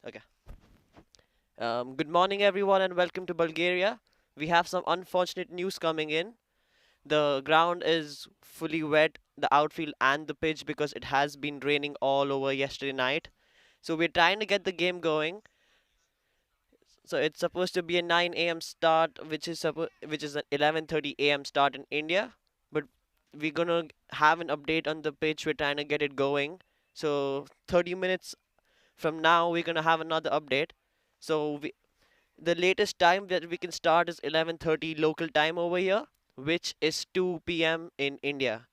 Okay. Good morning, everyone, and welcome to Bulgaria. We have some unfortunate news coming in. The ground is fully wet, the outfield and the pitch, because it has been raining all over yesterday night. So we're trying to get the game going. So it's supposed to be a 9 a.m. start, which is an 11:30 a.m. start in India. But we're gonna have an update on the pitch. We're trying to get it going. So 30 minutes from now, we're gonna have another update. So the latest time that we can start is 11:30 local time over here, which is 2 p.m. in India.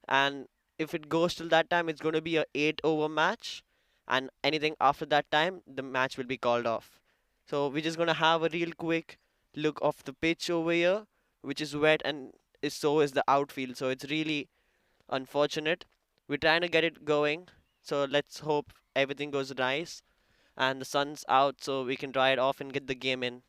And if it goes till that time, it's going to be a 8 over match, and anything after that time, the match will be called off. So we're just going to have a real quick look of the pitch over here, which is wet, and so is the outfield. So it's really unfortunate. We're trying to get it going, so let's hope everything goes nice and the sun's out so we can dry it off and get the game in.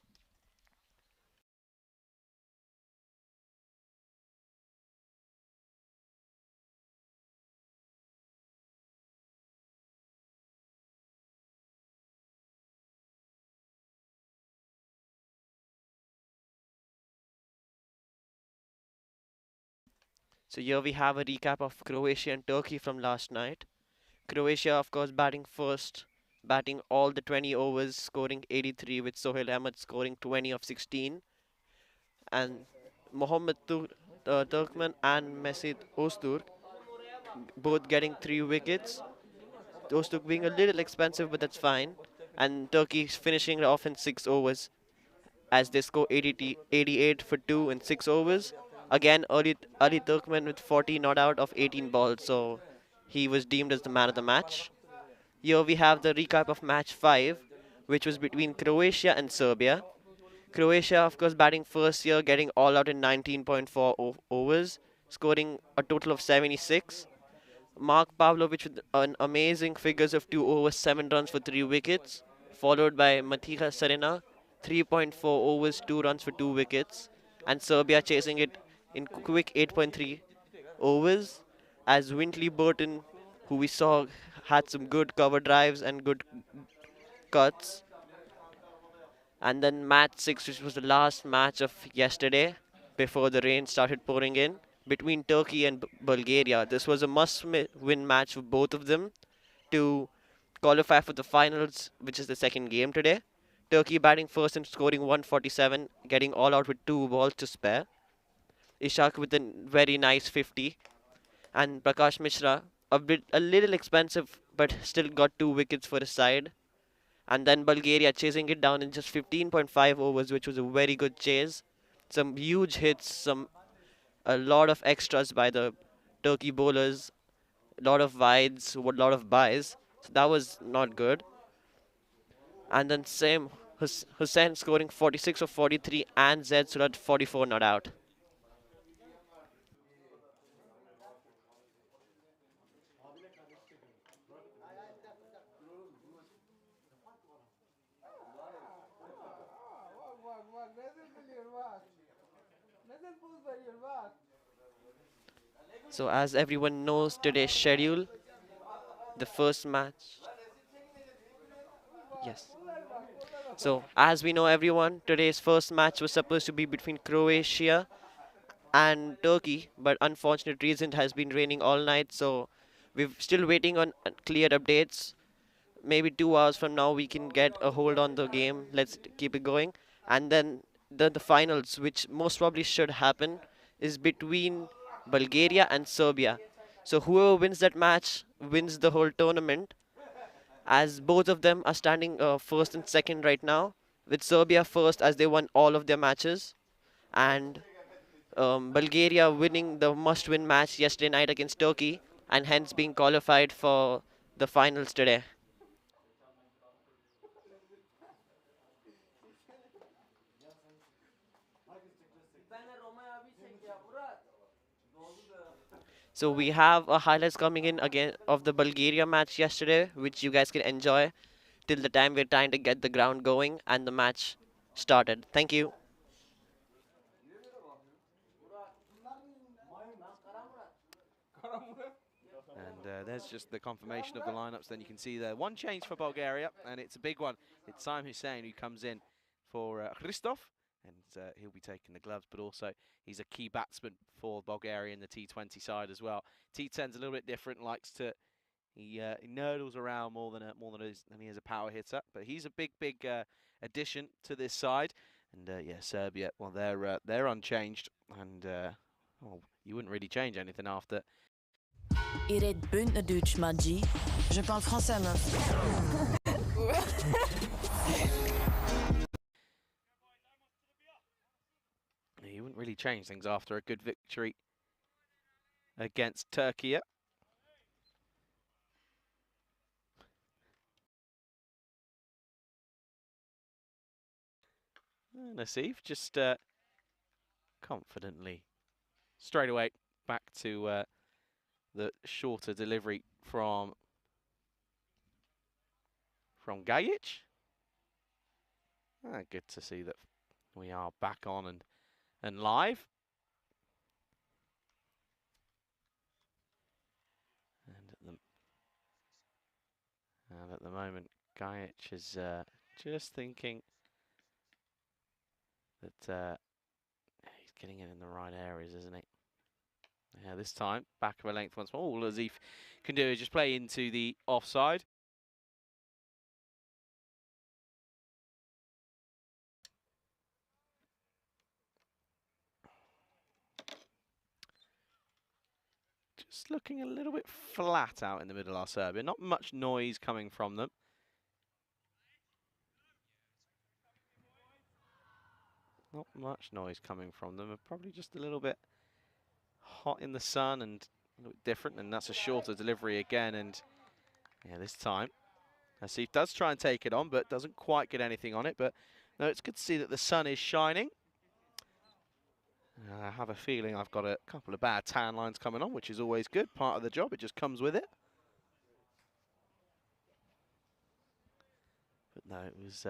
So here we have a recap of Croatia and Turkey from last night. Croatia, of course, batting first, batting all the 20 overs, scoring 83 with Sohail Ahmed scoring 20 of 16, and Mohammed Turkmen and Mesut Ozturk both getting 3 wickets. Ozturk being a little expensive, but that's fine. And Turkey finishing it off in 6 overs as they score 88 for 2 in 6 overs. Again, Ali Turkmen with 40 not out of 18 balls, so he was deemed as the man of the match. Here we have the recap of match 5, which was between Croatia and Serbia. Croatia, of course, batting first here, getting all out in 19.4 overs, scoring a total of 76. Mark Pavlovich with an amazing figures of 2 overs, 7 runs for 3 wickets, followed by Matika Serena, 3.4 overs, 2 runs for 2 wickets, and Serbia chasing it in quick 8.3 overs as Wintley Burton, who we saw had some good cover drives and good cuts. And then match 6, which was the last match of yesterday before the rain started pouring in between Turkey and Bulgaria. This was a must-win match for both of them to qualify for the finals, which is the second game today. Turkey batting first and scoring 147, getting all out with 2 balls to spare. Ishak with a very nice 50, and Prakash Mishra a little expensive, but still got 2 wickets for his side. And then Bulgaria chasing it down in just 15.5 overs, which was a very good chase. Some huge hits, a lot of extras by the Turkey bowlers, a lot of wides, a lot of buys. So that was not good. And then same Hussain scoring 46 of 43 and Zed Surat 44 not out. So as everyone knows today's schedule, the first match. Yes. So as we know everyone, today's first match was supposed to be between Croatia and Turkey, but unfortunate reason it has been raining all night, so we're still waiting on clear updates. Maybe 2 hours from now we can get a hold on the game. Let's keep it going. And then the finals, which most probably should happen, is between Bulgaria and Serbia. So whoever wins that match wins the whole tournament, as both of them are standing first and second right now, with Serbia first as they won all of their matches, and Bulgaria winning the must-win match yesterday night against Turkey, and hence being qualified for the finals today. So we have a highlights coming in again of the Bulgaria match yesterday, which you guys can enjoy till the time we're trying to get the ground going and the match started. Thank you. And there's just the confirmation of the lineups. Then you can see there one change for Bulgaria, and it's a big one. It's Sam Hussain who comes in for Christoph, and he'll be taking the gloves, but also he's a key batsman for Bulgaria in the T20 side as well. T10's a little bit different, likes to he nurdles around more than he is a power hitter, but he's a big addition to this side. And yeah, Serbia, well they're unchanged, and well, you wouldn't really change anything after. Är det bunt Deutsch Maggi? Je parle français, meuf. You wouldn't really change things after a good victory against Turkey. Nassif just confidently straight away back to the shorter delivery from Gajic. Good to see that we are back on and live. And at the moment, Gajic is just thinking that he's getting it in the right areas, isn't he? Yeah, this time, back of a length once more. All Nazif can do is just play into the offside. Just looking a little bit flat out in the middle are Serbia. Not much noise coming from them. Not much noise coming from them. Probably just a little bit hot in the sun and a little bit different. And that's a shorter delivery again. And yeah, this time, Asif does try and take it on, but doesn't quite get anything on it. But no, it's good to see that the sun is shining. I have a feeling I've got a couple of bad tan lines coming on, which is always good. Part of the job, it just comes with it. But no, it was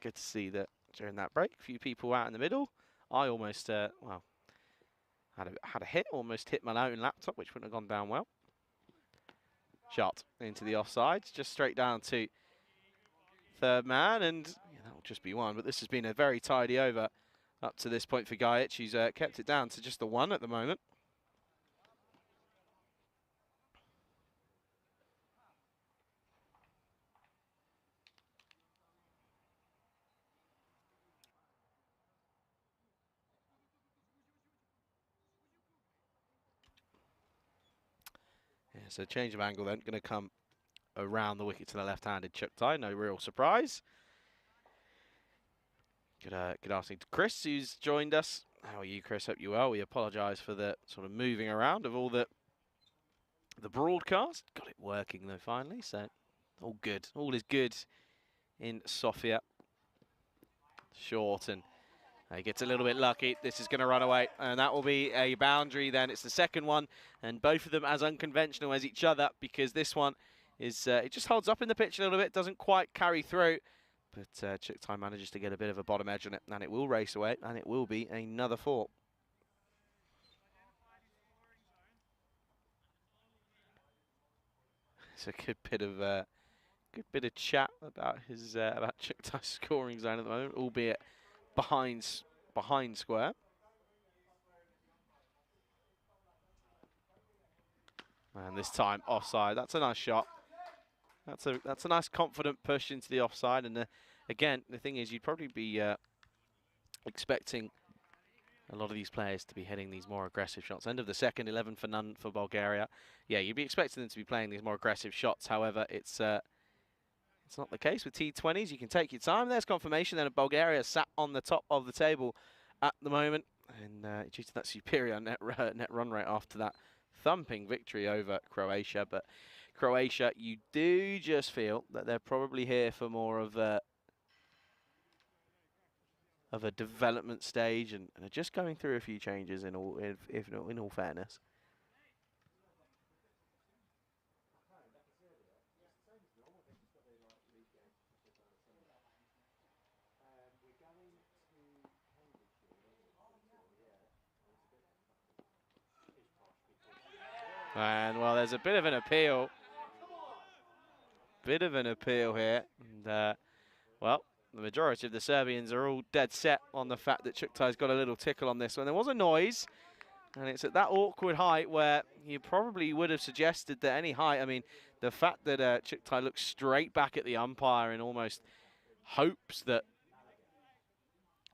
good to see that during that break, a few people out in the middle. I almost, well, had a hit, almost hit my own laptop, which wouldn't have gone down well. Shot into the offsides, just straight down to third man, and yeah, that will just be one. But this has been a very tidy over up to this point for Gajic. He's kept it down to just the one at the moment. Yeah, so change of angle then, going to come around the wicket to the left-handed T20I. No real surprise. Good afternoon to Chris, who's joined us. How are you, Chris? Hope you're well. We apologise for the sort of moving around of all the broadcast. Got it working though finally, so all good. All is good in Sofia. Short, and he gets a little bit lucky. This is going to run away, and that will be a boundary then. It's the second one, and both of them as unconventional as each other, because this one is, it just holds up in the pitch a little bit, doesn't quite carry through. But T20I manages to get a bit of a bottom edge on it, and it will race away, and it will be another 4. It's a good bit of chat about his about T20I's scoring zone at the moment, albeit behind square. And this time offside. That's a nice shot. That's a nice confident push into the offside. And again, the thing is, you'd probably be expecting a lot of these players to be hitting these more aggressive shots. End of the second, 11 for none for Bulgaria. Yeah, you'd be expecting them to be playing these more aggressive shots. However, it's not the case with T20s. You can take your time. There's confirmation then of Bulgaria sat on the top of the table at the moment, and due to that superior net run rate after that thumping victory over Croatia. But Croatia, you do just feel that they're probably here for more of a development stage, and are just going through a few changes in all fairness. And well, there's a bit of an appeal. Here. And well, the majority of the Serbians are all dead set on the fact that T20I's got a little tickle on this one. There was a noise, and it's at that awkward height where you probably would have suggested that any height, I mean, the fact that T20I looks straight back at the umpire and almost hopes that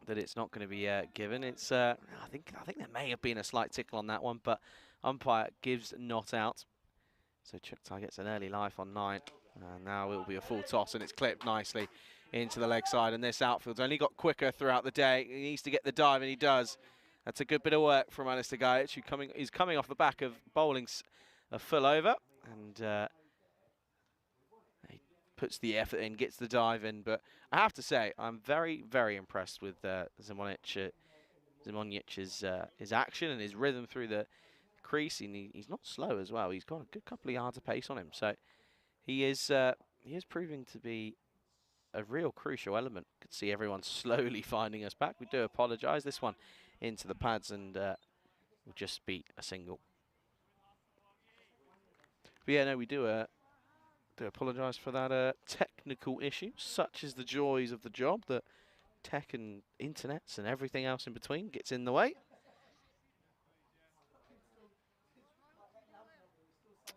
it's not going to be given. It's I think there may have been a slight tickle on that one, but umpire gives not out. So T20I gets an early life on 9, and now it will be a full toss, and it's clipped nicely into the leg side. And this outfield's only got quicker throughout the day. He needs to get the dive, and he does. That's a good bit of work from Alistair Gajic, who he's coming off the back of bowling a full over, and he puts the effort in, gets the dive in. But I have to say, I'm very, very impressed with Zimonjić's his action and his rhythm through the crease. He's not slow as well. He's got a good couple of yards of pace on him. So he is proving to be a real crucial element. Could see everyone slowly finding us back. We do apologise. This one into the pads, and will just be a single. But yeah, no, we do apologise for that technical issue. Such is the joys of the job that tech and internets and everything else in between gets in the way.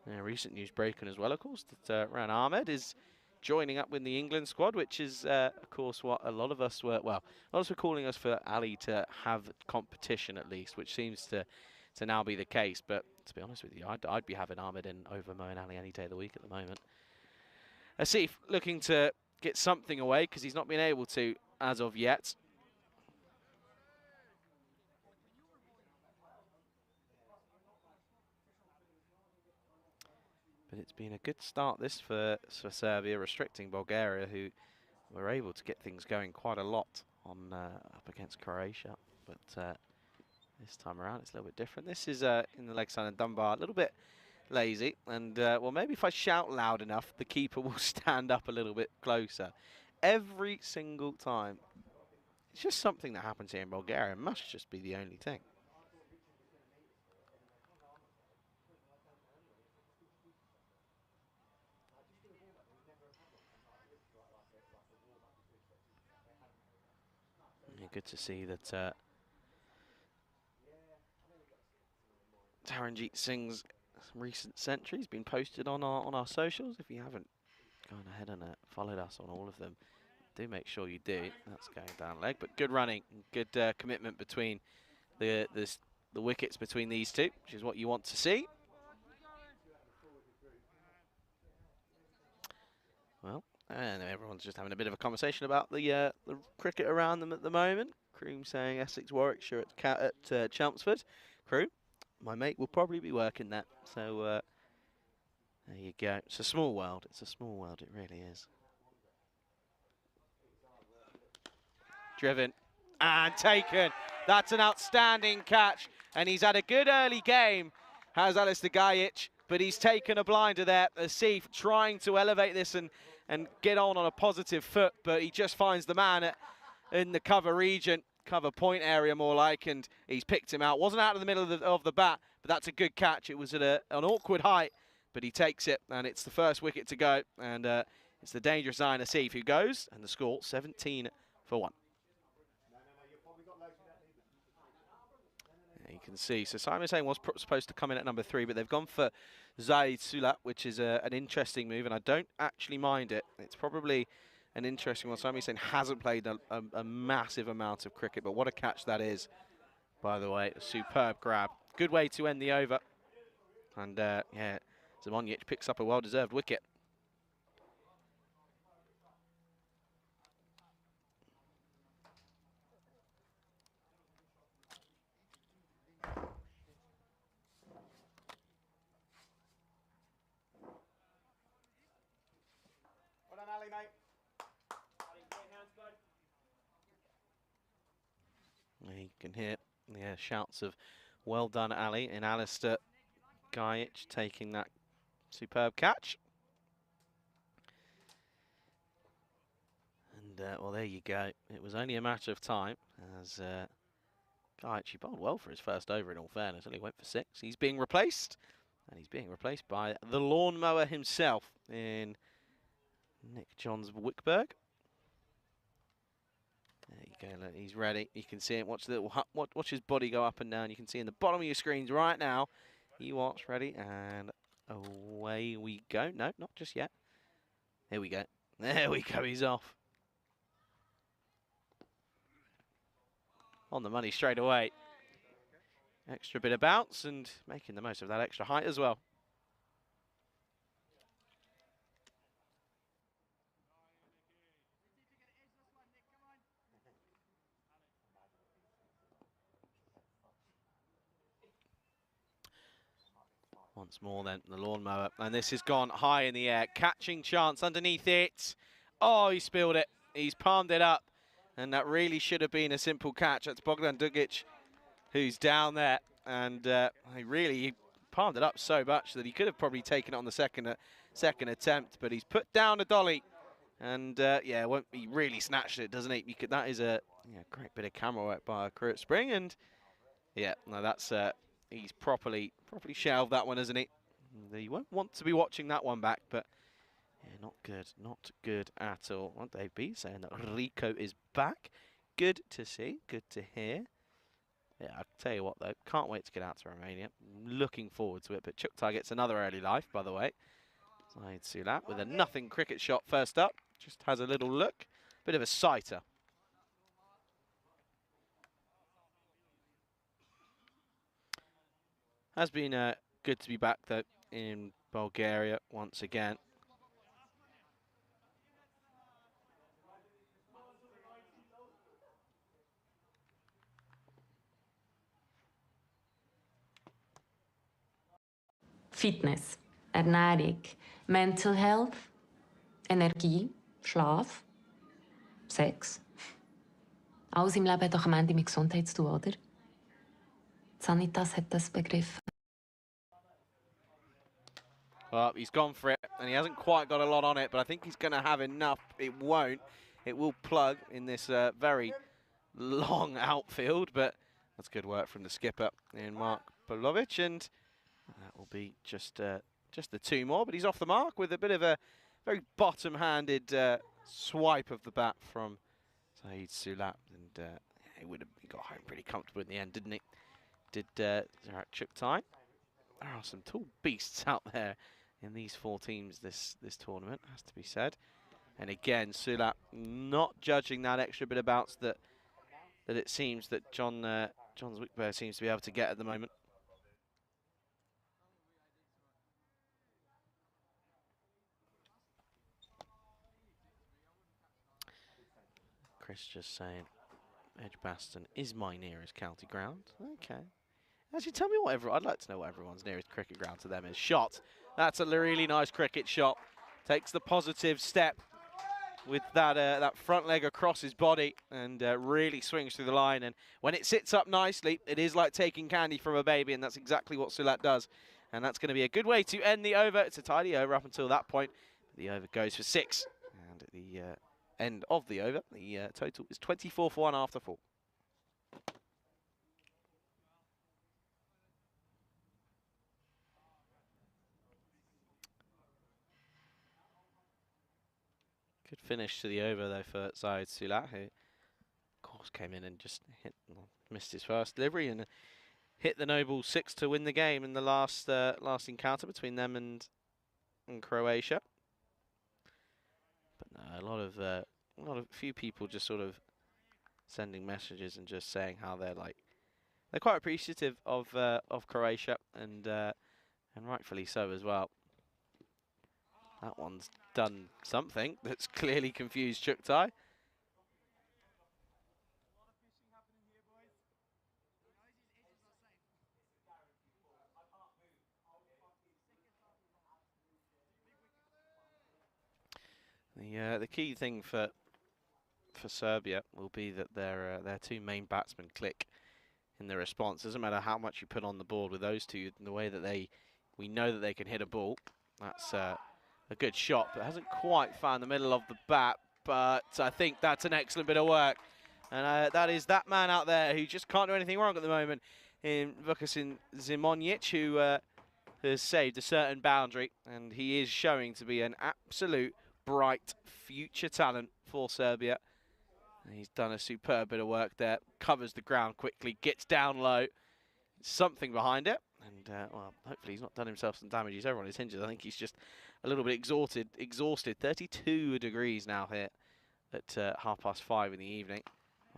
Recent news breaking as well, of course, that Ran Ahmed is joining up with the England squad, which is, of course, what a lot of us were, well, a lot of us were calling us for Ali to have competition at least, which seems to now be the case. But to be honest with you, I'd be having Ahmed in over Mo and Ali any day of the week at the moment. Asif looking to get something away because he's not been able to as of yet. But it's been a good start this for Serbia, restricting Bulgaria, who were able to get things going quite a lot on up against Croatia. But This time around, it's a little bit different. This is in the leg side and Dunbar, a little bit lazy. And, well, maybe if I shout loud enough, the keeper will stand up a little bit closer. Every single time. It's just something that happens here in Bulgaria. It must just be the only thing. Yeah, good to see that Taranjeet Singh's recent century's been posted on our socials. If you haven't gone ahead and followed us on all of them, do make sure you do. That's going down leg, but good running, good commitment between the wickets between these two, which is what you want to see. Well, and everyone's just having a bit of a conversation about the cricket around them at the moment. Croom saying Essex, Warwickshire at Chelmsford. Croom, my mate will probably be working that. So there you go. It's a small world. It's a small world. It really is. Driven and taken. That's an outstanding catch. And he's had a good early game, has Alistair Gajic, but he's taken a blinder there. Asif trying to elevate this and get on a positive foot, but he just finds the man in the cover region, cover point area more like, and he's picked him out. Wasn't out of the middle of the bat, but that's a good catch. It was at an awkward height, but he takes it, and it's the first wicket to go, and it's the dangerous Zion Asif who goes, and the score 17 for 1. You can see, so Simon Hussain was supposed to come in at number 3, but they've gone for Zaid Sulat, which is an interesting move, and I don't actually mind it. It's probably an interesting one. Simon Hussain hasn't played a massive amount of cricket, but what a catch that is, by the way. A superb grab. Good way to end the over. And, yeah, Zamonic picks up a well-deserved wicket. You can hear shouts of well done, Ali, and Alistair Gajic taking that superb catch. And, well, there you go. It was only a matter of time as Gajic, he bowled well for his first over, in all fairness. Only went for 6. He's being replaced, and he's being replaced by the lawnmower himself in Nick Johns Wickberg. There you go, look, he's ready. You can see it. Watch his body go up and down. You can see in the bottom of your screens right now. He watch, ready, and away we go. No, not just yet. Here we go. There we go, he's off. On the money straight away. Extra bit of bounce and making the most of that extra height as well. Once more then, the lawnmower. And this has gone high in the air. Catching chance underneath it. Oh, he spilled it. He's palmed it up. And that really should have been a simple catch. That's Bogdan Dugic who's down there. And he palmed it up so much that he could have probably taken it on the second attempt. But he's put down a dolly. And, yeah, he really snatched it, doesn't he? That is a great bit of camera work by our crew at Spring. And, yeah, no, that's... he's properly shelved that one, hasn't he? You won't want to be watching that one back, but yeah, not good at all. Won't they be saying that Rico is back? Good to see, good to hear. Yeah, I'll tell you what though, can't wait to get out to Romania. Looking forward to it, but Chuktai gets another early life, by the way. Zaid Sulat with a nothing cricket shot first up. Just has a little look. Bit of a sighter. Has been good to be back, though, in Bulgaria once again. Fitness, Ernährung, Mental Health, Energie, Schlaf, Sex. Alles im Leben hat doch am Ende mit Gesundheit zu tun, oder? Sanitas hat das begriffen. Well, he's gone for it, and he hasn't quite got a lot on it, but I think he's going to have enough. It won't. It will plug in this very long outfield, but that's good work from the skipper in Mark Pavlovic, and that will be just the two more. But he's off the mark with a bit of a very bottom-handed swipe of the bat from Saeed Sulat, and he got home pretty comfortable in the end, didn't he? Did Zarak Chuktai. There are some tall beasts out there in these four teams this tournament, has to be said. And again, Sulat not judging that extra bit of bounce that it seems that John's Wickbear seems to be able to get at the moment. Chris just saying, Edgbaston is my nearest county ground. Okay. Actually, tell me I'd like to know what everyone's nearest cricket ground to them is. Shot. That's a really nice cricket shot. Takes the positive step with that front leg across his body and really swings through the line. And when it sits up nicely, it is like taking candy from a baby, and that's exactly what Sulat does. And that's going to be a good way to end the over. It's a tidy over up until that point. The over goes for 6. And at the end of the over, the total is 24 for 1 after 4. Good finish to the over, though, for Saeed Sulat, who, of course, came in and just missed his first delivery and hit the noble 6 to win the game in the last encounter between them and Croatia. But no, a lot of few people just sort of sending messages and just saying how they're quite appreciative of Croatia, and rightfully so as well. That one's done something that's clearly confused Chuktai. The key thing for Serbia will be that their two main batsmen click in the response. Doesn't matter how much you put on the board with those two, in the way that we know that they can hit a ball. That's a good shot, but hasn't quite found the middle of the bat. But I think that's an excellent bit of work, and that is that man out there who just can't do anything wrong at the moment, in Vukasin Zimonjic, who has saved a certain boundary, and he is showing to be an absolute bright future talent for Serbia. He's done a superb bit of work there, covers the ground quickly, gets down low, something behind it, and well, hopefully he's not done himself some damage. He's over on his hinges. I think he's just a little bit exhausted. 32 degrees now here at 5:30 in the evening.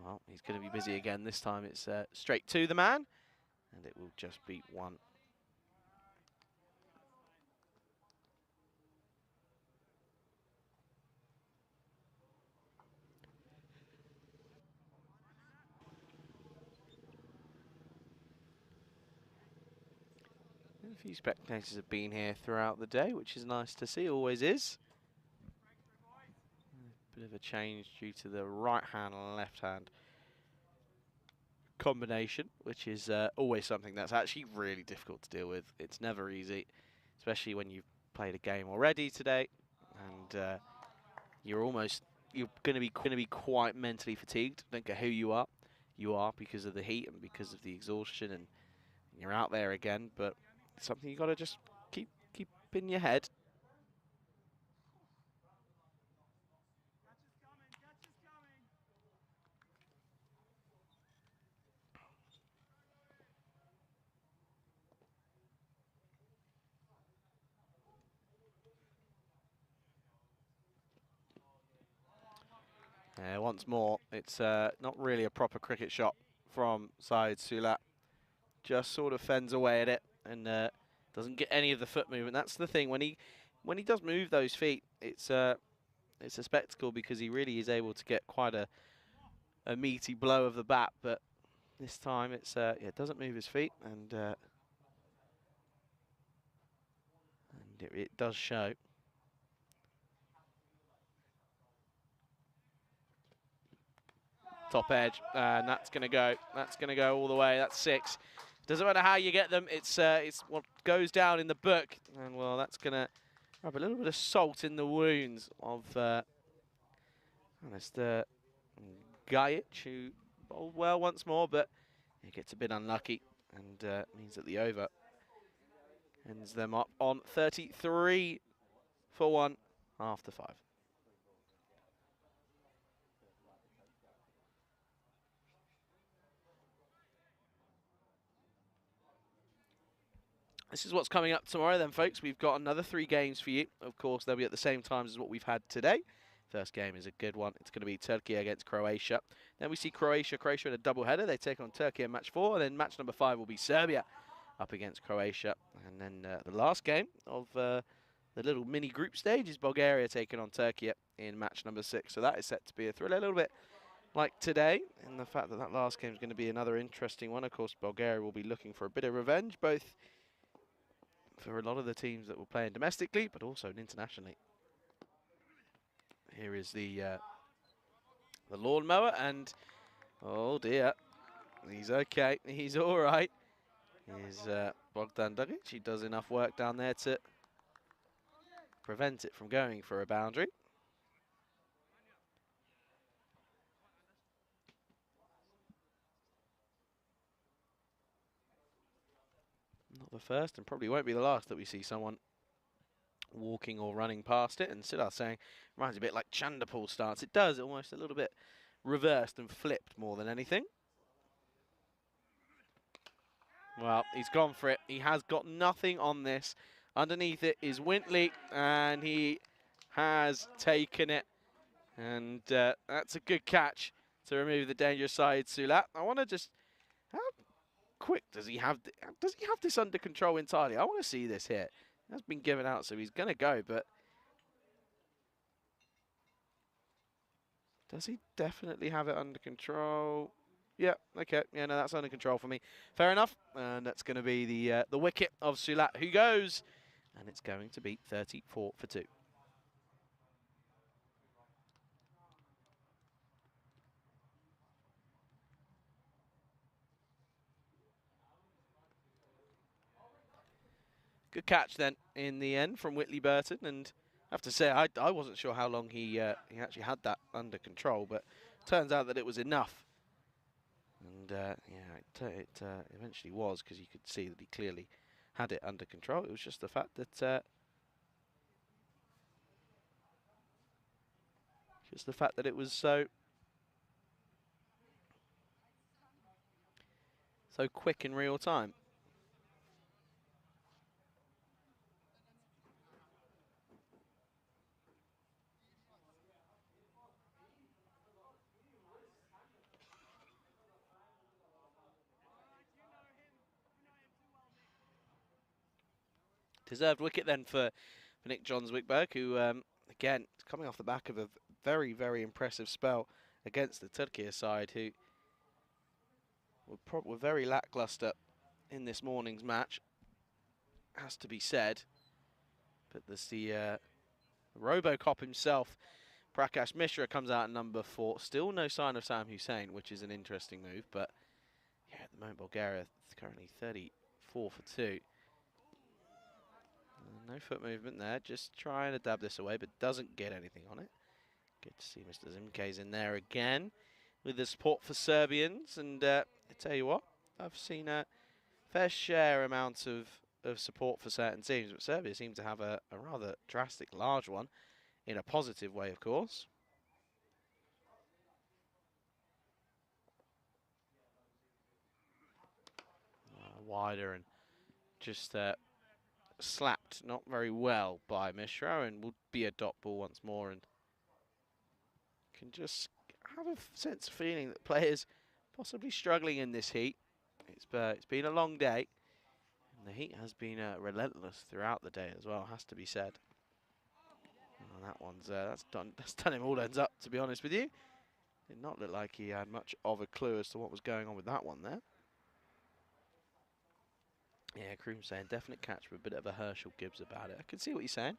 Well, he's going to be busy again. This time it's straight to the man, and it will just be 1. A few spectators have been here throughout the day, which is nice to see, always is. A bit of a change due to the right hand and left hand combination, which is always something that's actually really difficult to deal with. It's never easy, especially when you've played a game already today, and you're going to be quite mentally fatigued. Don't care who you are because of the heat and because of the exhaustion, and you're out there again, but it's something you got to just keep in your head. Once more, it's not really a proper cricket shot from Saeed Sulat. Just sort of fends away at it and doesn't get any of the foot movement. That's the thing, when he does move those feet, it's a spectacle, because he really is able to get quite a meaty blow of the bat. But this time it doesn't move his feet, and it does show. Top edge, and that's going to go all the way. That's 6. Doesn't matter how you get them, it's what goes down in the book. And, well, that's going to rub a little bit of salt in the wounds of Mr. Gajic, who bowled well once more, but he gets a bit unlucky, and means that the over ends them up on 33 for 1 after 5. This is what's coming up tomorrow then, folks. We've got another 3 games for you. Of course, they'll be at the same times as what we've had today. First game is a good one. It's going to be Turkey against Croatia. Then we see Croatia in a double-header. They take on Turkey in match 4. And then match number 5 will be Serbia up against Croatia. And then the last game of the little mini group stage is Bulgaria taking on Turkey in match number 6. So that is set to be a thriller, a little bit like today, in the fact that that last game is going to be another interesting one. Of course, Bulgaria will be looking for a bit of revenge, both for a lot of the teams that were playing domestically, but also internationally. Here is the lawnmower, and oh dear, he's okay, he's all right. Here's Bogdan Dugic. He does enough work down there to prevent it from going for a boundary. Not the first, and probably won't be the last that we see someone walking or running past it. And Siddharth saying, reminds me a bit like Chanderpaul's stance. It does, almost a little bit reversed and flipped more than anything. Well, he's gone for it. He has got nothing on this. Underneath it is Wintley, and he has taken it. And that's a good catch to remove the dangerous side, Sulat. I want to just... How quick does he have this under control entirely? I want to see this here. It has been given out, so he's going to go, but... Does he definitely have it under control? Yeah, okay. Yeah, no, that's under control for me. Fair enough. And that's going to be the wicket of Sulat, who goes. And it's going to be 34 for 2. Good catch then in the end from Whitley Burton, and I have to say I wasn't sure how long he actually had that under control, but turns out that it was enough. And yeah, it eventually was, because you could see that he clearly had it under control. It was just the fact that it was so quick in real time. Deserved wicket then for Nick Johns Wickberg, who, again, coming off the back of a very, very impressive spell against the Turkey side, who were very lacklustre in this morning's match, has to be said. But there's the Robocop himself, Prakash Mishra, comes out at number 4. Still no sign of Sam Hussein, which is an interesting move, but yeah, at the moment Bulgaria is currently 34 for 2. No foot movement there, just trying to dab this away, but doesn't get anything on it. Good to see Mr. Zimke's in there again with the support for Serbians. And I tell you what, I've seen a fair share amount of support for certain teams, but Serbia seem to have a rather drastic, large one, in a positive way, of course. Wider and just slapped not very well by Mishra, and will be a dot ball once more, and can just have a sense of feeling that players possibly struggling in this heat. It's been a long day, and the heat has been relentless throughout the day as well, has to be said. And that one's that's done him all ends up, to be honest with you. Did not look like he had much of a clue as to what was going on with that one there. Yeah, Kroom saying definite catch with a bit of a Herschel Gibbs about it. I can see what you're saying.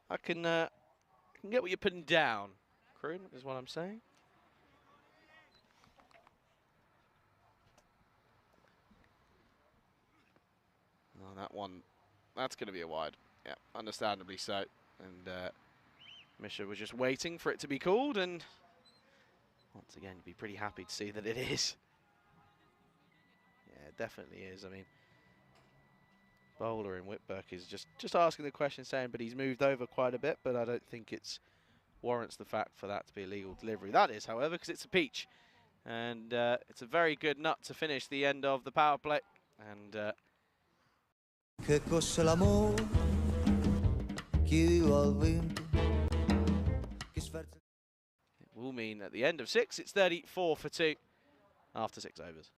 I can get what you're putting down, Kroom, is what I'm saying. And that one, that's going to be a wide. Yeah, understandably so. And Misha was just waiting for it to be called, and once again, you'd be pretty happy to see that it is. Yeah, it definitely is. I mean, bowler in Whitberg is just asking the question, saying, but he's moved over quite a bit, but I don't think it's warrants the fact for that to be a legal delivery. That is, however, because it's a peach. And it's a very good nut to finish the end of the power play. And Che cos'è l'amore? Chi vive al vento? Chi sferza. it will mean at the end of 6, it's 34 for 2 after 6 overs.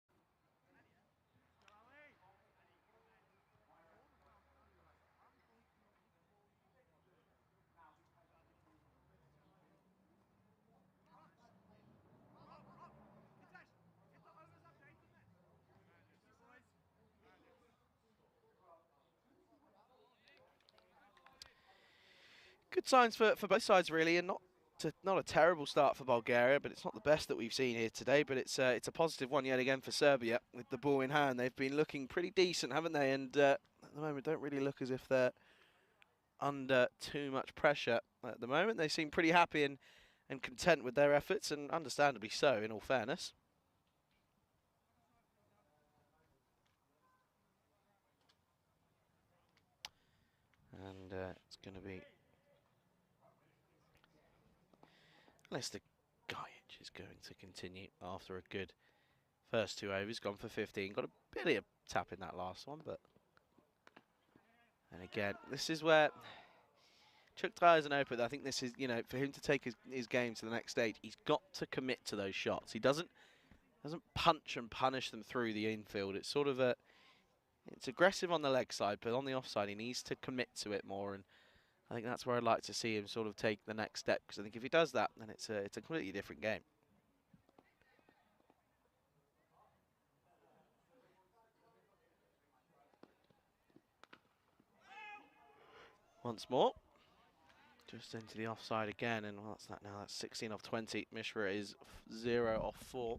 Good signs for both sides, really, and not a terrible start for Bulgaria, but it's not the best that we've seen here today. But it's a positive one yet again for Serbia with the ball in hand. They've been looking pretty decent, haven't they? And at the moment, don't really look as if they're under too much pressure at the moment. They seem pretty happy and content with their efforts, and understandably so, in all fairness. And it's going to be Lester Gajic is going to continue after a good first 2 overs. Gone for 15. Got a bit of a tap in that last one, but and again, this is where Chuck Dyer is an opener. I think this is, you know, for him to take his game to the next stage, he's got to commit to those shots. He doesn't punch and punish them through the infield. It's sort of it's aggressive on the leg side, but on the offside, he needs to commit to it more. And I think that's where I'd like to see him sort of take the next step, because I think if he does that, then it's a completely different game. Once more, just into the offside again, and what's that now? That's 16 off 20. Mishra is 0 off 4.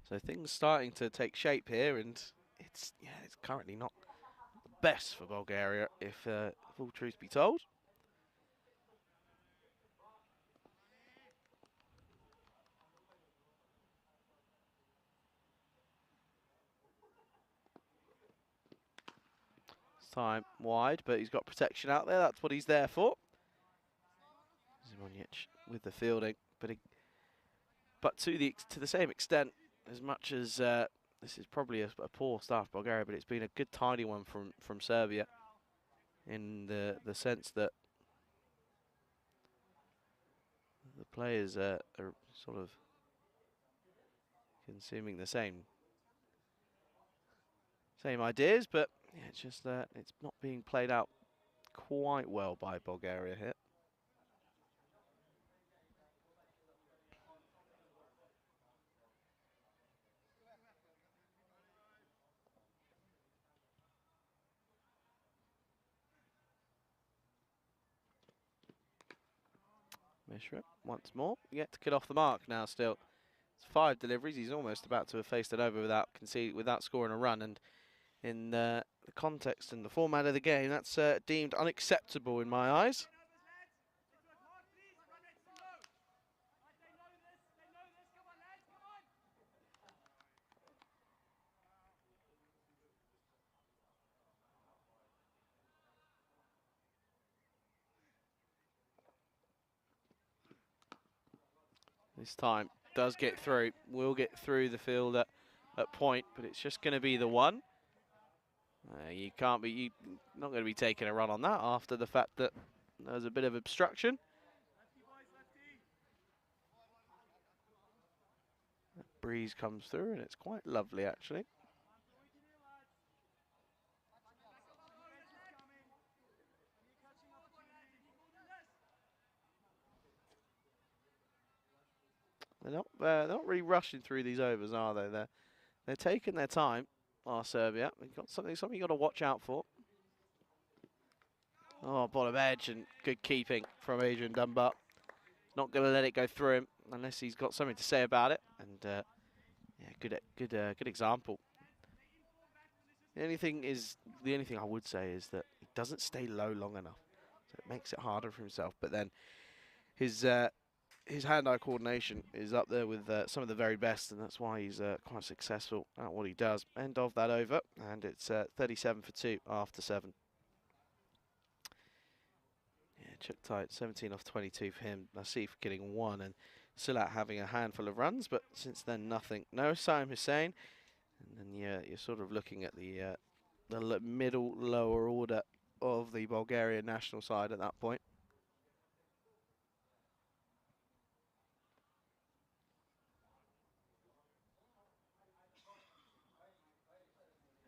So things starting to take shape here, and it's currently not the best for Bulgaria, if full truth be told. This time wide, but he's got protection out there. That's what he's there for. Zimonjic with the fielding, but to the same extent, as much as this is probably a poor start for Bulgaria, but it's been a good tidy one from Serbia, in the sense that the players are sort of consuming the same ideas, but yeah, it's just that it's not being played out quite well by Bulgaria here. Mishra once more, yet to get off the mark now still. It's 5 deliveries, he's almost about to have faced it over without scoring a run, and in the context and the format of the game, that's deemed unacceptable in my eyes. This time does get through, will get through the field at point, but it's just going to be the one. You're not going to be taking a run on that after the fact that there's a bit of obstruction. That breeze comes through and it's quite lovely actually. They're not really rushing through these overs, are they? They're taking their time. Serbia, they've got something you got to watch out for. Oh, bottom edge, and good keeping from Adrian Dunbar. Not going to let it go through him unless he's got something to say about it. And Yeah, good example. The only thing I would say is that he doesn't stay low long enough, so it makes it harder for himself. But then his hand-eye coordination is up there with some of the very best, and that's why he's quite successful at what he does. End of that over, and it's 37 for 2 after 7. Yeah, Chuck tight, 17 off 22 for him. Nassif getting 1, and Silat having a handful of runs, but since then nothing. No Saim Hussein, and then you're sort of looking at the middle lower order of the Bulgarian national side at that point.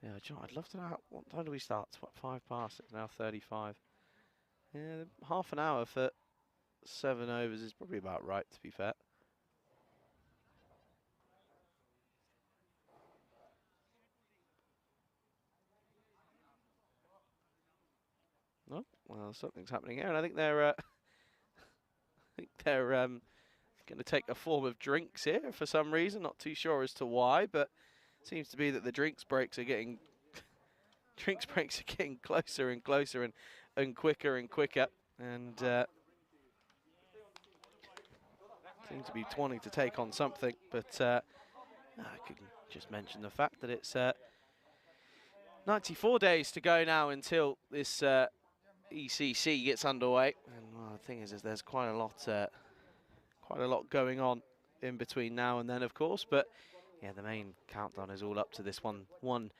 Yeah, John, I'd love to know what time do we start? It's what, 5 past? It's now 35. Yeah, half an hour for 7 overs is probably about right, to be fair. No, well, something's happening here, and I think they're going to take a form of drinks here for some reason. Not too sure as to why, but seems to be that the drinks breaks are getting closer and closer and quicker and quicker, and seem to be wanting to take on something. But I could just mention the fact that it's 94 days to go now until this ECC gets underway, and well, the thing is there's quite a lot going on in between now and then, of course. But yeah, the main countdown is all up to this one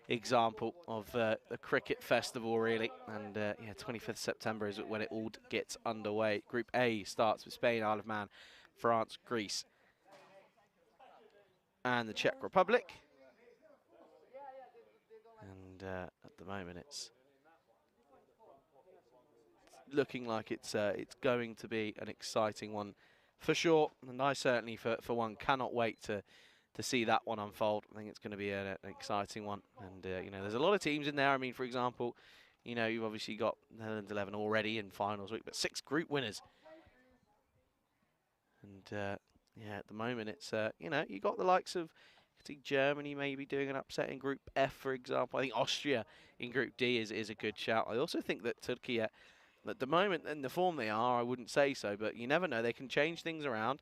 example of the cricket festival, really. And yeah, 25th September is when it all gets underway. Group A starts with Spain, Isle of Man, France, Greece, and the Czech Republic. And at the moment, it's looking like it's going to be an exciting one for sure. And I certainly, for one, cannot wait to see that one unfold. I think it's going to be an exciting one. And you know, there's a lot of teams in there. I mean, for example, you know, you've obviously got Netherlands 11 already in finals week, but 6 group winners. And yeah, at the moment, it's you know, you got the likes of, I think Germany maybe doing an upset in Group F, for example. I think Austria in Group D is a good shout. I also think that Turkey, at the moment, in the form they are, I wouldn't say so, but you never know. They can change things around.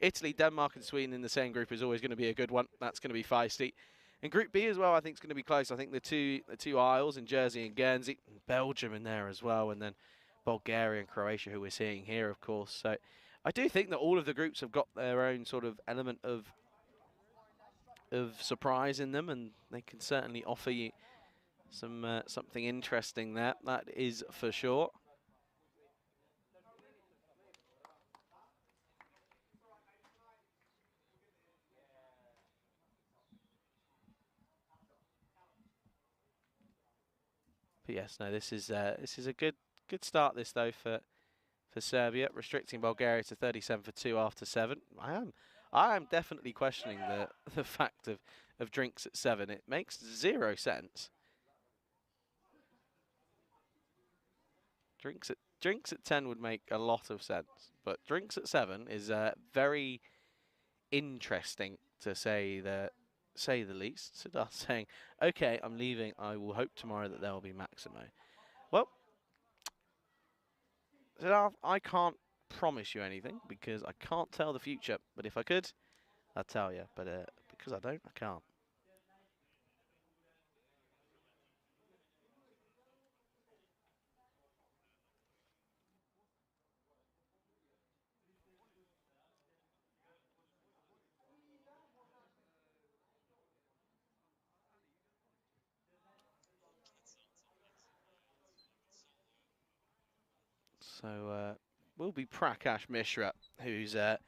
Italy, Denmark, and Sweden in the same group is always going to be a good one. That's going to be feisty. And Group B as well, I think, is going to be close. I think the two Isles in Jersey and Guernsey, and Belgium in there as well, and then Bulgaria and Croatia, who we're seeing here, of course. So I do think that all of the groups have got their own sort of element of surprise in them, and they can certainly offer you something interesting there. That is for sure. But yes, no, this is a good start. This though for Serbia, restricting Bulgaria to 37 for 2 after 7. I am definitely questioning the fact of drinks at 7. It makes 0 sense. Drinks at 10 would make a lot of sense, but drinks at 7 is very interesting, to say the least. Siddharth saying, "Okay, I'm leaving. I will hope tomorrow that there will be Maximo." Well, Siddharth, I can't promise you anything because I can't tell the future. But if I could, I'd tell you. But because I don't, I can't. So will be Prakash Mishra, who's going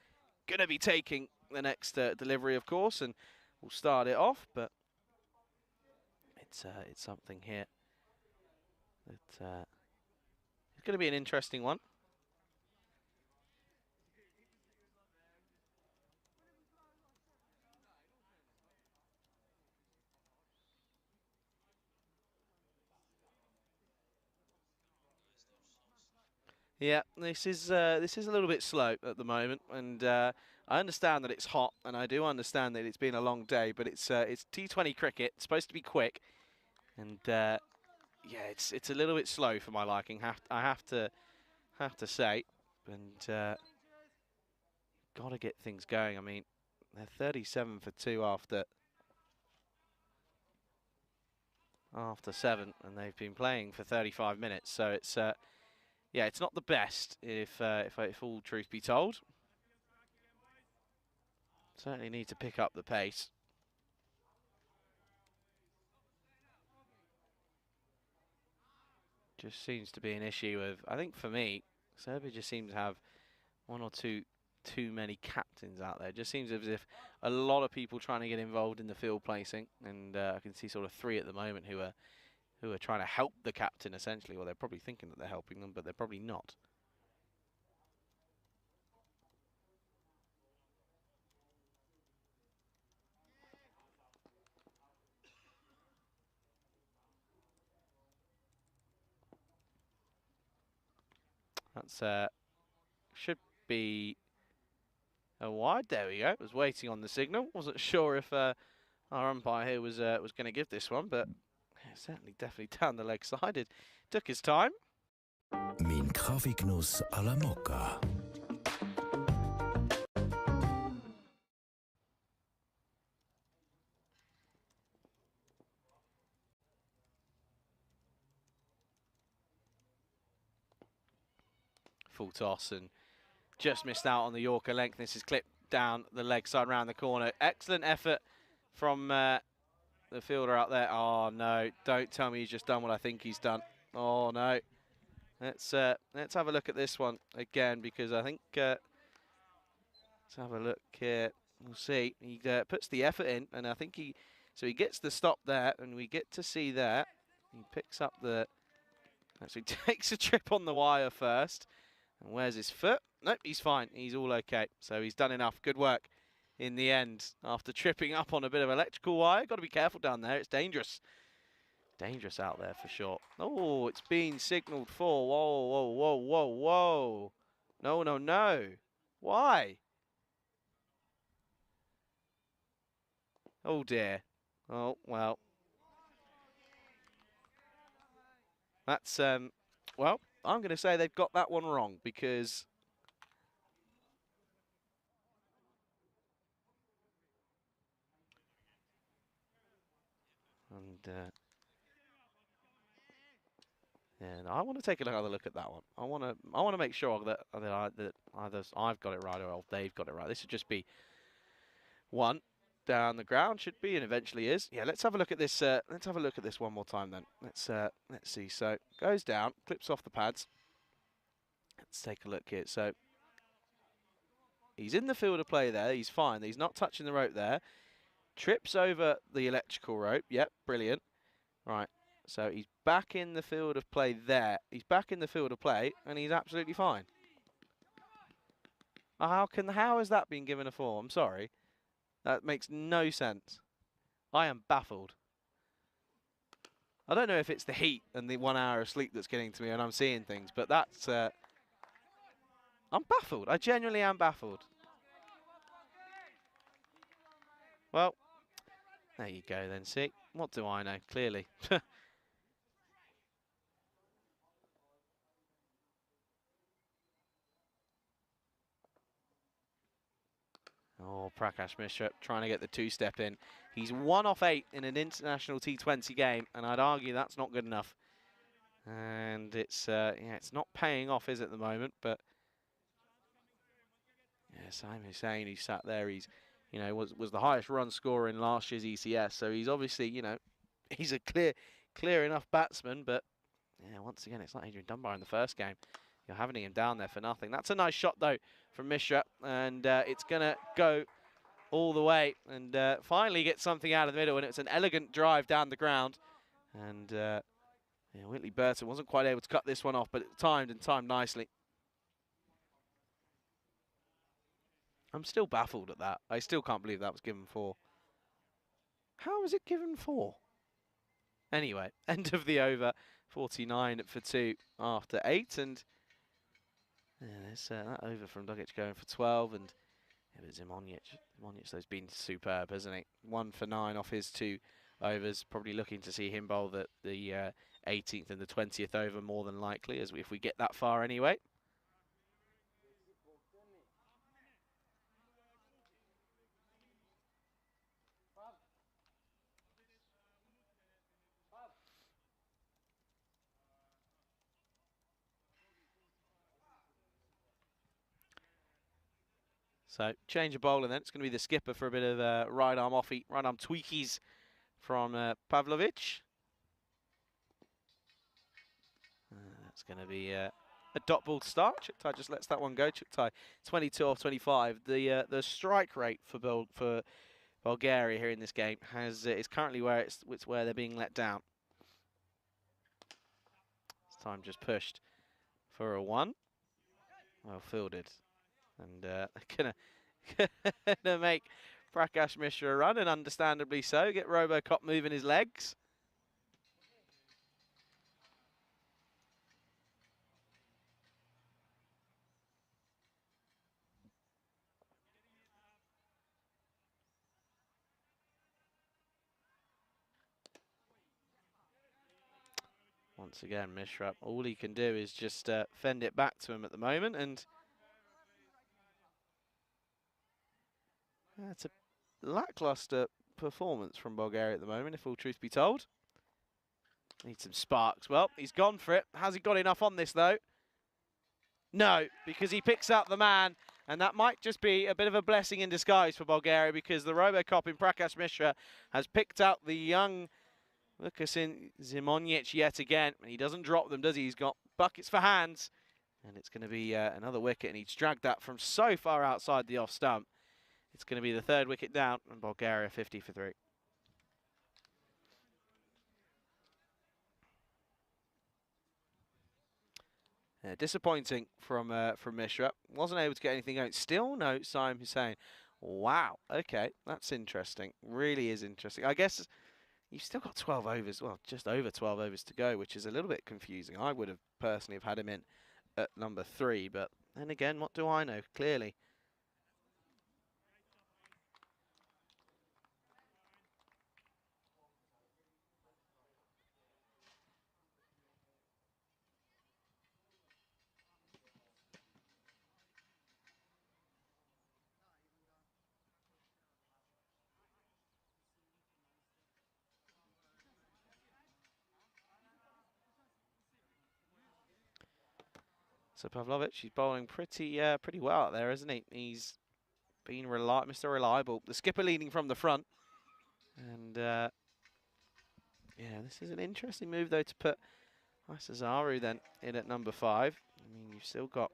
to be taking the next delivery, of course, and we'll start it off. But it's something here that it's going to be an interesting one. Yeah, this is a little bit slow at the moment, and I understand that it's hot, and I do understand that it's been a long day, but it's T20 cricket. It's supposed to be quick, and yeah, it's a little bit slow for my liking. I have to say, and got to get things going. I mean, they're 37 for 2 after 7, and they've been playing for 35 minutes. So it's yeah, it's not the best if all truth be told. Certainly need to pick up the pace. Just seems to be an issue of, I think for me, Serbia just seems to have one or two too many captains out there. It just seems as if a lot of people trying to get involved in the field placing, and I can see sort of 3 at the moment who are trying to help the captain essentially. Well, they're probably thinking that they're helping them, but they're probably not. That's should be a wide. There we go. Was waiting on the signal. Wasn't sure if our umpire here was going to give this one, but certainly definitely down the leg side. It took his time. Min Kaffeegenuss à la Mokka. Full toss and just missed out on the Yorker length. This is clipped down the leg side round the corner. Excellent effort from the fielder out there. Oh no, don't tell me he's just done what I think he's done. Oh no. Let's have a look at this one again, because I think let's have a look here. We'll see. He puts the effort in, and I think he gets the stop there, and we get to see that he picks up the. Actually, takes a trip on the wire first, and where's his foot? Nope, he's fine. He's all okay. So he's done enough. Good work in the end after tripping up on a bit of electrical wire. Got to be careful down there. It's dangerous. Dangerous out there for sure. Oh, it's been signalled for. Whoa, whoa, whoa, whoa, whoa. No, no, no. Why? Oh, dear. Oh, well. That's, well, I'm going to say they've got that one wrong, because yeah, no, I want to take another look at that one. I want to make sure that either I've got it right or they've got it right. This would just be one down the ground, should be, and eventually is. Yeah, let's have a look at this. Let's have a look at this one more time then. Let's see. So goes down, clips off the pads. Let's take a look here. So he's in the field of play there. He's fine. He's not touching the rope there. Trips over the electrical rope. Yep, brilliant. Right. So he's back in the field of play there. He's back in the field of play, and he's absolutely fine. How has that been given a 4? I'm sorry. That makes no sense. I am baffled. I don't know if it's the heat and the 1 hour of sleep that's getting to me and I'm seeing things, but that's... I'm baffled. I genuinely am baffled. Well, there you go then, see? What do I know? Clearly. Oh, Prakash Mishra trying to get the 2-step in. He's 1 off 8 in an international T20 game, and I'd argue that's not good enough. And it's yeah, it's not paying off, is it, at the moment? But yeah, Saim Hussain, who sat there, he's, you know, was the highest run scorer in last year's ECS, so he's obviously, you know, he's a clear enough batsman. But yeah, once again, it's like Adrian Dunbar in the first game. You're having him down there for nothing. That's a nice shot, though, from Mishra, and it's going to go all the way and finally get something out of the middle, and it's an elegant drive down the ground. And yeah, Whitley Burton wasn't quite able to cut this one off, but it timed nicely. I'm still baffled at that. I still can't believe that was given 4. How was it given 4? Anyway, end of the over, 49 for 2 after 8, and Yeah, there's that over from Dugic going for 12, and it was Zimonjic. Zimonjic, though, has been superb, hasn't he? 1 for 9 off his 2 overs. Probably looking to see him bowl the 18th and the 20th over more than likely, if we get that far anyway. So change of bowler then. It's going to be the skipper for a bit of right arm offie, right arm tweakies from Pavlovic. That's going to be a dot ball to start. Chuktai just lets that one go. Chuktai 22 off 25. The strike rate for Bulgaria here in this game is currently where it's where they're being let down. This time just pushed for a 1. Well fielded, and gonna make Prakash Mishra a run, and understandably so. Get Robocop moving his legs. Once again, Mishra, all he can do is just fend it back to him at the moment, and that's a lackluster performance from Bulgaria at the moment, if all truth be told. Needs some sparks. Well, he's gone for it. Has he got enough on this, though? No, because he picks up the man, and that might just be a bit of a blessing in disguise for Bulgaria, because the Robocop in Prakash Mishra has picked out the young Lukasin Zimonjic yet again, and he doesn't drop them, does he? He's got buckets for hands, and it's going to be another wicket, and he's dragged that from so far outside the off stump. It's going to be the 3rd wicket down, and Bulgaria 50 for 3. Yeah, disappointing from Mishra. Wasn't able to get anything going. Still no Saim Hussain. Wow. Okay, that's interesting. Really is interesting. I guess you've still got 12 overs. Well, just over 12 overs to go, which is a little bit confusing. I would have personally have had him in at number 3, but then again, what do I know? Clearly. So Pavlovic, he's bowling pretty well out there, isn't he? He's been Mr. Reliable. The skipper leading from the front. And yeah, this is an interesting move, though, to put Isazaru then in at number 5. I mean, you've still got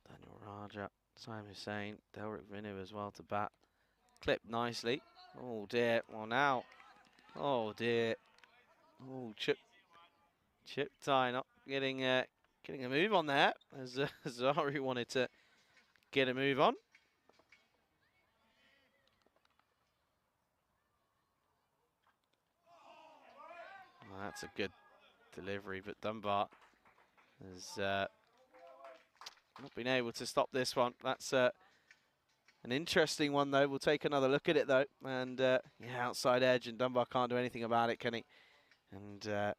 Daniel Raja, Saim Hussain, Delric Vinu as well to bat. Clipped nicely. Oh dear. Well now. Oh dear. Oh, Chuktai not getting a move on there, as Zaru wanted to get a move on. Well, that's a good delivery, but Dunbar has not been able to stop this one. That's an interesting one, though. We'll take another look at it, though. And yeah, outside edge, and Dunbar can't do anything about it, can he? And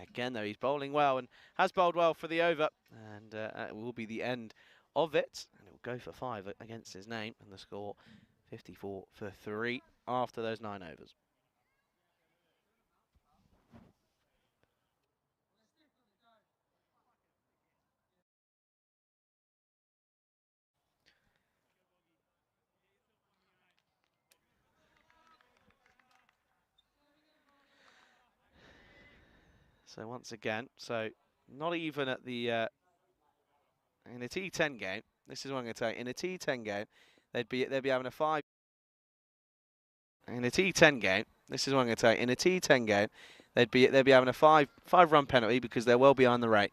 again, though, he's bowling well and has bowled well for the over. And it will be the end of it. And it will go for 5 against his name. And the score 54 for 3 after those 9 overs. So once again, not even at the in a T10 game. This is what I'm going to tell you. In a T10 game, they'd be having a 5. In a T10 game, this is what I'm going to tell you. In a T10 game, they'd be having a 5-run penalty because they're well behind the rate.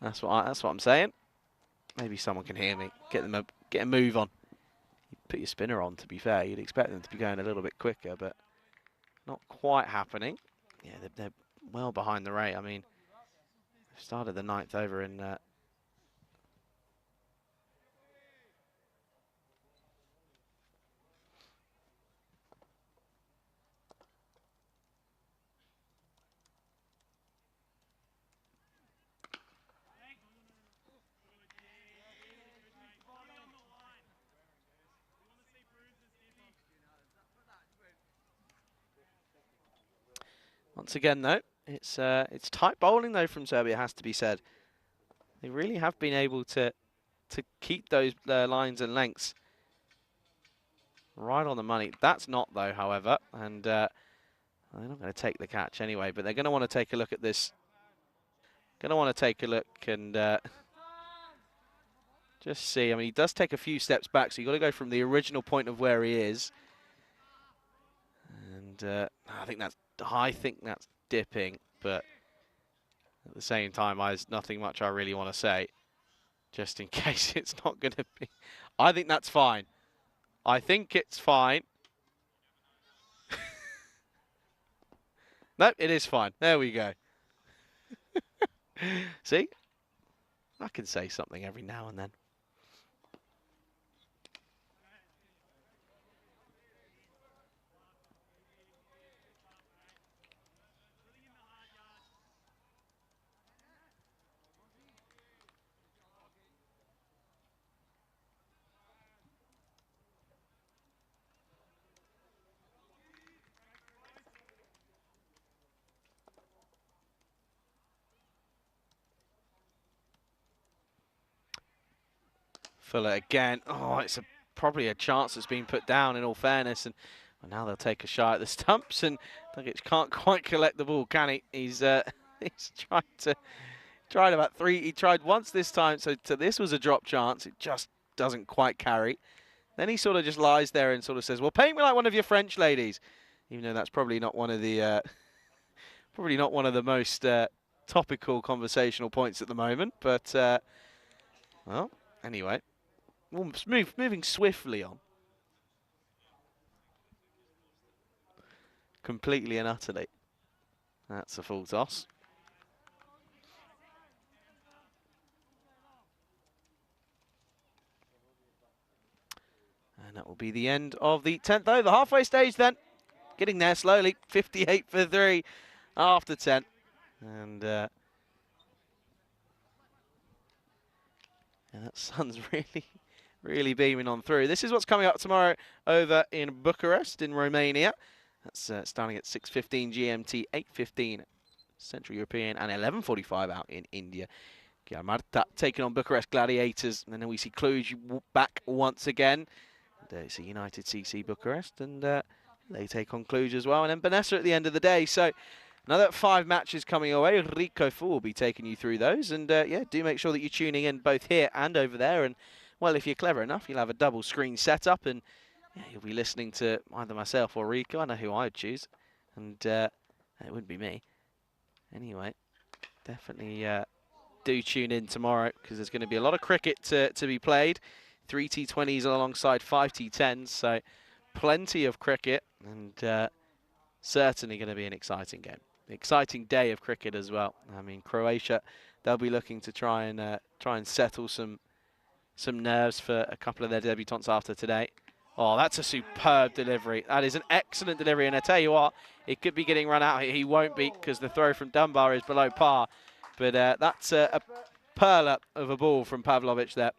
That's what I'm saying. Maybe someone can hear me. Get a move on. You put your spinner on. To be fair, you'd expect them to be going a little bit quicker, but not quite happening. Yeah, they're well behind the rate. I mean, Started the ninth over in once again, though, it's tight bowling though from Serbia, has to be said. They really have been able to keep those lines and lengths right on the money. That's not though, however, and they're not going to take the catch anyway. But they're going to want to take a look at this. Going to want to take a look and just see. I mean, he does take a few steps back, so you've got to go from the original point of where he is. And I think that's dipping, but at the same time, there's nothing much I really want to say, just in case it's not going to be. I think that's fine. I think it's fine. No, it is fine. There we go. See? I can say something every now and then. Fuller again. Oh, it's probably a chance that's been put down in all fairness. And well, now they'll take a shot at the stumps. And Dugic can't quite collect the ball, can he? He's tried about three. He tried once this time. So this was a drop chance. It just doesn't quite carry. Then he sort of just lies there and sort of says, well, paint me like one of your French ladies. Even though that's probably not one of the most topical conversational points at the moment. But, well, anyway. Well, moving swiftly on. Completely and utterly. That's a full toss. And that will be the end of the 10th over. The halfway stage then. Getting there slowly. 58 for 3 after 10. And that sun's really beaming on through. This is what's coming up tomorrow over in Bucharest in Romania. That's starting at 6:15 GMT, 8:15 Central European, and 11:45 out in India. Marta taking on Bucharest Gladiators, and then we see Cluj back once again. And, it's a United CC Bucharest, and they take on Cluj as well, and then Vanessa at the end of the day. So another 5 matches coming away. Rico Fu will be taking you through those, and yeah, do make sure that you're tuning in both here and over there. And well, if you're clever enough, you'll have a double screen setup, and yeah, you'll be listening to either myself or Rico. I know who I'd choose, and it wouldn't be me. Anyway, definitely do tune in tomorrow, because there's going to be a lot of cricket to be played. 3 T20s alongside 5 T10s, so plenty of cricket, and certainly going to be an exciting game. Exciting day of cricket as well. I mean, Croatia, they'll be looking to try and settle some nerves for a couple of their debutants after today. Oh, that's a superb delivery. That is an excellent delivery. And I tell you what, it could be getting run out. He won't be, because the throw from Dunbar is below par. But that's a pearl of a ball from Pavlovic there.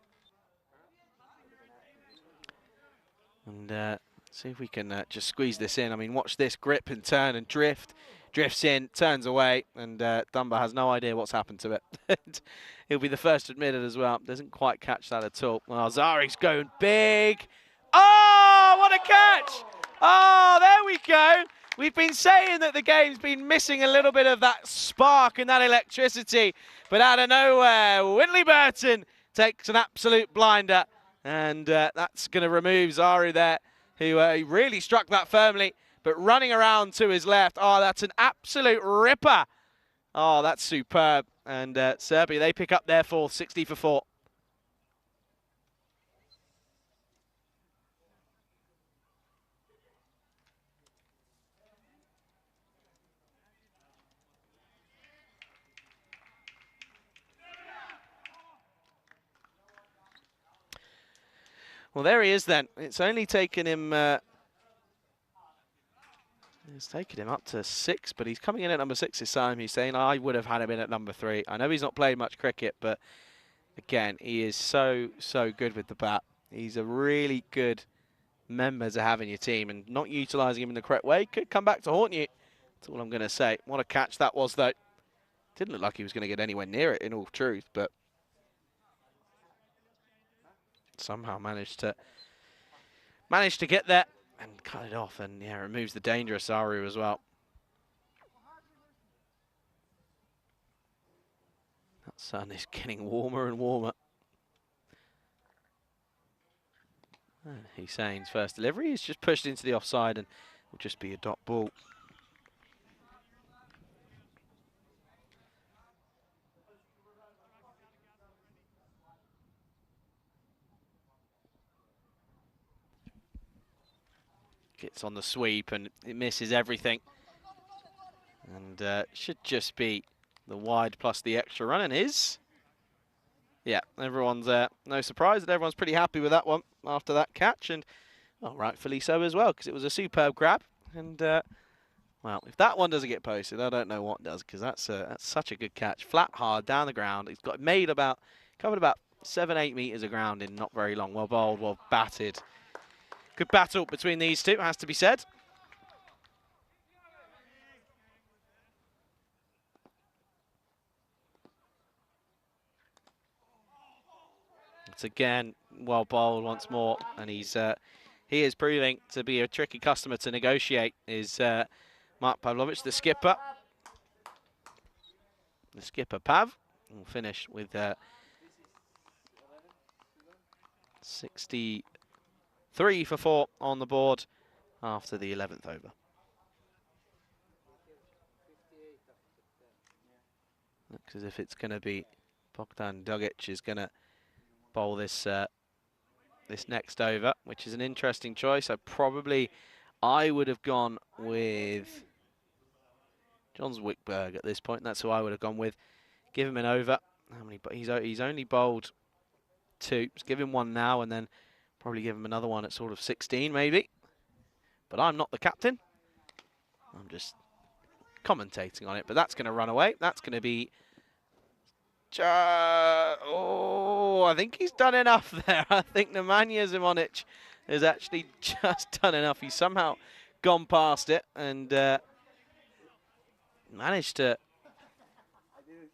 And see if we can just squeeze this in. I mean, watch this grip and turn and drift. Drifts in, turns away, and Dunbar has no idea what's happened to it. He'll be the first to admit it as well. Doesn't quite catch that at all. Well, Zari's going big. Oh, what a catch! Oh, there we go. We've been saying that the game's been missing a little bit of that spark and that electricity. But out of nowhere, Winley Burton takes an absolute blinder. And that's going to remove Zaru there, who really struck that firmly. But running around to his left, oh, that's an absolute ripper. Oh, that's superb. And Serbia, they pick up their fourth, 60 for 4. Well, there he is then. It's only taken him... it's taken him up to 6, but he's coming in at number 6 this time. He's saying, I would have had him in at number 3. I know he's not played much cricket, but again, he is so good with the bat. He's a really good member to have in your team, and not utilising him in the correct way could come back to haunt you. That's all I'm going to say. What a catch that was, though. Didn't look like he was going to get anywhere near it, in all truth, but somehow managed to get there and cut it off, and yeah, removes the dangerous Aru as well. That sun is getting warmer and warmer. And Hussein's first delivery is just pushed into the offside and will just be a dot ball. Gets on the sweep and it misses everything. And should just be the wide plus the extra run, and is. Yeah, everyone's no surprise that everyone's pretty happy with that one after that catch, and well, rightfully so as well, because it was a superb grab. And well, if that one doesn't get posted, I don't know what does, because that's such a good catch, flat hard down the ground. He's covered about 7-8 meters of ground in not very long. Well bowled, well batted. Good battle between these two, has to be said. It's again well bowled once more, and he is proving to be a tricky customer to negotiate. Is Mark Pavlovich, the skipper. The skipper Pav will finish with 63 for 4 on the board after the 11th over. Looks as if it's going to be Bogdan Dugic is going to bowl this this next over, which is an interesting choice. I would have gone with John Wickberg at this point. That's who I would have gone with. Give him an over. How many? He's only bowled 2. Just give him one now, and then probably give him another one at sort of 16, maybe. But I'm not the captain. I'm just commentating on it. But that's going to run away. That's going to be... oh, I think he's done enough there. I think Nemanja Zimonic has actually just done enough. He's somehow gone past it and managed to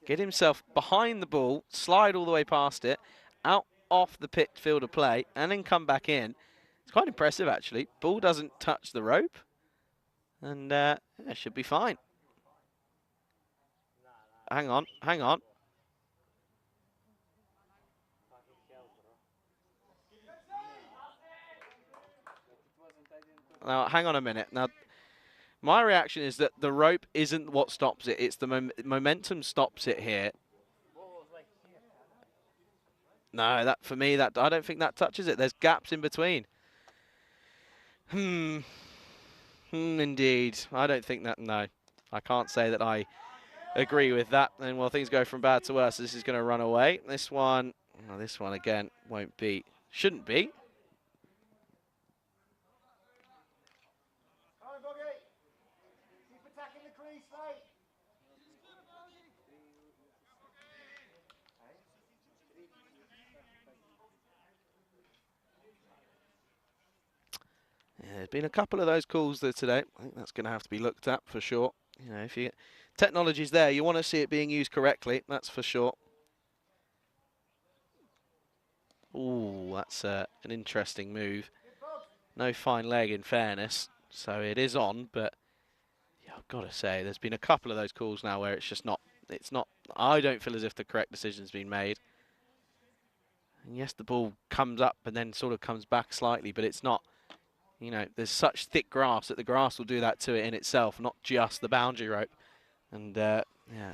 get himself behind the ball, slide all the way past it, out off the pit field of play, and then come back in. It's quite impressive, actually. Ball doesn't touch the rope, and yeah, should be fine. Hang on, hang on. Now, hang on a minute. Now, my reaction is that the rope isn't what stops it. It's the momentum stops it here. No, that for me, that I don't think that touches it. There's gaps in between. Indeed. I don't think that, no. I can't say that I agree with that. And well, things go from bad to worse. This is going to run away. This one again won't be, shouldn't be. Yeah, there's been a couple of those calls there today. I think that's going to have to be looked at for sure. You know, if technology's there, you want to see it being used correctly. That's for sure. Ooh, that's an interesting move. No fine leg, in fairness, so it is on. But yeah, I've got to say, there's been a couple of those calls now where it's just not. It's not. I don't feel as if the correct decision's been made. And yes, the ball comes up and then sort of comes back slightly, but it's not. You know, there's such thick grass that the grass will do that to it in itself, not just the boundary rope. And yeah,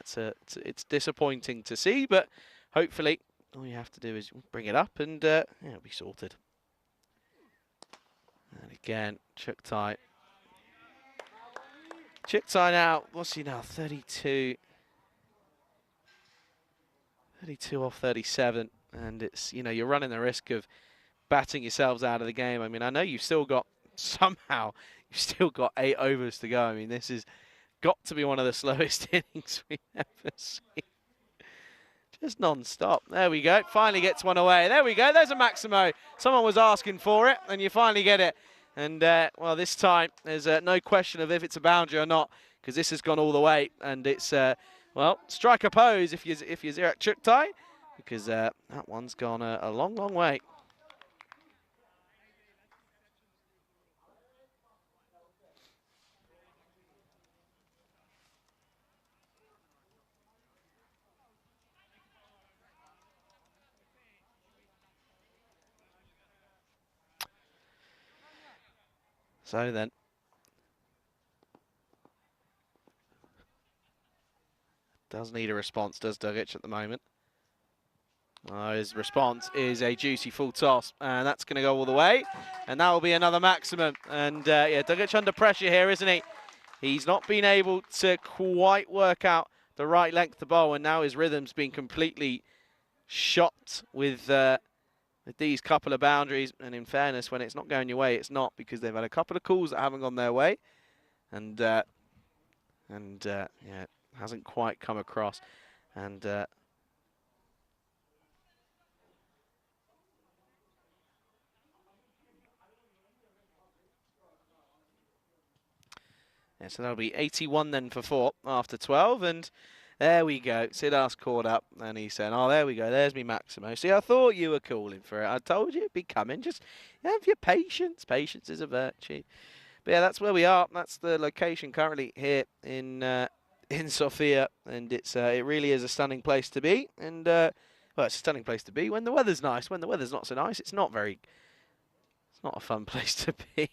it's disappointing to see, but hopefully all you have to do is bring it up and yeah, it'll be sorted. And again, Chuktai. Chuktai now, what's he now? 32. 32 off 37, and it's, you know, you're running the risk of batting yourselves out of the game. I mean, I know you've still got, somehow, you've still got 8 overs to go. I mean, this has got to be one of the slowest innings we've ever seen. Just non-stop. There we go. Finally gets one away. There we go. There's a Maximo. Someone was asking for it, and you finally get it. And, well, this time there's no question of if it's a boundary or not, because this has gone all the way. And it's, well, strike a pose if you're Zirak Chuktai, because that one's gone a long, long way. So then, does need a response, does Dugic at the moment. His response is a juicy full toss, and that's going to go all the way, and that will be another maximum. And yeah, Dugic under pressure here, isn't he? He's not been able to quite work out the right length to bowl, and now his rhythm's been completely shot with these couple of boundaries. And in fairness, when it's not going your way, it's not, because they've had a couple of calls that haven't gone their way, and yeah, it hasn't quite come across. And yeah, so that'll be 81 then for 4 after 12, and there we go. Siddharth's caught up, and he's saying, oh, there we go, there's me Maximo. See, I thought you were calling for it. I told you it'd be coming. Just have your patience. Patience is a virtue. But yeah, that's where we are. That's the location currently here in Sofia, and it's it really is a stunning place to be. And well, it's a stunning place to be when the weather's nice. When the weather's not so nice, it's not a fun place to be.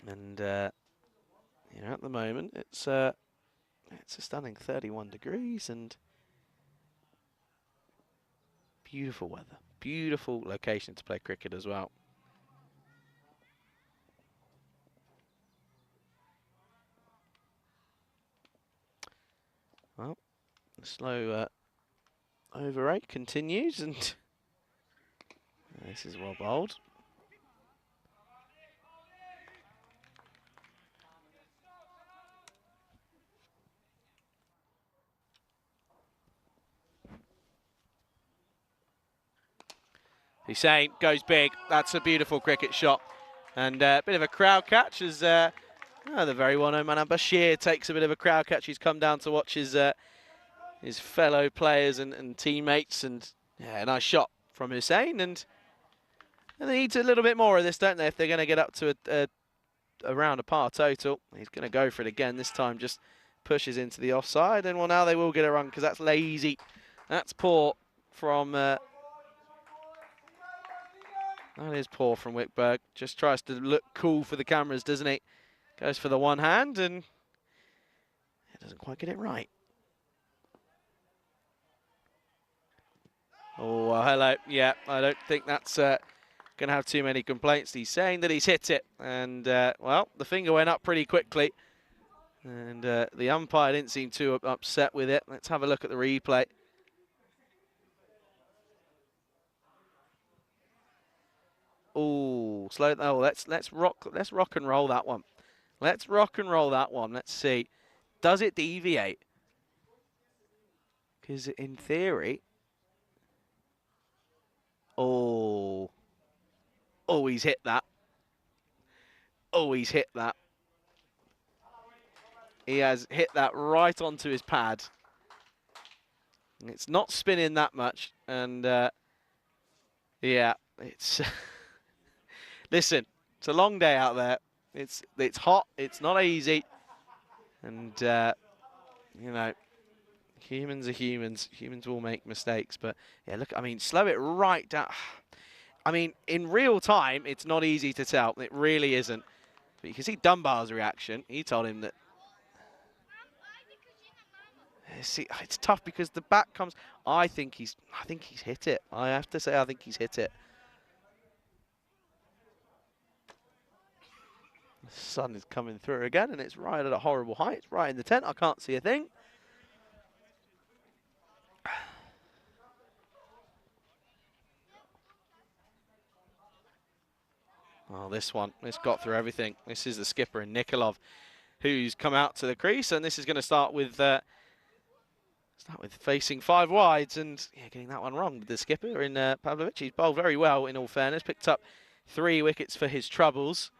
And you know, at the moment, it's a stunning 31 degrees and beautiful weather. Beautiful location to play cricket as well. Well, the slow over 8 continues, and this is well bowled. Hussain goes big. That's a beautiful cricket shot. And a bit of a crowd catch as the very well-known Manan Bashir takes a bit of a crowd catch. He's come down to watch his fellow players and teammates. And yeah, a nice shot from Hussain. And they need a little bit more of this, don't they, if they're going to get up to around a par total. He's going to go for it again. This time just pushes into the offside. And well, now they will get a run because that's lazy. That's poor from... That is poor from Wickberg. Just tries to look cool for the cameras, doesn't he? Goes for the one hand and it doesn't quite get it right. Oh, well, hello. Yeah, I don't think that's going to have too many complaints. He's saying that he's hit it. And, well, the finger went up pretty quickly. And the umpire didn't seem too upset with it. Let's have a look at the replay. Oh, slow. Oh, let's rock and roll that one. Let's rock and roll that one. Let's see. Does it deviate? Because in theory... Oh. Oh, he's hit that. Oh, he's hit that. He has hit that right onto his pad. It's not spinning that much. And, yeah, it's... Listen, it's a long day out there. It's hot. It's not easy. And, you know, humans are humans. Humans will make mistakes. But, yeah, look, I mean, slow it right down. I mean, in real time, it's not easy to tell. It really isn't. But you can see Dunbar's reaction. He told him that... See, it's tough because the bat comes... I think he's hit it. I have to say I think he's hit it. The sun is coming through again, and it's right at a horrible height. It's right in the tent. I can't see a thing. Oh, this got through everything. This is the skipper in Nikolov, who's come out to the crease, and this is going to start with facing 5 wides, and yeah, getting that one wrong. The skipper in Pavlovich, he's bowled very well in all fairness, picked up 3 wickets for his troubles.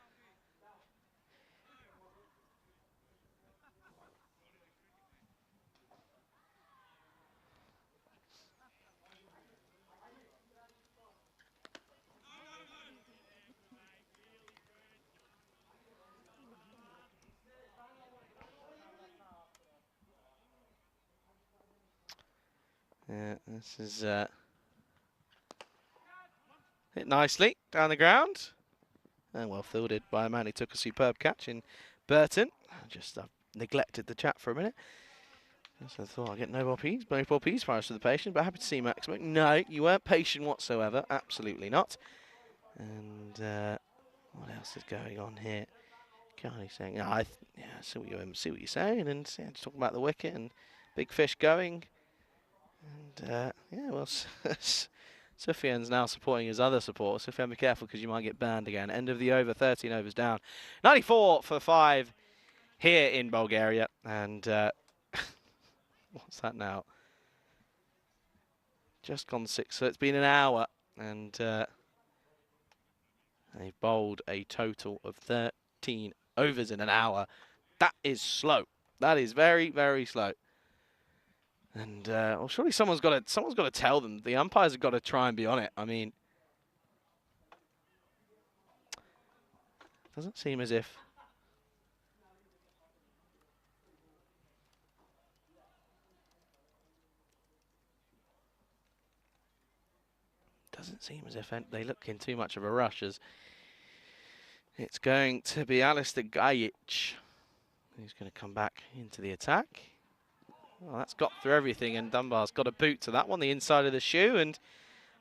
Yeah, this is hit nicely down the ground. And well fielded by a man who took a superb catch in Burton. Just neglected the chat for a minute. So I thought I'd get no more peas prior to the patient, but happy to see Max. No, you weren't patient whatsoever. Absolutely not. And what else is going on here? Carney saying, yeah, yeah, see what you're saying, and yeah, just talking about the wicket and big fish going. And yeah, well, Sufyan's now supporting his other support. Sufyan, be careful because you might get banned again. End of the over, 13 overs down. 94 for 5 here in Bulgaria. And what's that now? Just gone 6. So it's been an hour. And they've bowled a total of 13 overs in an hour. That is slow. That is very, very slow. And well, surely someone's got to tell them. The umpires have got to try and be on it. I mean, doesn't seem as if they look in too much of a rush, as it's going to be Alistair Gajic who's going to come back into the attack. Well, that's got through everything, and Dunbar's got a boot to that one, the inside of the shoe, and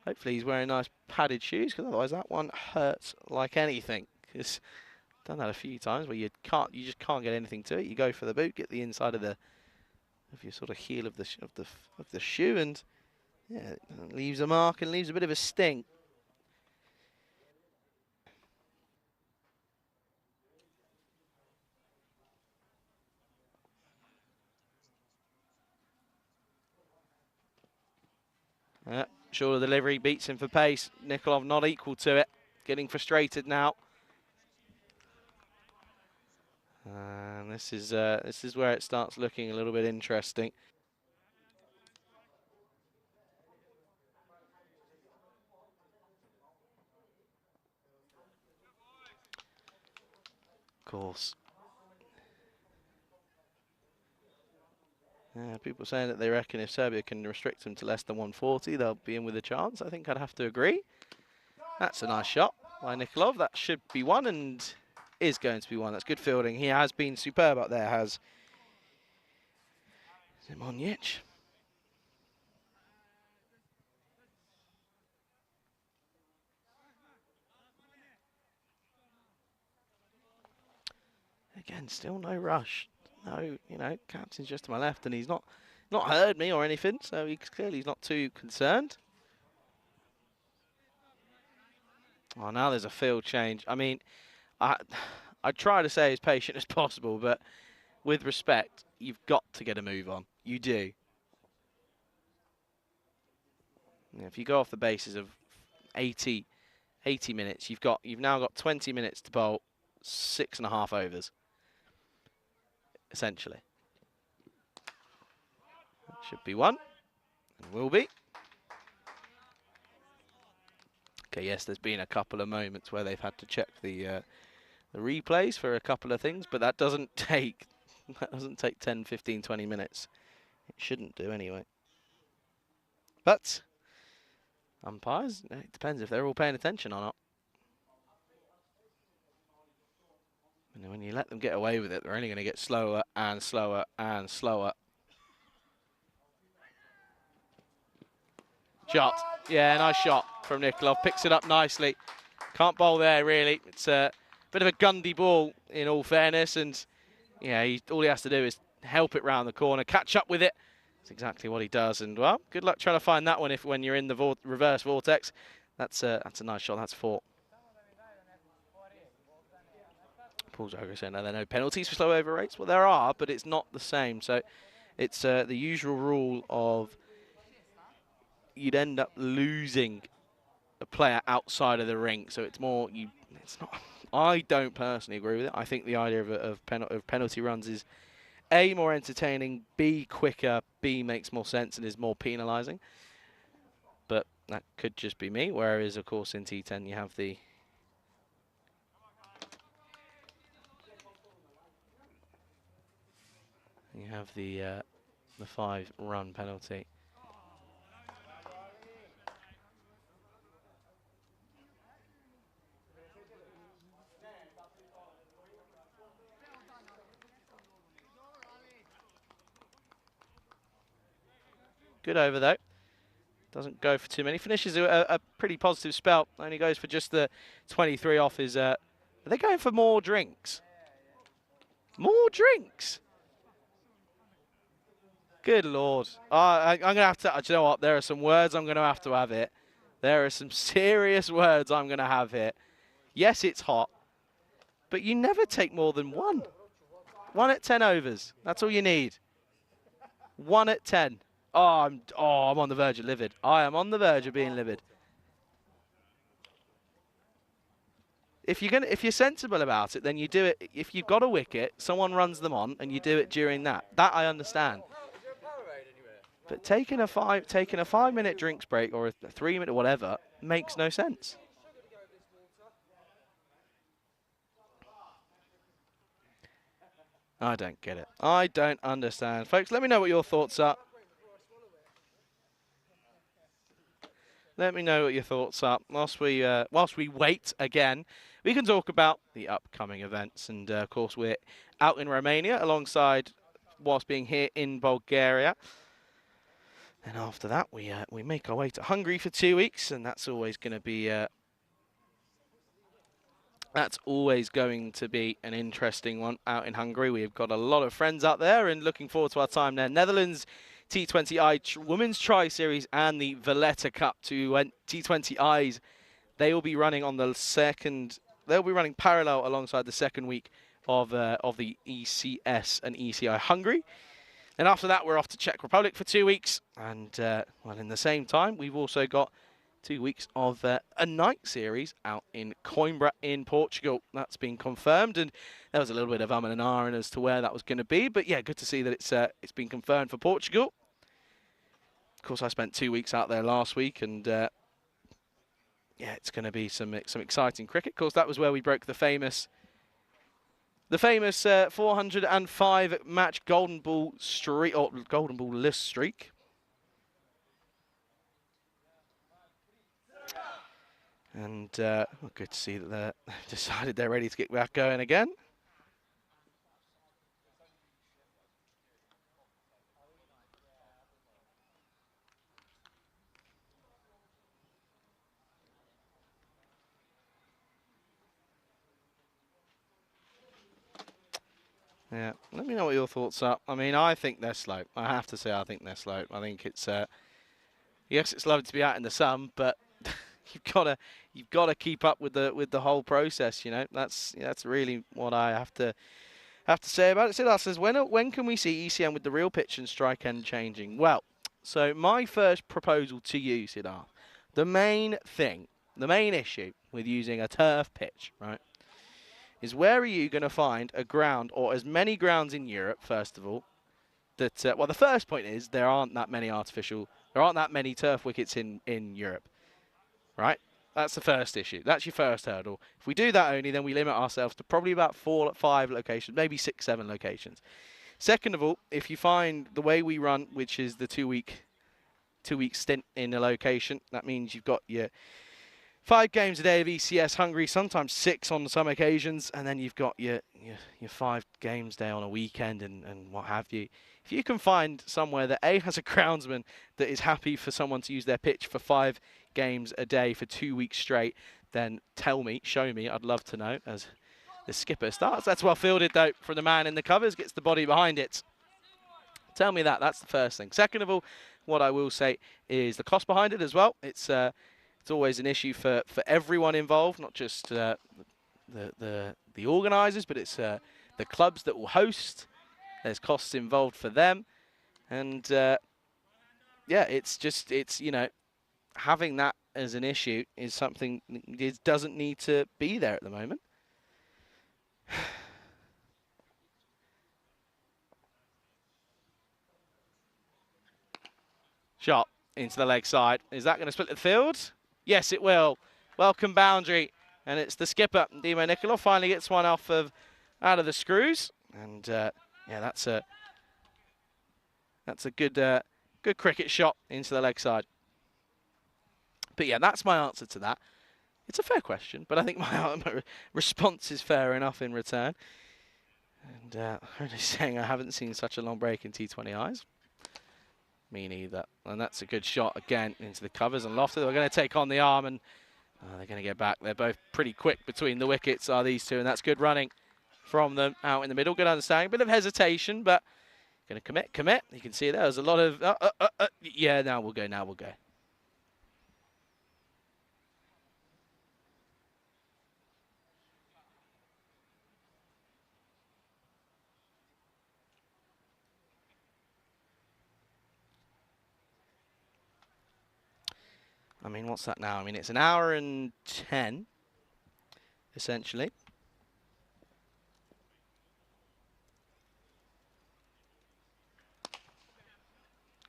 hopefully he's wearing nice padded shoes, because otherwise that one hurts like anything. Because I've done that a few times where you just can't get anything to it. You go for the boot, get the inside of your sort of heel of the shoe, and yeah, it leaves a mark and leaves a bit of a sting. Short delivery beats him for pace. Nikolov not equal to it, getting frustrated now. And this is where it starts looking a little bit interesting. Of course. People saying that they reckon if Serbia can restrict them to less than 140, they'll be in with a chance. I think I'd have to agree. That's a nice shot by Nikolov. That should be one, and is going to be one. That's good fielding. He has been superb up there, has Zimonjic. Again, still no rush. No, captain's just to my left, and he's not heard me or anything, so he's not too concerned. Oh, now there's a field change. I mean, I try to stay as patient as possible, but with respect, you've got to get a move on. You do. If you go off the basis of 80 minutes, you've now got 20 minutes to bowl 6.5 overs, essentially. That should be one, and will be. Okay, yes, there's been a couple of moments where they've had to check the replays for a couple of things, but that doesn't take 10, 15, 20 minutes. It shouldn't do anyway. But umpires, it depends if they're all paying attention or not. And when you let them get away with it, they're only going to get slower and slower and slower. Shot. Yeah, nice shot from Nikolov. Picks it up nicely. Can't bowl there, really. It's a bit of a Gundy ball, in all fairness. And, yeah, all he has to do is help it round the corner, catch up with it. That's exactly what he does. And, well, good luck trying to find that one when you're in the reverse vortex. That's a nice shot. That's 4. Paul Zago saying, are there no penalties for slow over rates? Well, there are, but it's not the same. So it's the usual rule of you'd end up losing a player outside of the ring. So it's more, it's not, I don't personally agree with it. I think the idea of penalty runs is A, more entertaining, B, quicker, B, makes more sense and is more penalising. But that could just be me. Whereas, of course, in T10 you have the the 5-run penalty. Good over though. Doesn't go for too many. Finishes a pretty positive spell. Only goes for just the 23 off his. Are they going for more drinks? More drinks? Good Lord. I'm going to have to. Do you know what? There are some words I'm going to have it. There are some serious words I'm going to have here. Yes, it's hot. But you never take more than one. 1 at 10 overs. That's all you need. 1 at 10. I'm on the verge of livid. I am on the verge of being livid. If you're sensible about it, then you do it. If you've got a wicket, someone runs them on, and you do it during that. That I understand. But taking a 5-minute drinks break or a 3-minute whatever makes no sense. I don't get it. I don't understand. Folks, let me know what your thoughts are. Let me know what your thoughts are. Whilst we wait again, we can talk about the upcoming events. And, of course, we're out in Romania alongside whilst being here in Bulgaria. And after that, we make our way to Hungary for 2 weeks. And that's always going to be... That's always going to be an interesting one out in Hungary. We've got a lot of friends out there and looking forward to our time there. Netherlands, T20I Women's Tri-Series and the Valletta Cup to T20Is. They will be running on the second. They'll be running parallel alongside the second week of the ECS and ECI Hungary. And after that, we're off to Czech Republic for 2 weeks. And well, in the same time, we've also got 2 weeks of a night series out in Coimbra in Portugal. That's been confirmed, and there was a little bit of and ahhing as to where that was going to be. But yeah, good to see that it's been confirmed for Portugal. Of course, I spent 2 weeks out there last week, and yeah, it's going to be some exciting cricket. Of course, that was where we broke the famous 405 match Golden Ball streak or Golden Ball list streak. And good to see that they've decided they're ready to get back going again. Yeah, let me know what your thoughts are. I mean, I think they're slow. I have to say, I think they're slow. I think it's yes, it's lovely to be out in the sun, but you've got to keep up with the whole process. You know, that's really what I have to say about it. Sidar says, when can we see ECN with the real pitch and strike end changing? Well, so my first proposal to you, Sidar, the main issue with using a turf pitch, right, is where are you going to find a ground or as many grounds in Europe, first of all, that, well, the first point is there aren't that many turf wickets in Europe, right? That's the first issue. That's your first hurdle. If we do that only, then we limit ourselves to probably about 4 or 5 locations, maybe 6, 7 locations. Second of all, if you find the way we run, which is the 2 week stint in a location, that means you've got your 5 games a day of ECS Hungary, sometimes 6 on some occasions, and then you've got your 5 games day on a weekend and what have you. If you can find somewhere that A, has a groundsman that is happy for someone to use their pitch for 5 games a day for 2 weeks straight, then tell me, show me, I'd love to know. As the skipper starts, that's well fielded though from the man in the covers, gets the body behind it. Tell me that's the first thing. Second of all, what I will say is the cost behind it as well. It's always an issue for everyone involved, not just the organisers, but it's the clubs that will host. There's costs involved for them, and yeah, it's you know, having that as an issue is something that doesn't need to be there at the moment. Shot into the leg side. Is that going to split the field? Yes, it will. Welcome boundary, and it's the skipper, Dimo Nikolov, finally gets one off of out of the screws, and yeah, that's a good cricket shot into the leg side. But yeah, that's my answer to that. It's a fair question, but I think my response is fair enough in return. And only saying I haven't seen such a long break in T20Is. Me neither. And that's a good shot again into the covers, and Loftus are going to take on the arm, and they're going to get back. They're both pretty quick between the wickets, are these two, and that's good running from them out in the middle. Good understanding, bit of hesitation, but going to commit. You can see there's a lot of, yeah, now we'll go. I mean, what's that now? I mean, it's an hour and 10, essentially.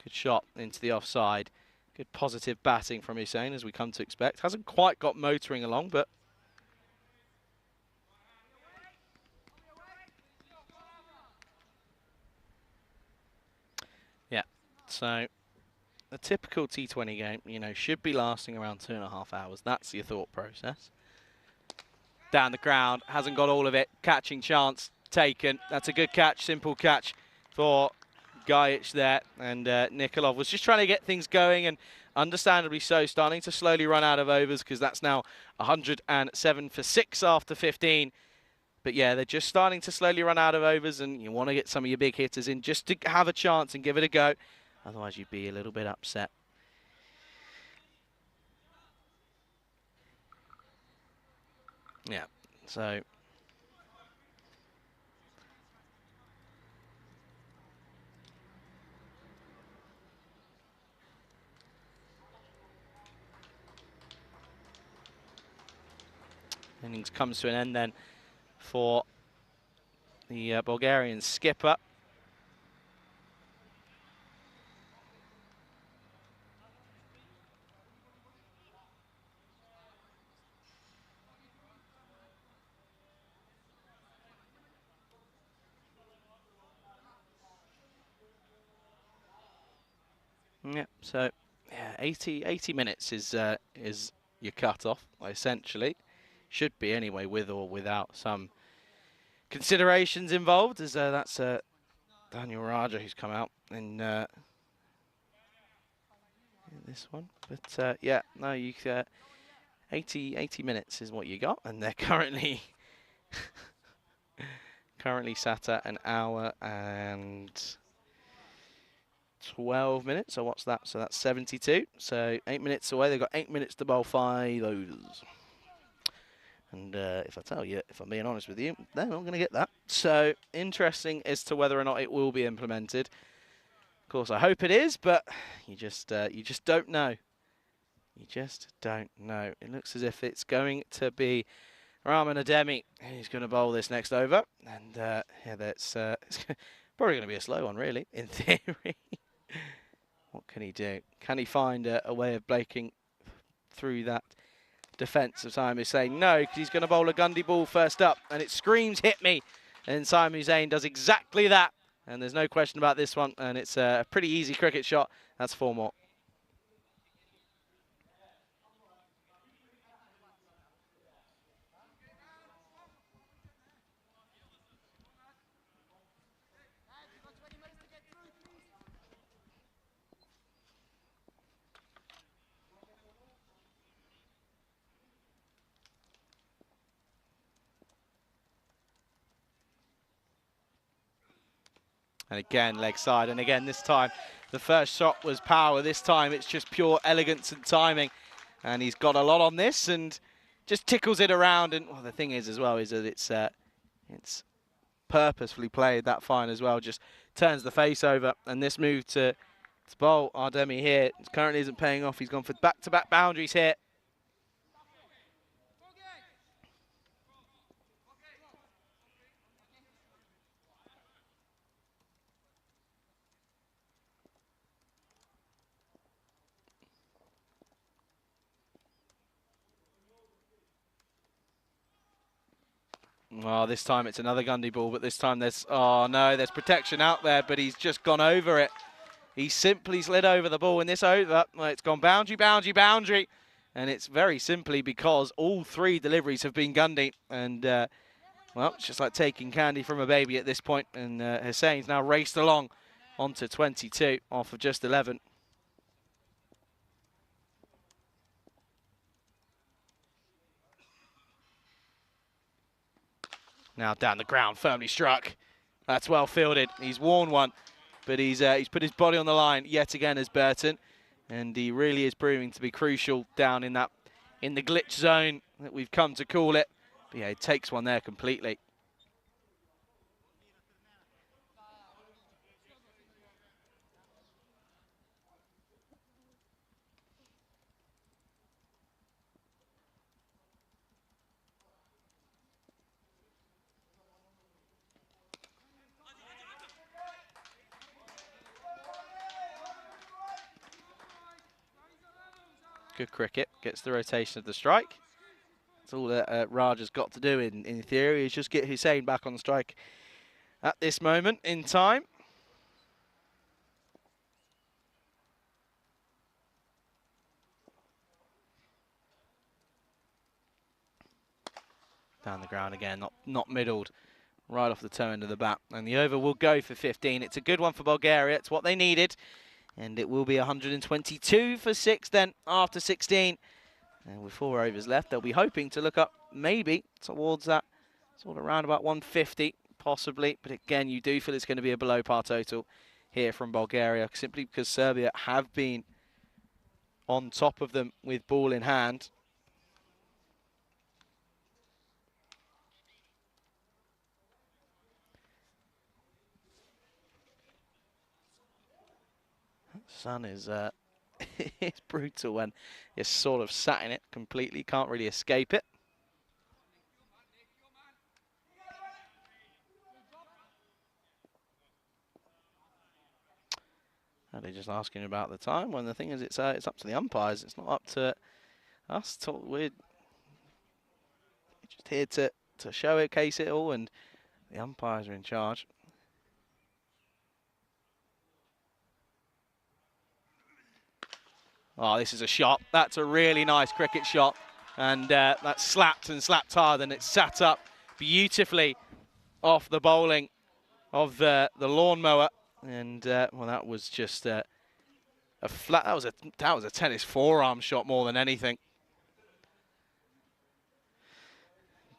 Good shot into the offside. Good positive batting from Hussein, as we come to expect. Hasn't quite got motoring along, but yeah. So a typical T20 game, you know, should be lasting around 2.5 hours. That's your thought process. Down the ground, hasn't got all of it. Catching chance taken. That's a good catch, simple catch for Gajic there. And Nikolov was just trying to get things going, and understandably so, starting to slowly run out of overs, because that's now 107 for 6 after 15. But yeah, they're just starting to slowly run out of overs, and you want to get some of your big hitters in just to have a chance and give it a go. Otherwise, you'd be a little bit upset. Yeah, so innings comes to an end then for the Bulgarian skipper. Yeah, so yeah, 80 minutes is your cut-off, essentially. Should be anyway, with or without some considerations involved, as that's Daniel Raja who's come out in this one. But yeah, no, 80 minutes is what you got, and they're currently sat at an hour and 12 minutes. So what's that? So that's 72. So 8 minutes away. They've got 8 minutes to bowl 5 overs. And if I tell you, if I'm being honest with you, they're not going to get that. So interesting as to whether or not it will be implemented. Of course, I hope it is, but you just don't know. You just don't know. It looks as if it's going to be Rahman Ademi who's going to bowl this next over. And yeah, that's it's probably going to be a slow one, really, in theory. What can he do? Can he find a way of breaking through that defence of Simon Hussein? No, because he's going to bowl a Gundy ball first up, and it screams hit me. And Simon Hussein does exactly that. And there's no question about this one, and it's a pretty easy cricket shot. That's 4 more. And again, leg side. And again, this time, the first shot was power. This time, it's just pure elegance and timing. And he's got a lot on this. And just tickles it around. And well, the thing is as well is that it's purposefully played that fine as well. Just turns the face over, and this move to bowl Ardemi here currently isn't paying off. He's gone for back-to-back boundaries here. Oh, this time it's another Gundy ball, but this time there's, oh no, there's protection out there, but he's just gone over it. He simply slid over the ball in this over. Well, it's gone boundary, boundary, boundary. And it's very simply because all three deliveries have been Gundy. And, well, it's just like taking candy from a baby at this point. And Hussein's now raced along onto 22 off of just 11. Now down the ground, firmly struck. That's well fielded. He's worn one, but he's put his body on the line yet again as Burton, and he really is proving to be crucial down in the glitch zone that we've come to call it. But yeah, he takes one there completely. Good cricket, gets the rotation of the strike. That's all that Raja's got to do in theory, is just get Hussein back on strike at this moment in time. Down the ground again, not middled, right off the toe end of the bat. And the over will go for 15. It's a good one for Bulgaria. It's what they needed. And it will be 122 for 6 then after 16. And with 4 overs left, they'll be hoping to look up maybe towards that sort of around about 150 possibly. But again, you do feel it's going to be a below par total here from Bulgaria, simply because Serbia have been on top of them with ball in hand. Sun is it's brutal when you're sort of sat in it completely, can't really escape it. And they're just asking about the time, when the thing is it's up to the umpires, it's not up to us. We're just here to showcase it all, and the umpires are in charge. Oh, this is a shot. That's a really nice cricket shot. And that's slapped and slapped hard, and it's sat up beautifully off the bowling of the lawnmower. And, well, that was just a flat, that was a tennis forearm shot more than anything.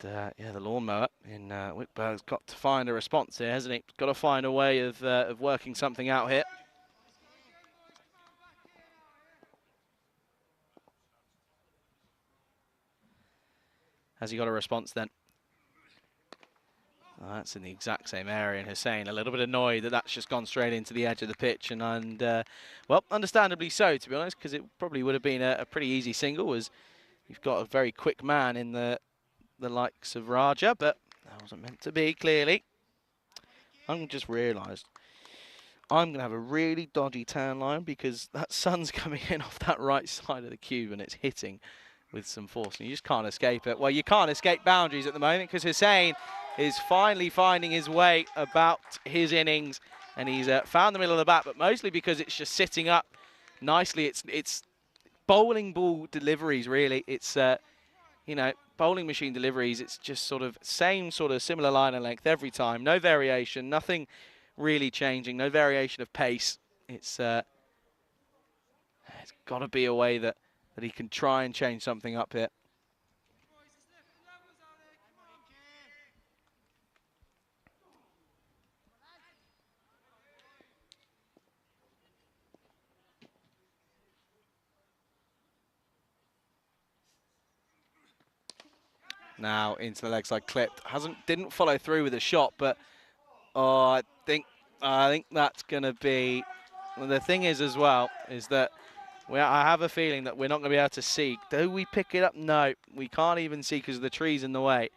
And, yeah, the lawnmower in Wickberg's got to find a response here, hasn't he? Got to find a way of working something out here. Has he got a response then? Oh, that's in the exact same area, and Hussein a little bit annoyed that that's just gone straight into the edge of the pitch, and well, understandably so, to be honest, because it probably would have been a pretty easy single, as you've got a very quick man in the likes of Raja, but that wasn't meant to be, clearly. I just realised I'm going to have a really dodgy tan line because that sun's coming in off that right side of the cube, and it's hitting with some force, and you just can't escape it. Well, you can't escape boundaries at the moment because Hussein is finally finding his way about his innings, and he's found the middle of the bat, but mostly because it's just sitting up nicely. It's bowling ball deliveries, really. It's you know, bowling machine deliveries. It's just sort of same sort of similar line of length every time, no variation, nothing really changing, no variation of pace. It's got to be a way that he can try and change something up here. now into the leg side, clipped. Didn't follow through with a shot, but oh, I think that's going to be. Well, the thing is as well is that I have a feeling that we're not going to be able to see. Do we pick it up? No, we can't even see because of the trees in the way.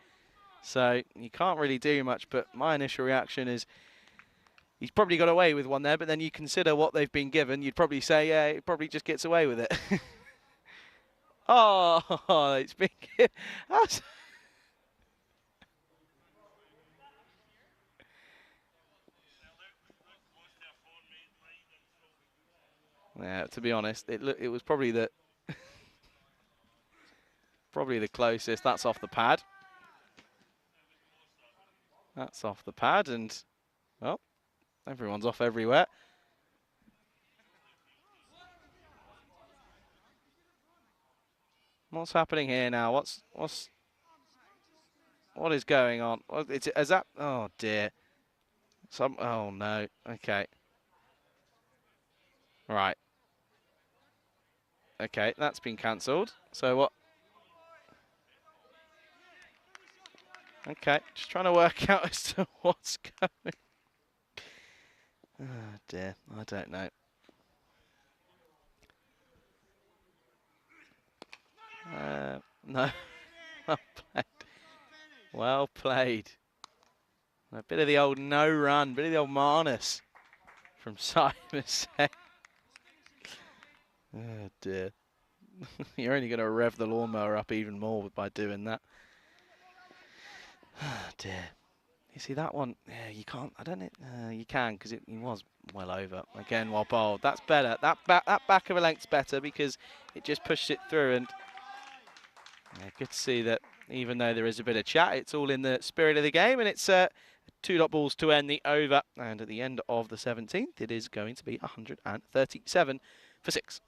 So you can't really do much. But my initial reaction is he's probably got away with one there. But then you consider what they've been given. You'd probably say, yeah, he probably just gets away with it. Oh, it's been. Yeah, to be honest, it was probably the closest. That's off the pad. That's off the pad, and well, everyone's off everywhere. What's happening here now? What is going on? Is that? Oh dear. Oh no. Okay. Right. Okay, that's been cancelled. So what? Okay, just trying to work out as to what's going. Oh dear, I don't know. No. Well played. Well played. A bit of the old no run, bit of the old Marnus from Simon. Oh dear. You're only going to rev the lawnmower up even more by doing that. Oh dear. You see that one? Yeah, you can't. I don't know. You can because he was well over. Again, well bowled. That's better. That back of a length's better because it just pushed it through. And yeah, good to see that even though there is a bit of chat, it's all in the spirit of the game. And it's 2 dot balls to end the over. And at the end of the 17th, it is going to be 137 for 6.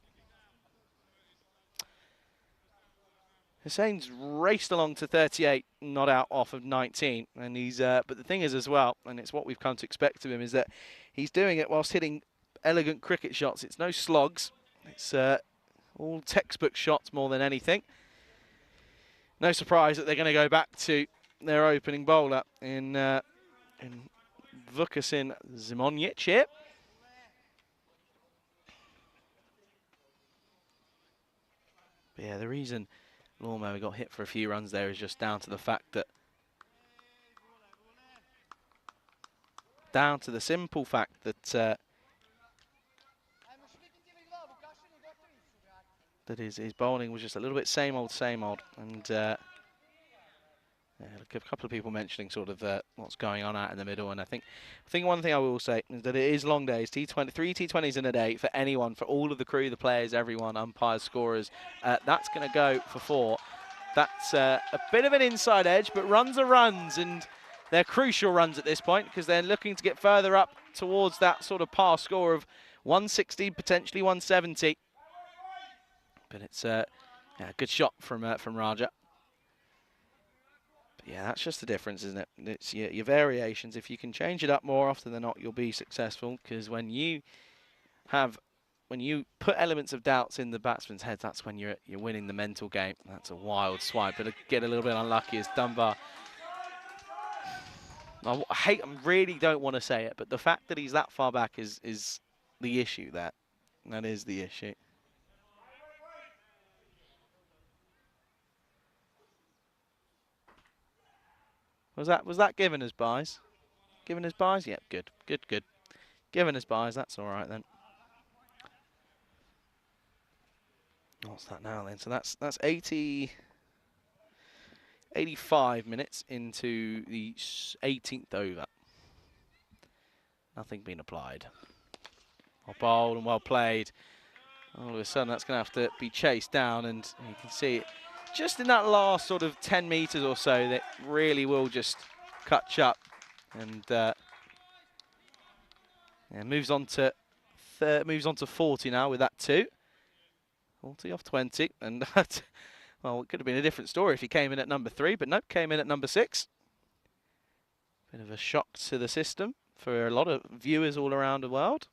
Hussein's raced along to 38, not out off of 19, and he's. But the thing is as well, and it's what we've come to expect of him, is that he's doing it whilst hitting elegant cricket shots. It's no slogs. It's all textbook shots more than anything. No surprise that they're going to go back to their opening bowler in Vukasin Zimonjic here. But yeah, the reason Lawnmower got hit for a few runs there is just down to the fact that the simple fact that his bowling was just a little bit same old, and yeah, a couple of people mentioning sort of what's going on out in the middle, and I think one thing I will say is that it is long days. 3 T20s in a day for anyone, for all of the crew, the players, everyone, umpires, scorers. That's going to go for 4. That's a bit of an inside edge, but runs are runs, and they're crucial runs at this point because they're looking to get further up towards that sort of par score of 160, potentially 170. But it's yeah, a good shot from Raja. But yeah, that's just the difference, isn't it? It's your variations. If you can change it up more often than not, you'll be successful. Because when you put elements of doubts in the batsman's head, that's when you're winning the mental game. That's a wild swipe, but get a little bit unlucky as Dunbar. I really don't want to say it, but the fact that he's that far back is the issue there. That is the issue. Was that given as buys? Given as buys? Yep, good. Given as buys, that's all right then. What's that now then? So that's 85 minutes into the 18th over. Nothing being applied. Well bowled and well played. All of a sudden that's going to have to be chased down, and you can see it just in that last sort of 10 metres or so that really will just catch up, and yeah, moves on to 40 now with that 2. 40 off 20, and that, well, it could have been a different story if he came in at number 3, but nope, came in at number 6. Bit of a shock to the system for a lot of viewers all around the world.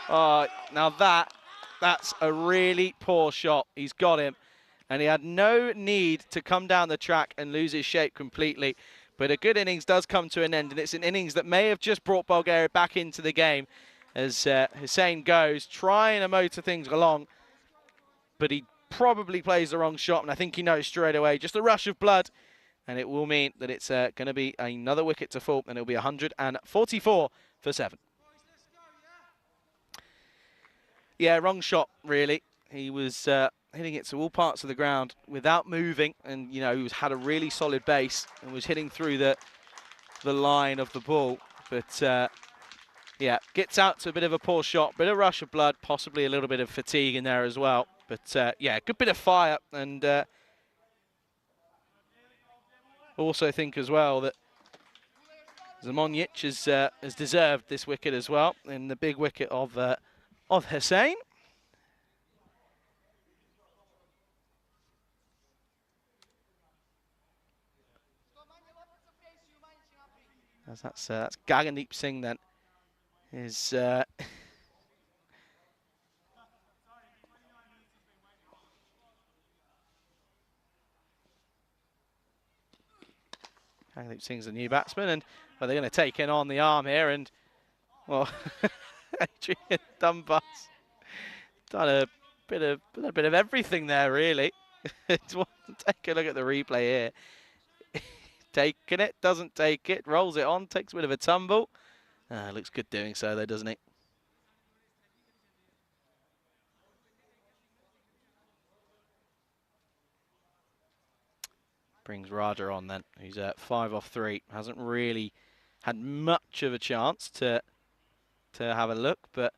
Now that's a really poor shot. He's got him. and he had no need to come down the track and lose his shape completely. But a good innings does come to an end, and it's an innings that may have just brought Bulgaria back into the game as Hussein goes, trying to motor things along, but he probably plays the wrong shot, and I think he knows straight away. Just a rush of blood, and it will mean that it's going to be another wicket to fall, and it'll be 144 for 7. Yeah, wrong shot, really. He was hitting it to all parts of the ground without moving, and, you know, he had a really solid base and was hitting through the line of the ball. But, yeah, gets out to a bit of a poor shot, bit of rush of blood, possibly a little bit of fatigue in there as well. But, yeah, good bit of fire, and also think as well that Zamonjic has deserved this wicket as well, in the big wicket of Hussein. As that's Gagandeep Singh then. Is Gagandeep Singh's the new batsman, and well, they're going to take in on the arm here, and well, Adrian Dunbar's done a bit of everything there, really. Take a look at the replay here. Taking it, doesn't take it, rolls it on, takes a bit of a tumble. Looks good doing so though, doesn't he? Brings Raja on then, who's 5 off 3. Hasn't really had much of a chance to have a look, but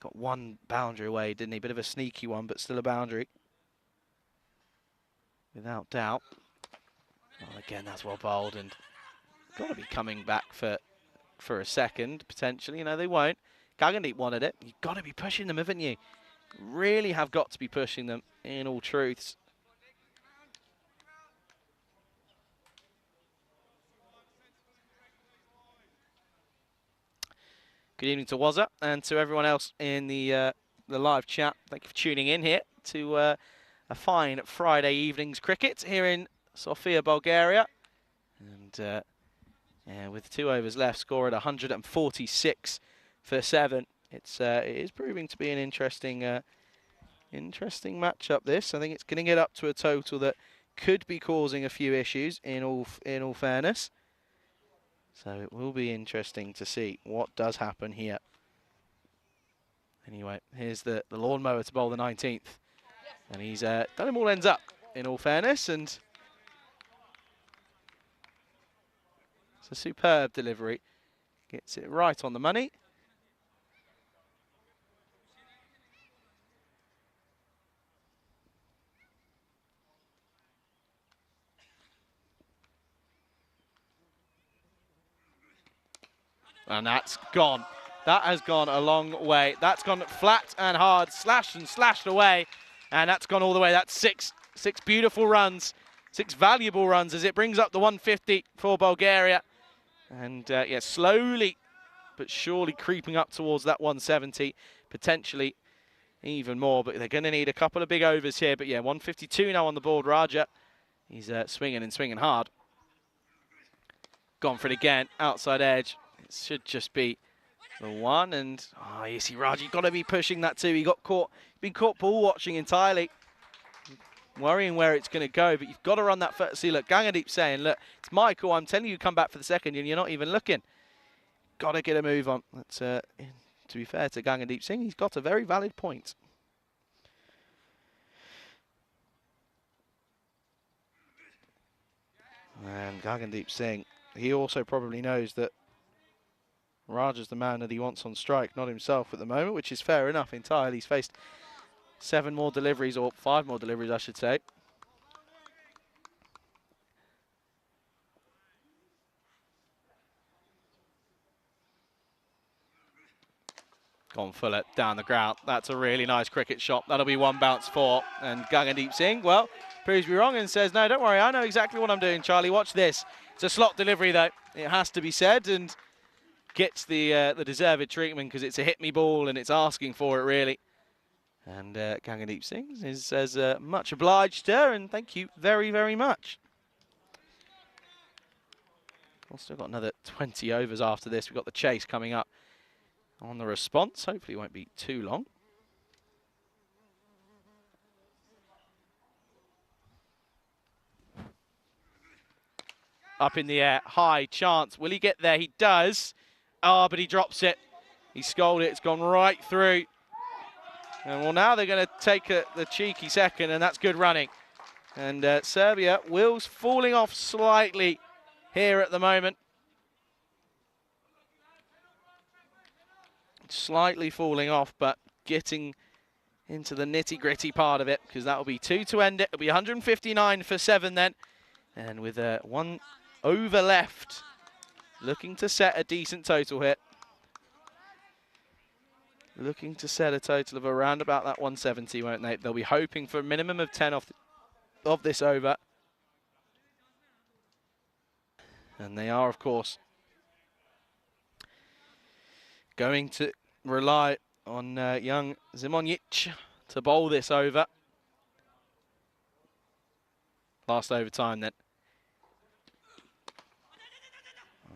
got one boundary away, didn't he? Bit of a sneaky one, but still a boundary. Without doubt. Well, again, that's well bowled, and got to be coming back for a second, potentially. You know, they won't. Gagandeep wanted it. You've got to be pushing them, haven't you? Really have got to be pushing them, in all truths. Good evening to Wazza and to everyone else in the live chat. Thank you for tuning in here to a fine Friday evening's cricket here in Sofia, Bulgaria. And yeah, with 2 overs left, score at 146 for 7. It is proving to be an interesting matchup. This, I think it's going to get up to a total that could be causing a few issues. In all fairness. So it will be interesting to see what does happen here. Anyway, here's the lawnmower to bowl the 19th. And he's done him all ends up, in all fairness. And it's a superb delivery. Gets it right on the money. And that's gone. That has gone a long way. That's gone flat and hard, slashed and slashed away. And that's gone all the way. That's six beautiful runs, 6 valuable runs as it brings up the 150 for Bulgaria. And yeah, slowly but surely creeping up towards that 170, potentially even more. But they're going to need a couple of big overs here. But yeah, 152 now on the board. Raja, he's swinging and swinging hard. Gone for it again, outside edge. It should just be the one, and oh, you see Raji, got to be pushing that too. He got caught, been caught ball watching entirely, worrying where it's going to go. But you've got to run that first. See, look, Gagandeep saying, look, it's my call. I'm telling you, come back for the second, and you're not even looking. Got to get a move on. That's to be fair to Gagandeep Singh, he's got a very valid point. And Gagandeep Singh, he also probably knows that Raja's the man that he wants on strike, not himself at the moment, which is fair enough entirely. He's faced 7 more deliveries, or 5 more deliveries, I should say. Gone Fuller down the ground. That's a really nice cricket shot. That'll be 1 bounce 4. And Gagandeep Singh, well, proves me wrong and says, no, don't worry, I know exactly what I'm doing, Charlie. Watch this. It's a slot delivery, though. It has to be said, and gets the deserved treatment because it's a hit-me ball and it's asking for it, really. And Gagandeep Singh says much obliged, sir, and thank you very, very much. We've still got another 20 overs after this. We've got the chase coming up on the response. Hopefully it won't be too long. Up in the air, high chance. Will he get there? He does. Ah, but he drops it. He scolded it. It's gone right through. And well, now they're going to take the cheeky second, and that's good running. And Serbia, wheels falling off slightly here at the moment. Slightly falling off, but getting into the nitty-gritty part of it, because that will be 2 to end it. It'll be 159 for 7 then. And with 1 over left, looking to set a decent total hit. Looking to set a total of around about that 170, won't they? They'll be hoping for a minimum of 10 of this over. And they are, of course, going to rely on young Zimonjic to bowl this over. Last overtime then.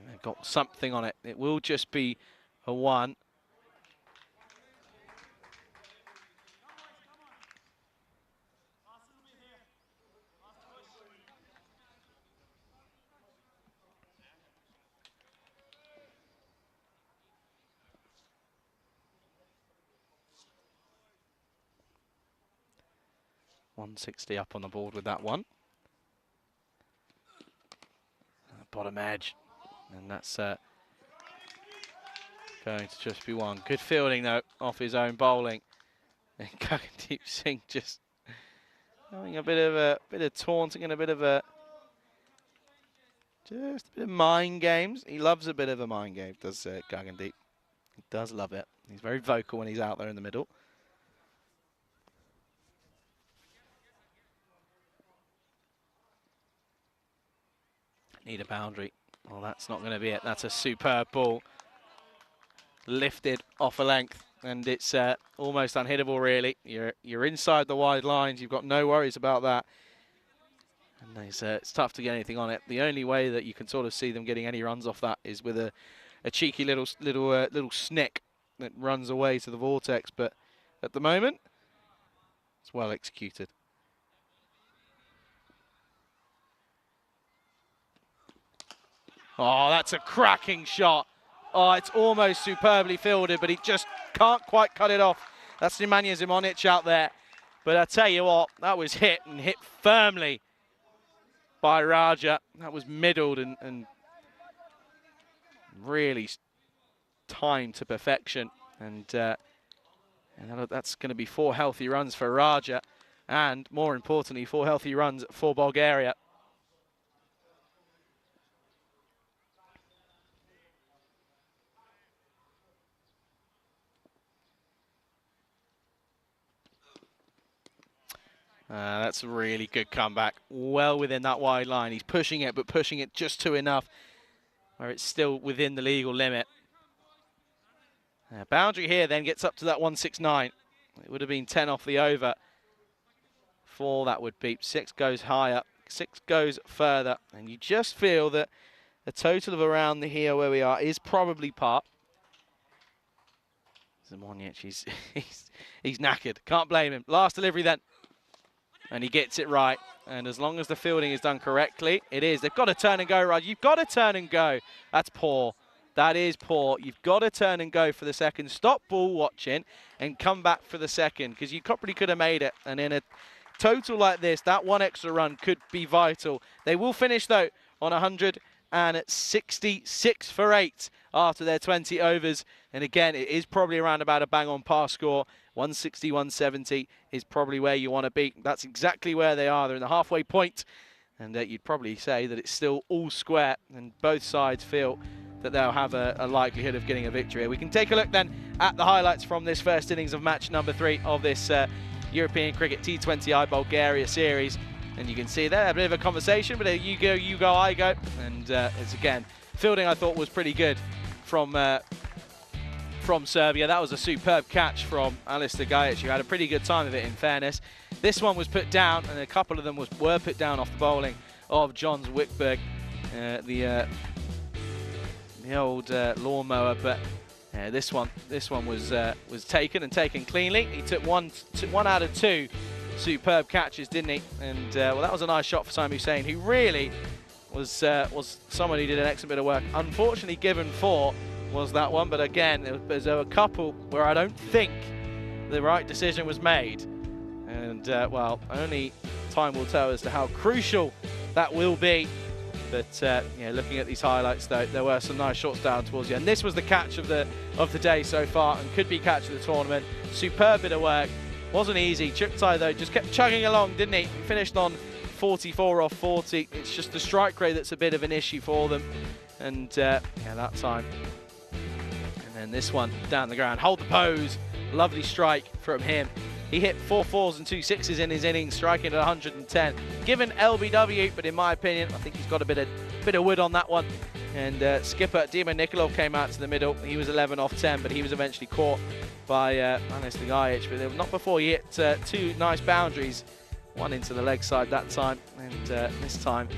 They've got something on it. It will just be a 1. .160 up on the board with that one. Bottom edge. And that's going to just be 1. Good fielding, though, off his own bowling. And Gagandeep Singh just having a bit of taunting and a bit of mind games. He loves a bit of a mind game, does Gagandeep. He does love it. He's very vocal when he's out there in the middle. Need a boundary. Well, that's not going to be it. That's a superb ball. Lifted off a length, and it's almost unhittable, really. You're inside the wide lines. You've got no worries about that. And it's tough to get anything on it. The only way that you can sort of see them getting any runs off that is with a cheeky little snick that runs away to the vortex. But at the moment, it's well executed. Oh, that's a cracking shot. Oh, it's almost superbly fielded, but he just can't quite cut it off. That's Nemanja Zimonjic out there. But I tell you what, that was hit and hit firmly by Raja. That was middled and really timed to perfection. And that's going to be 4 healthy runs for Raja. And more importantly, 4 healthy runs for Bulgaria. That's a really good comeback. Well within that wide line. He's pushing it, but pushing it just to enough where it's still within the legal limit. Boundary here then gets up to that 169. It would have been 10 off the over. 4 that would be. 6 goes higher. 6 goes further. And you just feel that a total of around the here where we are is probably par. Zimonjic, he's knackered. Can't blame him. Last delivery then. And he gets it right. And as long as the fielding is done correctly, it is. They've got to turn and go, Raj. You've got to turn and go. That's poor. That is poor. You've got to turn and go for the second. Stop ball watching and come back for the second, because you probably could have made it. And in a total like this, that 1 extra run could be vital. They will finish, though, on 166 for 8 after their 20 overs. And again, it is probably around about a bang on par score. 160, 170 is probably where you want to be. That's exactly where they are. They're in the halfway point. And you'd probably say that it's still all square. And both sides feel that they'll have a likelihood of getting a victory. We can take a look then at the highlights from this first innings of match number 3 of this European Cricket T20I Bulgaria series. And you can see there a bit of a conversation, but you go, I go. And it's again, fielding I thought was pretty good from from Serbia. That was a superb catch from Alistair Gajic, who had a pretty good time of it, in fairness. This one was put down, and a couple of them were put down off the bowling of John Wickberg, the old lawnmower. But this one was taken and taken cleanly. He took one out of two superb catches, didn't he? And well, that was a nice shot for Saim Hussain, who really was someone who did an excellent bit of work. Unfortunately, given 4 was that one, but again, there's a couple where I don't think the right decision was made. And well, only time will tell as to how crucial that will be. But yeah, looking at these highlights, though, there were some nice shots down towards the end. This was the catch of the day so far, and could be catch of the tournament. Superb bit of work. Wasn't easy. Chuktai, though, just kept chugging along, didn't he? He finished on 44 off 40. It's just the strike rate that's a bit of an issue for them. And yeah, that time. And then this one down the ground. Hold the pose. Lovely strike from him. He hit 4 4s and 2 6s in his innings, striking at 110. Given LBW, but in my opinion, I think he's got a bit of wood on that one. And skipper Dima Nikolov came out to the middle. He was 11 off 10, but he was eventually caught by Alistair Gajic. But not before he hit 2 nice boundaries. One into the leg side that time, and this time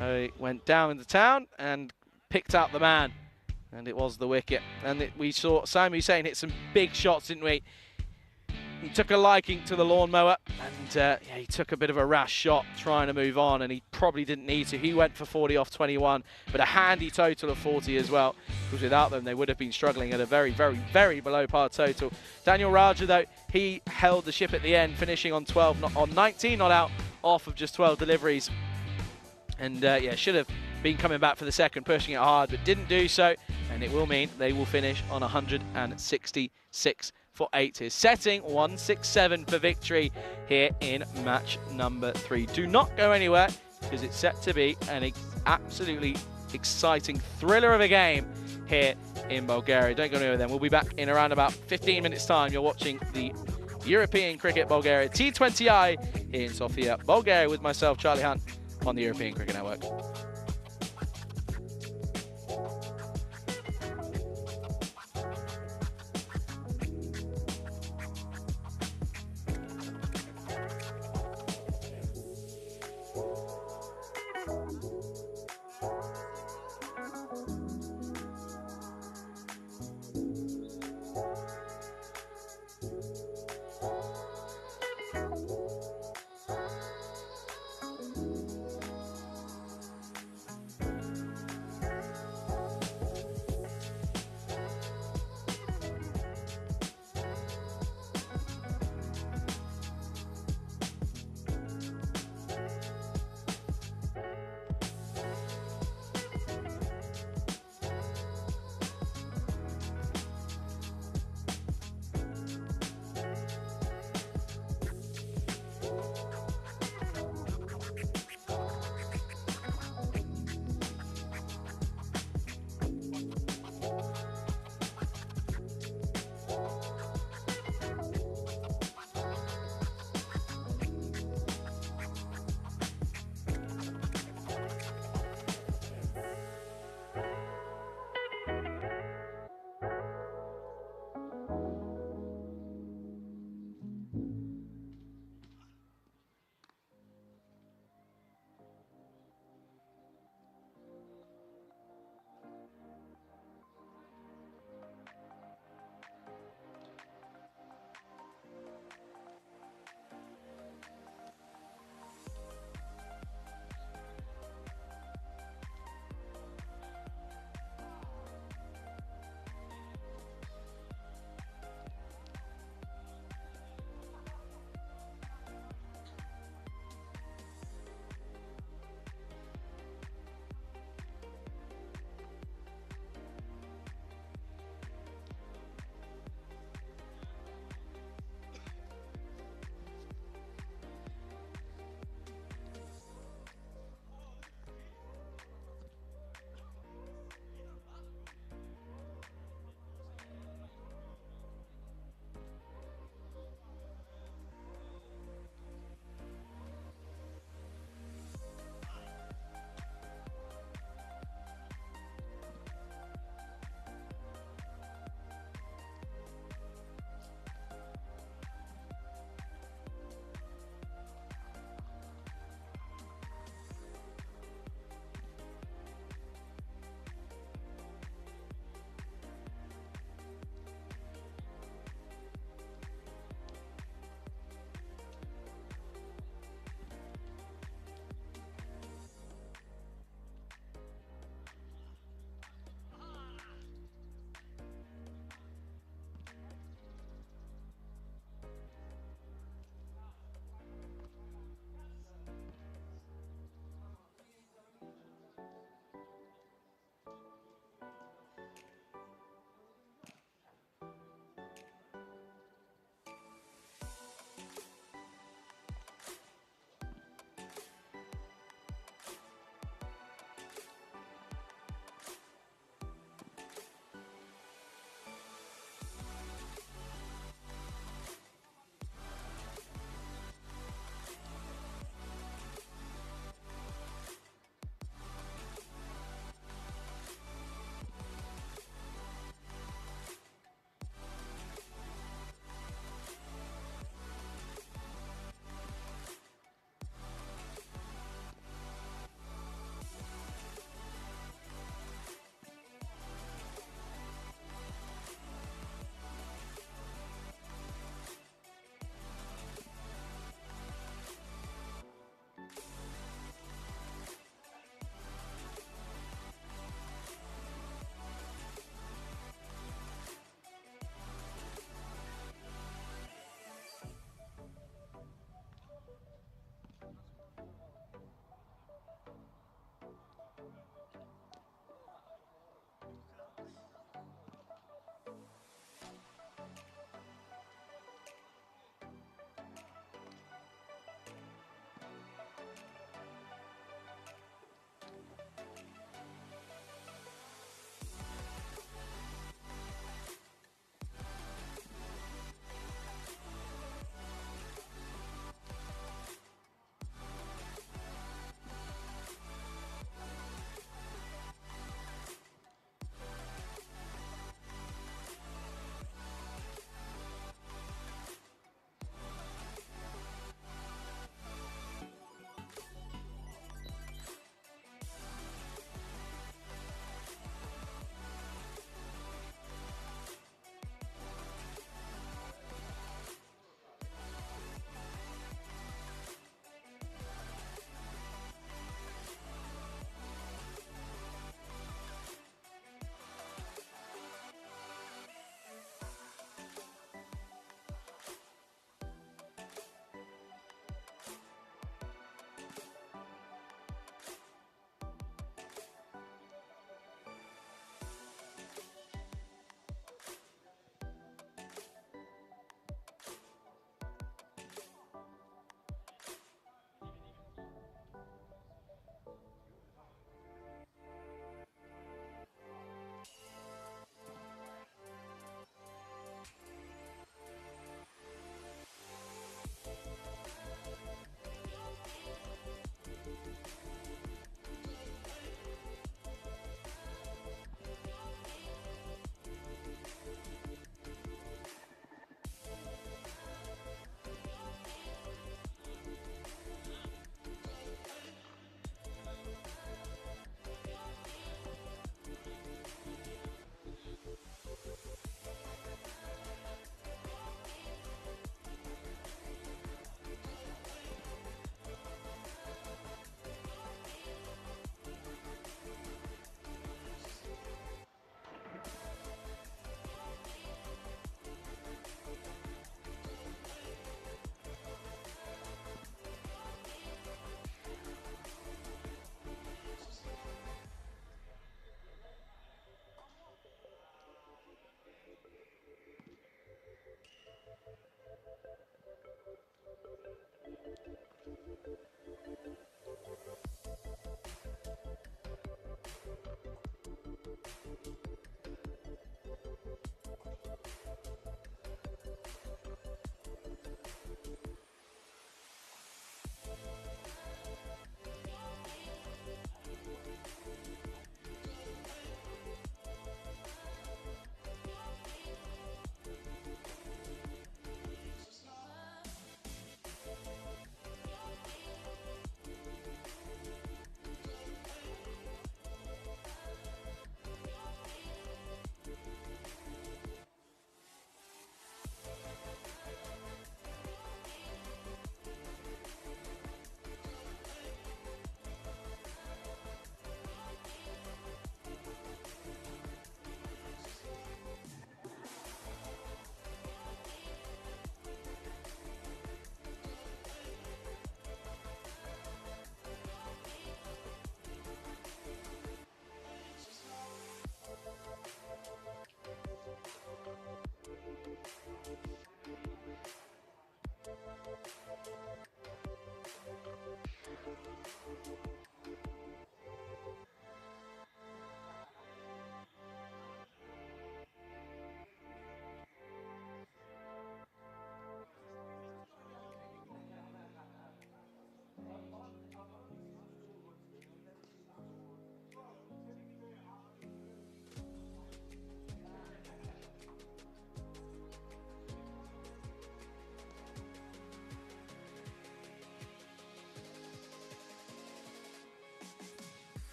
he went down into town and picked out the man. And it was the wicket. And we saw Saim Hussain hit some big shots, didn't we? He took a liking to the lawnmower, and yeah, he took a bit of a rash shot trying to move on, and he probably didn't need to. He went for 40 off 21, but a handy total of 40 as well, because without them, they would have been struggling at a very, very, very below par total. Daniel Raja, though, he held the ship at the end, finishing on 19 not out, off of just 12 deliveries. And yeah, should have been coming back for the second, pushing it hard, but didn't do so, and it will mean they will finish on 166 for 8. His setting 167 for victory here in match number 3. Do not go anywhere, because it's set to be an absolutely exciting thriller of a game here in Bulgaria. Don't go anywhere then. We'll be back in around about 15 minutes time. You're watching the European Cricket Bulgaria T20I here in Sofia, Bulgaria, with myself, Charlie Hunt, on the European Cricket Network.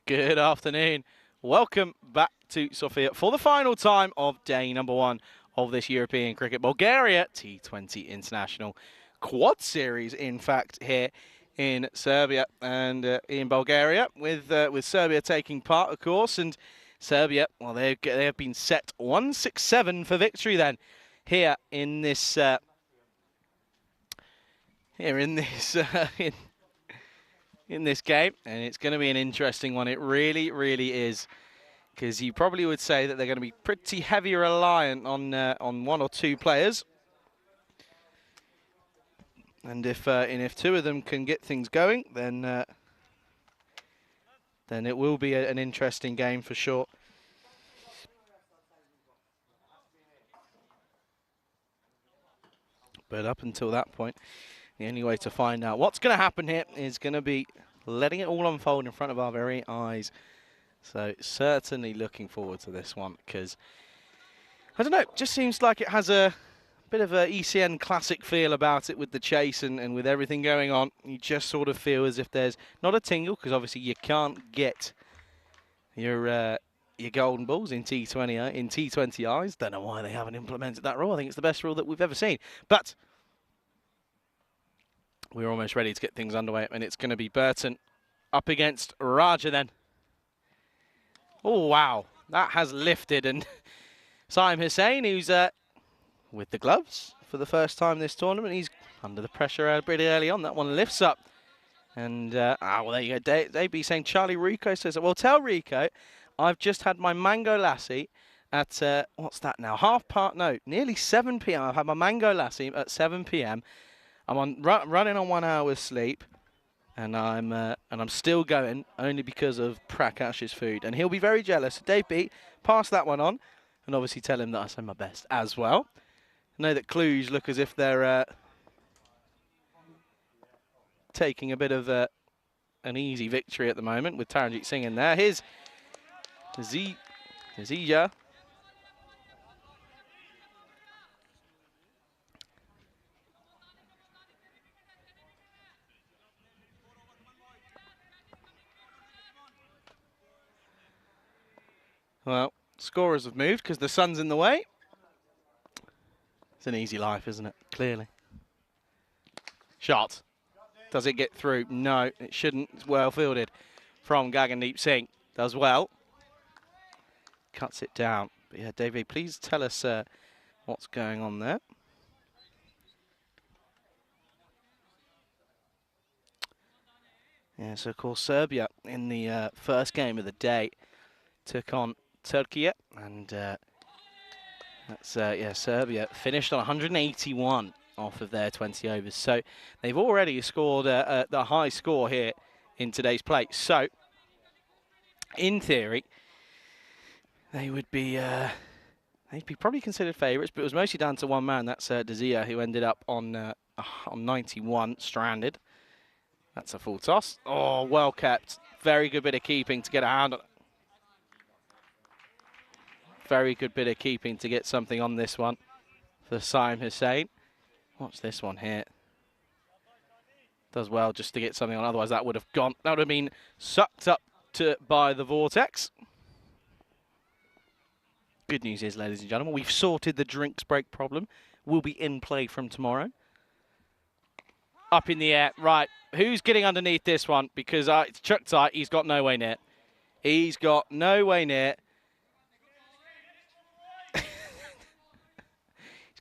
Good afternoon. Welcome back to Sofia for the final time of day number 1 of this European Cricket Bulgaria T20 International Quad Series, in fact, here in Serbia and in Bulgaria, with Serbia taking part, of course. And Serbia, well, they have been set 167 for victory then here in this in this game, and it's going to be an interesting one. It really, really is, because you probably would say that they're going to be pretty heavy reliant on one or two players, and if two of them can get things going, then it will be an interesting game for sure. But up until that point, the only way to find out what's going to happen here is going to be letting it all unfold in front of our very eyes. So certainly looking forward to this one, because, I don't know, it just seems like it has a bit of a ECN classic feel about it with the chase and with everything going on. You just sort of feel as if there's not a tingle, because obviously you can't get your golden balls in T20Is. Don't know why they haven't implemented that rule. I think it's the best rule that we've ever seen. But we're almost ready to get things underway, and it's going to be Burton up against Raja then. Oh, wow. That has lifted, and Saim Hussain, who's with the gloves for the first time this tournament, he's under the pressure pretty early on. That one lifts up. And, well, there you go. They'd be saying Charlie Rico says, well, tell Rico I've just had my mango lassi at, what's that now? No, nearly 7 p.m. I've had my mango lassi at 7 p.m. I'm on running on 1 hour's sleep, and I'm still going only because of Prakash's food, and he'll be very jealous. Dave B, pass that one on, and obviously tell him that I say my best as well. I know that Cluj look as if they're taking a bit of an easy victory at the moment with Taranjit Singh in there. Here's Zija. Well, scorers have moved because the sun's in the way. It's an easy life, isn't it? Clearly. Shot. Does it get through? No, it shouldn't. It's well fielded from Gagandeep Singh. Does well. Cuts it down. But yeah, David, please tell us what's going on there. Yeah, so of course Serbia in the first game of the day took on Turkey, and that's Serbia finished on 181 off of their 20 overs. So they've already scored the high score here in today's play. So in theory, they would be they'd be probably considered favourites, but it was mostly down to one man. That's Dezia, who ended up on 91, stranded. That's a full toss. Oh, well kept. Very good bit of keeping to get a hand on. Very good bit of keeping to get something on this one for Saim Hussain. Watch this one here. Does well just to get something on, otherwise that would have gone. That would have been sucked up by the vortex. Good news is, ladies and gentlemen, we've sorted the drinks break problem. We'll be in play from tomorrow. Up in the air. Right, who's getting underneath this one? Because it's chucked tight. He's got no way near. He's got no way near.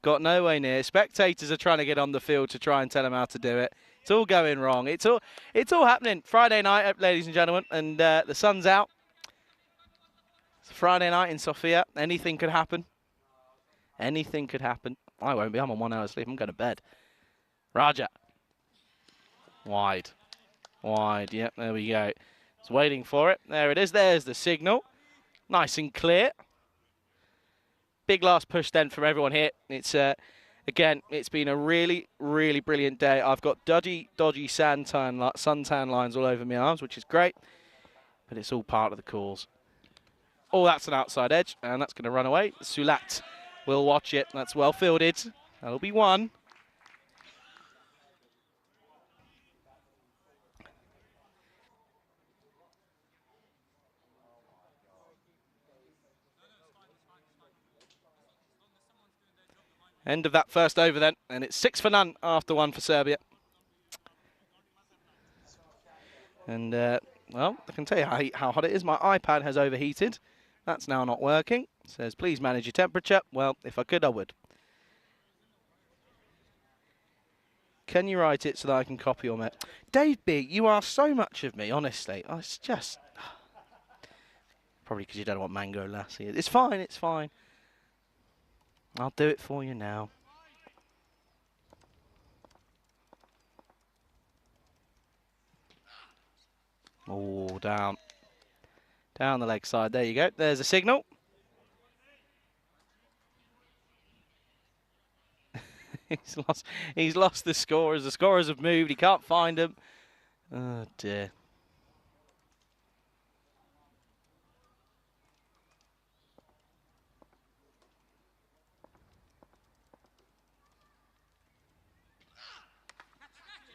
Got no way near. Spectators are trying to get on the field to try and tell him how to do it. It's all going wrong. It's all happening. Friday night, ladies and gentlemen, and the sun's out. It's Friday night in Sofia. Anything could happen. Anything could happen. I won't be. I'm on 1 hour's sleep. I'm going to bed. Raja. Wide. Wide. Yep, there we go. It's waiting for it. There it is. There's the signal. Nice and clear. Big last push then from everyone here. It's again, it's been a really, really brilliant day. I've got dodgy suntan lines all over my arms, which is great, but it's all part of the cause. Oh, that's an outside edge, and that's going to run away. Sulat will watch it. That's well fielded. That'll be one. End of that first over then, and it's 6 for none after one for Serbia. And, well, I can tell you how hot it is. My iPad has overheated. That's now not working. It says, please manage your temperature. Well, if I could, I would. Can you write it so that I can copy or make? Dave B, you ask so much of me, honestly. Oh, it's just... Probably because you don't know what mango lassi is. It's fine, it's fine. I'll do it for you now. Oh, down. Down the leg side. There you go. There's a signal. He's lost the scorers. The scorers have moved. He can't find them. Oh, dear.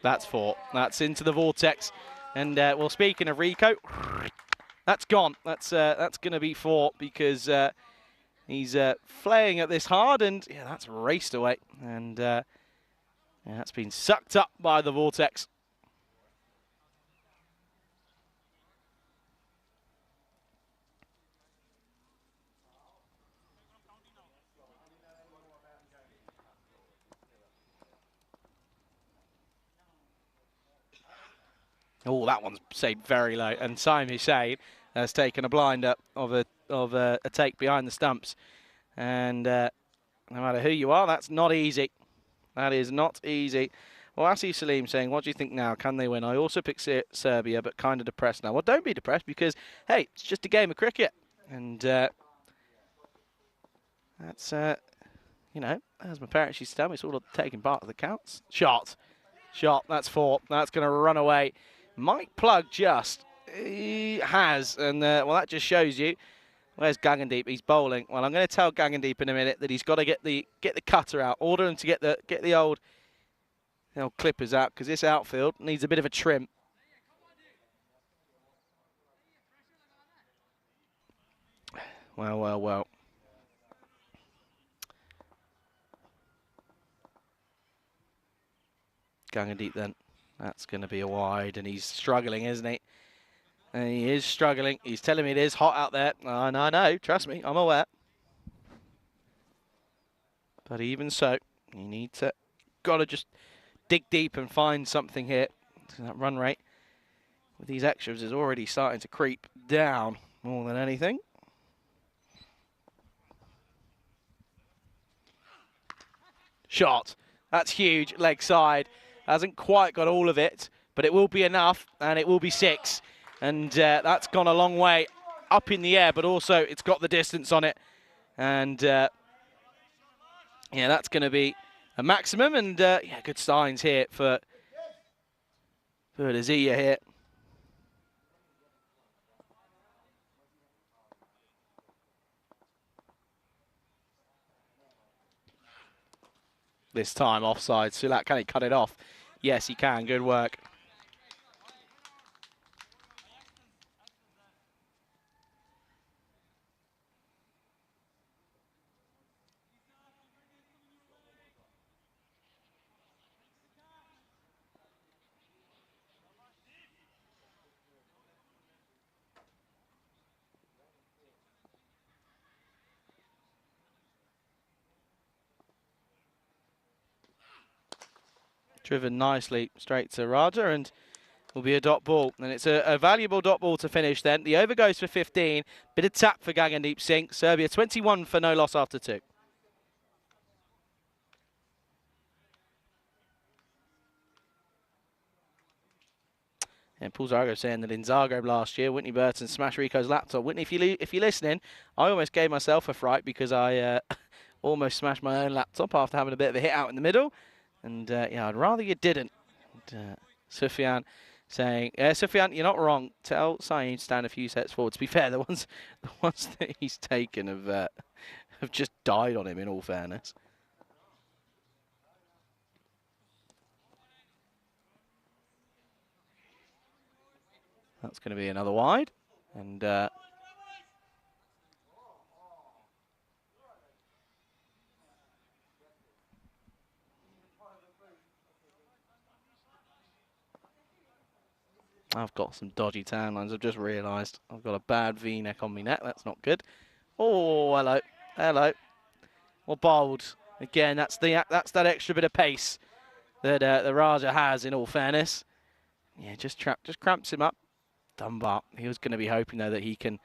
That's 4. That's into the vortex. And, well, speaking of Rico, that's gone. That's going to be 4 because he's flaying at this hard, and yeah, that's raced away. And yeah, that's been sucked up by the vortex. Oh, that one's saved very low. And Saim Hussain has taken a blinder of a of a take behind the stumps. And no matter who you are, that's not easy. That is not easy. Well, Asif Salim saying, what do you think now? Can they win? I also picked Serbia, but kind of depressed now. Well, don't be depressed because, hey, it's just a game of cricket. And that's, you know, as my parents used to tell me, it's all taking part of the counts. Shot. That's 4. That's going to run away. Mike Plug just he has. And, well, that just shows you. Where's Gagandeep? He's bowling. Well, I'm going to tell Gagandeep in a minute that he's got to get the cutter out. Order him to get the old clippers out because this outfield needs a bit of a trim. Well. Gagandeep then. That's going to be a wide, and he's struggling, isn't he? And he is struggling. He's telling me it is hot out there. I know. Trust me, I'm aware. But even so, you need to got to just dig deep and find something here. That run rate with these extras is already starting to creep down more than anything. Shot. That's huge. Leg side. Hasn't quite got all of it, but it will be enough, and it will be 6. And that's gone a long way up in the air, but also it's got the distance on it. And, yeah, that's going to be a maximum. And, yeah, good signs here for Dazia here. This time offside. Sulak, can he cut it off? Yes, he can. Good work. Driven nicely straight to Raja, and will be a dot ball. And it's a valuable dot ball to finish then. The over goes for 15. Bit of tap for Gagandeep Singh. Serbia 21 for no loss after 2. And Paul Zargo saying that in Zagreb last year, Whitney Burton smashed Rico's laptop. Whitney, if you're listening, I almost gave myself a fright because I almost smashed my own laptop after having a bit of a hit out in the middle. And, yeah, I'd rather you didn't. And, Sufyan saying, Sufyan, you're not wrong. Tell Saeed to stand a few sets forward. To be fair, the ones that he's taken have just died on him, in all fairness. That's going to be another wide. And I've got some dodgy tan lines. I've just realised I've got a bad V-neck on my neck. That's not good. Oh, hello. Hello. Well, bowled. Again, that's that extra bit of pace that the Raja has, in all fairness. Yeah, just cramps him up. Dunbar. He was going to be hoping, though, that he can,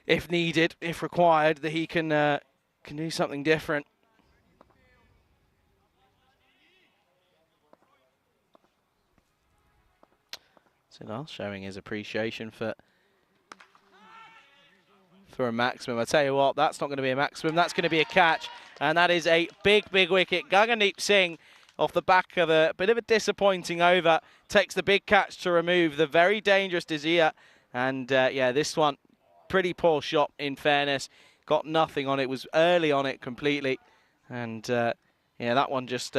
if needed, if required, that he can do something different. Sidal showing his appreciation for a maximum. I tell you what, that's not going to be a maximum. That's going to be a catch, and that is a big wicket. Gagandeep Singh, off the back of a bit of a disappointing over, takes the big catch to remove the very dangerous Dazia. And yeah, this one, pretty poor shot, in fairness. Got nothing on it, was early on it completely. And yeah, that one just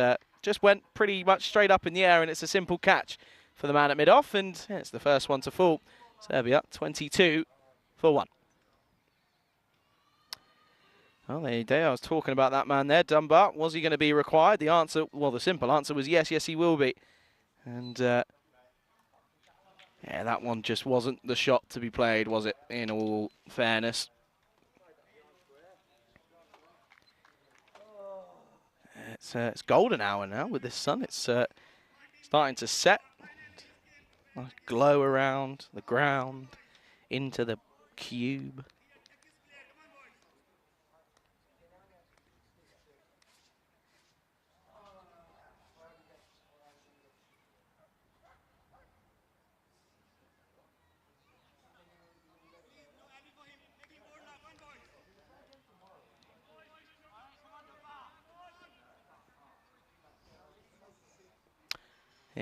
went pretty much straight up in the air, and it's a simple catch for the man at mid-off. And yeah, it's the first one to fall. Serbia 22 for 1. Well, there you go. I was talking about that man there, Dunbar. Was he going to be required? The answer, well, the simple answer was yes, he will be. And yeah, that one just wasn't the shot to be played, was it, in all fairness? It's golden hour now with this sun. It's starting to set. Nice glow around the ground, into the cube.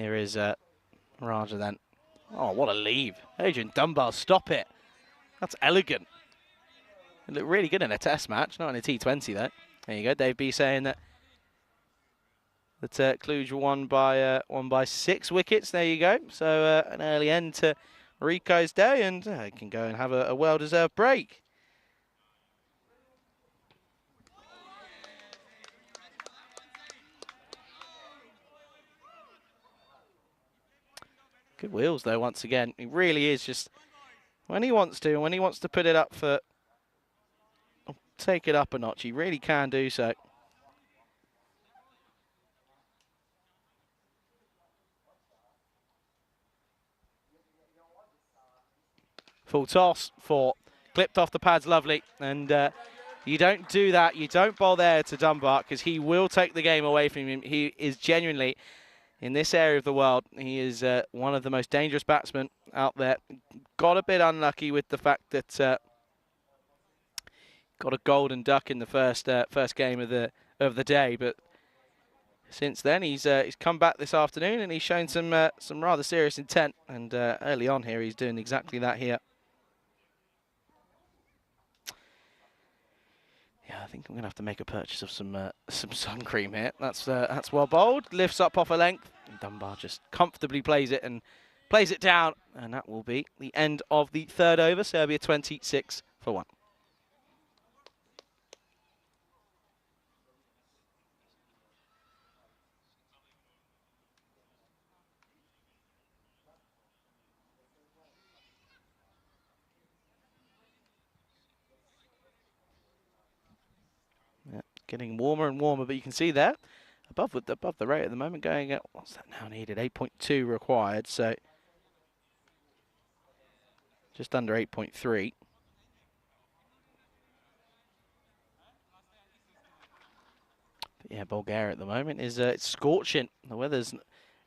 Here is Raja then. Oh, what a leave. Adrian Dunbar, stop it. That's elegant. It looked really good in a test match, not in a T20 though. There you go, Dave B saying that Cluj won by 6 wickets. There you go. So an early end to Rico's day, and he can go and have a well-deserved break. Good wheels though, once again. He really is just, when he wants to put it up for, take it up a notch, he really can do so. Full toss for, clipped off the pads, lovely. And you don't do that, you don't bowl there to Dunbar, because he will take the game away from him. He is genuinely, in this area of the world, he is one of the most dangerous batsmen out there. Got a bit unlucky with the fact that got a golden duck in the first game of the day, but since then he's come back this afternoon and he's shown some rather serious intent. And early on here, he's doing exactly that here. Yeah, I think I'm gonna have to make a purchase of some sun cream here. That's well bowled. Lifts up off a length. And Dunbar just comfortably plays it down, and that will be the end of the third over. Serbia 26 for 1. Yeah, getting warmer and warmer, but you can see there above the rate at the moment, going at, what's that now needed? 8.2 required, so just under 8.3. But yeah, Bulgaria at the moment is it's scorching. The weather's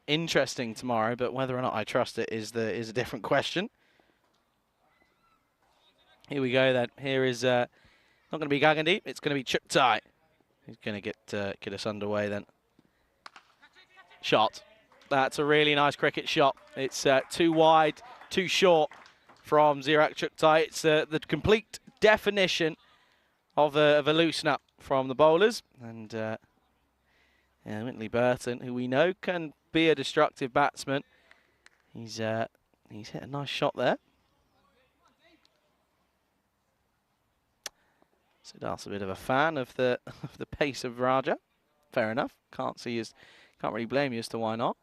interesting tomorrow, but whether or not I trust it is a different question. Here we go then. Here is not going to be Gagandeep, it's going to be Chuktai. He's going to get us underway then. Shot. That's a really nice cricket shot. It's too wide, too short from Zirak Chuktai. It's the complete definition of a loosen up from the bowlers. And Whitley Burton, who we know can be a destructive batsman, he's hit a nice shot there. Siddharth's a bit of a fan of the pace of Raja. Fair enough. Can't really blame you as to why not.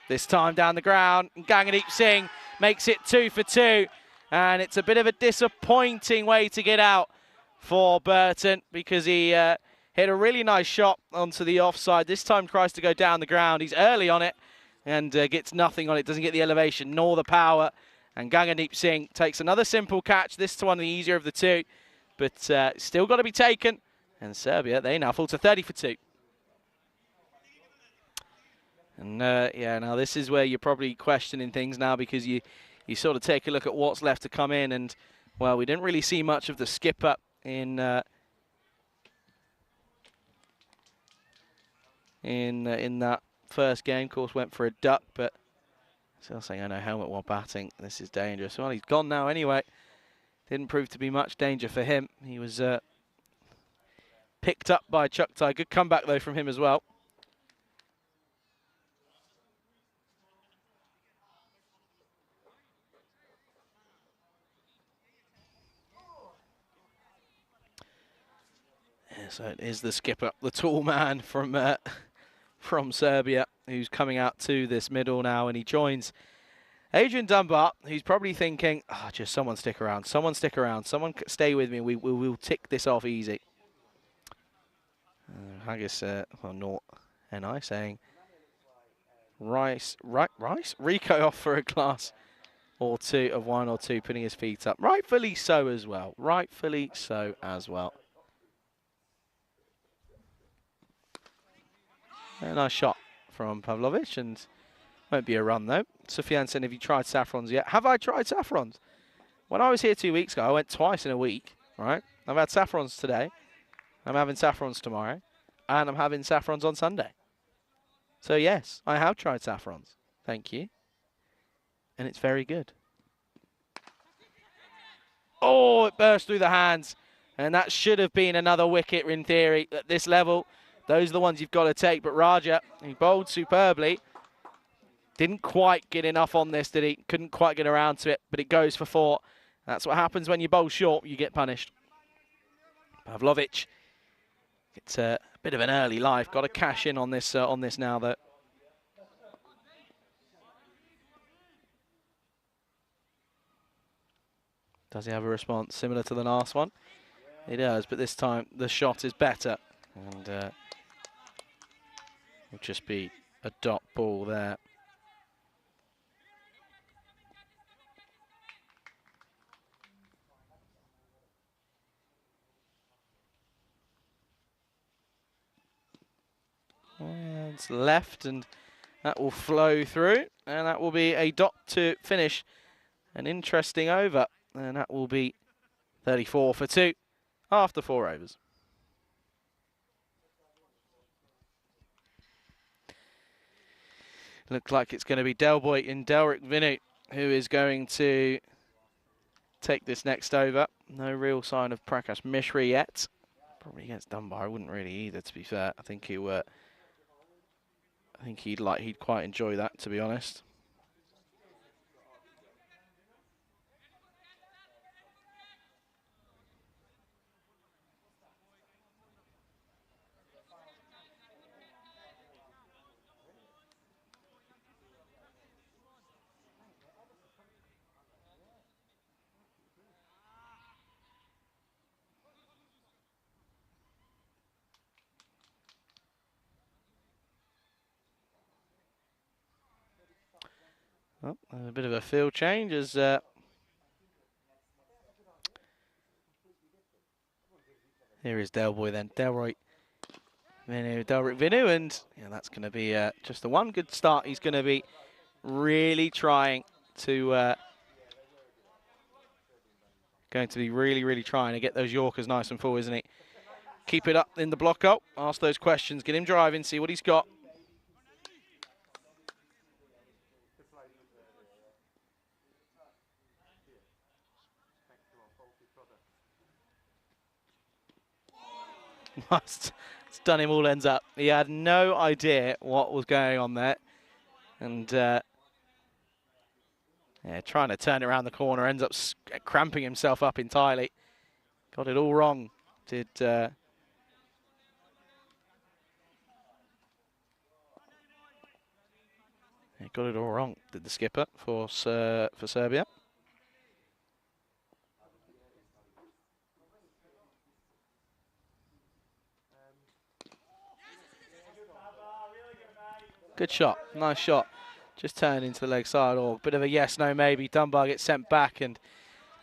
This time down the ground, Gagandeep Singh makes it 2 for 2, and it's a bit of a disappointing way to get out for Burton, because he hit a really nice shot onto the offside. This time tries to go down the ground. He's early on it and gets nothing on it. Doesn't get the elevation nor the power. And Gagandeep Singh takes another simple catch. This one the easier of the two, but still got to be taken. And Serbia, they now fall to 30 for 2. And yeah, now this is where you're probably questioning things now, because you sort of take a look at what's left to come in. And, well, we didn't really see much of the skipper in that first game. Of course, went for a duck, but still saying, oh no, helmet while batting. This is dangerous. Well, he's gone now anyway. Didn't prove to be much danger for him. He was picked up by Chuktai. Good comeback, though, from him as well. Yeah, so it is the skipper, the tall man from Serbia, who's coming out to this middle now, and he joins Adrian Dunbar, who's probably thinking, oh, just someone stick around, someone stay with me, we'll tick this off easy. Haggis, well, not NI saying, Rice, Rico off for a glass or two of wine or two, putting his feet up. Rightfully so as well, A nice shot from Pavlovic, and won't be a run though. Sufyan said, have you tried saffrons yet? Have I tried saffrons? When I was here 2 weeks ago, I went twice in a week, right? I've had saffrons today, I'm having saffrons tomorrow, and I'm having saffrons on Sunday. So yes, I have tried saffrons. Thank you. And it's very good. Oh, it burst through the hands. And that should have been another wicket in theory at this level. Those are the ones you've got to take. But Raja, he bowled superbly. Didn't quite get enough on this, did he? Couldn't quite get around to it, but it goes for 4. That's what happens when you bowl short, you get punished. Pavlovic, it's a bit of an early life. Got to cash in on this now, though. Does he have a response similar to the last one? He does, but this time the shot is better. And it'll just be a dot ball there. And it's left, and that will flow through. And that will be a dot to finish an interesting over. And that will be 34 for 2 after 4 overs. Looks like it's going to be Delboy and Delric Vinu who is going to take this next over. No real sign of Prakash Mishra yet. Probably against Dunbar. I wouldn't really either, to be fair. I think he'd quite enjoy that, to be honest. Oh, a bit of a field change as here is Delboy then. Delric Vinu, and yeah, that's going to be just the one good start. He's going to be really trying to really trying to get those Yorkers nice and full, isn't he? Keep it up in the block up, ask those questions, get him driving, see what he's got. It's done him all ends up. He had no idea what was going on there. And yeah, trying to turn it around the corner, ends up cramping himself up entirely. Got it all wrong. Did he got it all wrong, did the skipper for Serbia. Good shot, nice shot. Just turned into the leg side, or bit of a yes, no, maybe. Dunbar gets sent back, and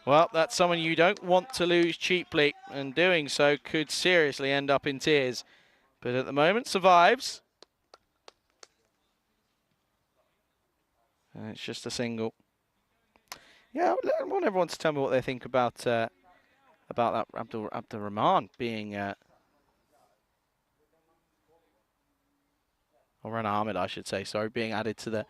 well, that's someone you don't want to lose cheaply, and doing so could seriously end up in tears. But at the moment, survives. And it's just a single. Yeah, I want everyone to tell me what they think about that Abdul Rahman being, or Rana Ahmed, I should say, sorry, being added to the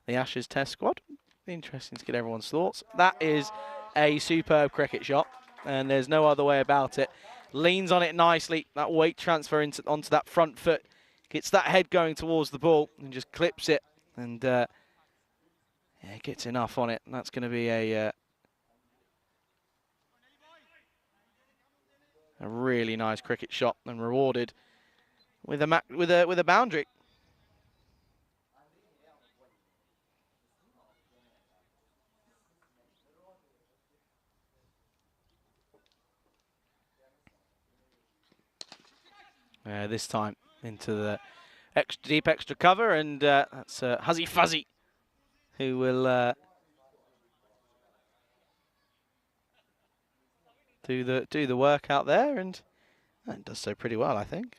Ashes Test squad. Interesting to get everyone's thoughts. That is a superb cricket shot, and there's no other way about it. Leans on it nicely. That weight transfer onto that front foot. Gets that head going towards the ball and just clips it. And yeah, gets enough on it. And that's going to be a really nice cricket shot, and rewarded with a boundary. This time into the deep extra cover, and that's Huzzy Fuzzy who will do the work out there, and does so pretty well, I think.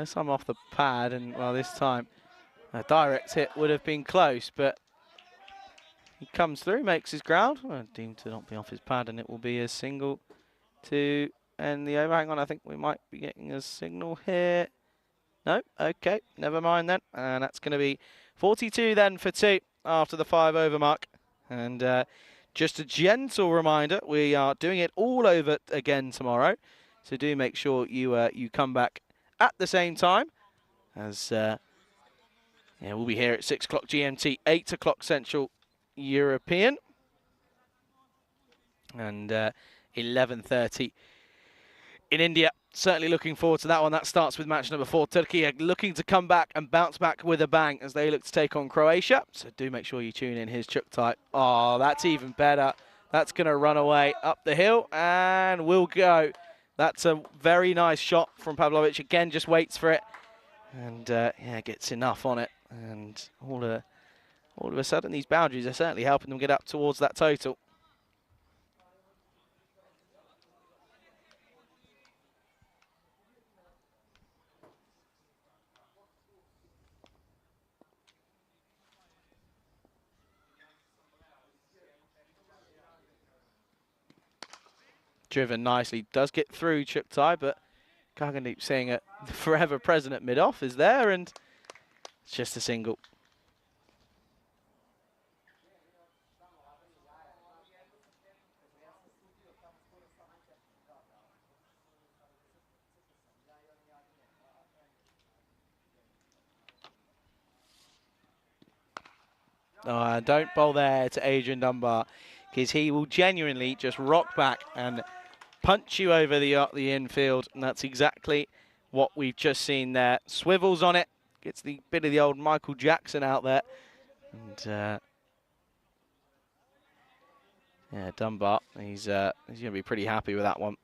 Some off the pad, and well, this time a direct hit would have been close, but he comes through, makes his ground. Well, deemed to not be off his pad, and it will be a single to end the over. Hang on, I think we might be getting a signal here. No, okay, never mind then. And that's going to be 42 then for 2 after the 5 over mark. And just a gentle reminder, we are doing it all over again tomorrow. So do make sure you come back at the same time, as yeah, we'll be here at 6 o'clock GMT, 8 o'clock Central European, and 11:30 in India. Certainly looking forward to that one. That starts with match number 4. Turkey are looking to come back and bounce back with a bang as they look to take on Croatia. So do make sure you tune in. Here's Chuktai. Oh, that's even better. That's going to run away up the hill and will go. That's a very nice shot from Pavlovic. Again, just waits for it and yeah, gets enough on it. And all of a sudden, these boundaries are certainly helping them get up towards that total. Driven nicely, does get through Chuktai, but Kagandeep saying it, the forever present at mid-off is there, and it's just a single. Don't bowl there to Adrian Dunbar, because he will genuinely just rock back and punch you over the infield, and that's exactly what we've just seen there. Swivels on it, gets the bit of the old Michael Jackson out there, and yeah, Dunbar, he's going to be pretty happy with that one.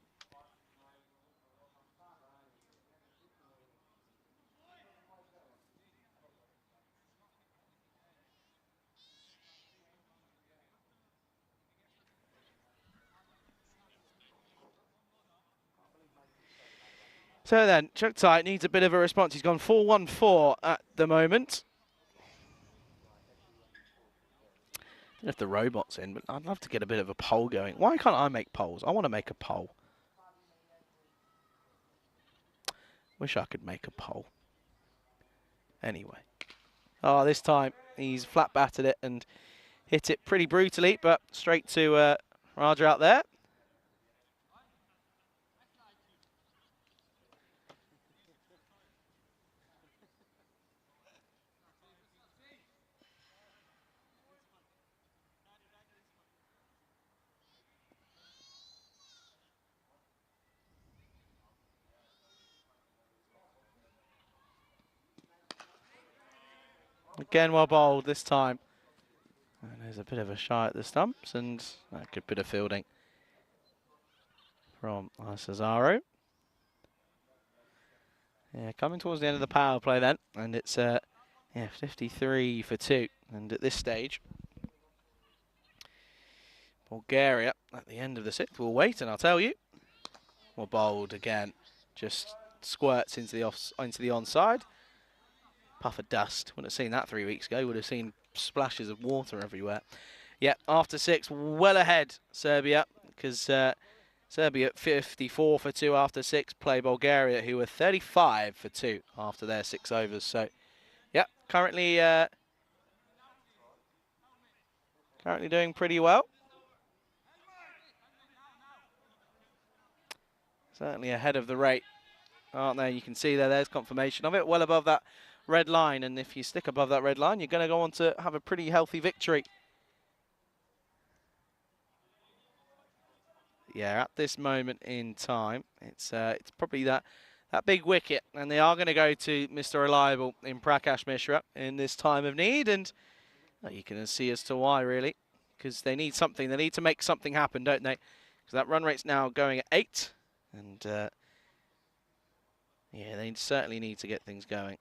So then, Chuktai needs a bit of a response. He's gone 4-1-4 at the moment. I don't know if the robot's in, but I'd love to get a bit of a poll going. Why can't I make polls? I want to make a poll. Wish I could make a poll. Anyway. Oh, this time he's flat batted it and hit it pretty brutally, but straight to Raja out there. Again, well bowled this time. And there's a bit of a shy at the stumps and a good bit of fielding from Cesaro. Yeah, coming towards the end of the power play then, and it's yeah, 53 for 2. And at this stage, Bulgaria at the end of the 6th will wait, and I'll tell you. Well bowled again, just squirts into the onside. Puff of dust. Wouldn't have seen that 3 weeks ago. Would have seen splashes of water everywhere. Yeah, after 6, well ahead Serbia, because Serbia 54 for 2 after 6 play Bulgaria, who were 35 for 2 after their 6 overs. So, yeah, currently doing pretty well. Certainly ahead of the rate, aren't they? You can see there's confirmation of it, well above that red line. And if you stick above that red line, you're going to go on to have a pretty healthy victory. Yeah, at this moment in time, it's probably that big wicket, and they are going to go to Mr. Reliable in Prakash Mishra in this time of need, and you can see as to why, really, because they need something. They need to make something happen, don't they? Because that run rate's now going at 8, and yeah, they certainly need to get things going.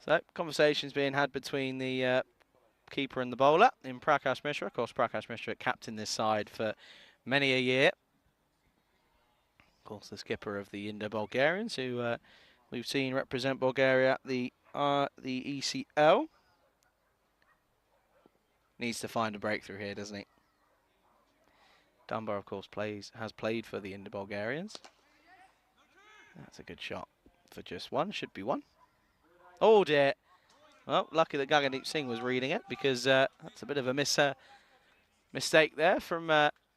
So conversations being had between the keeper and the bowler in Prakash Mishra. Of course, Prakash Mishra captained this side for many a year. Of course, the skipper of the Indo-Bulgarians, who we've seen represent Bulgaria at the ECL. Needs to find a breakthrough here, doesn't he? Dunbar, of course, has played for the Indo-Bulgarians. That's a good shot for just one. Should be one. Oh dear. Well, lucky that Gagandeep Singh was reading it, because that's a bit of a mistake there from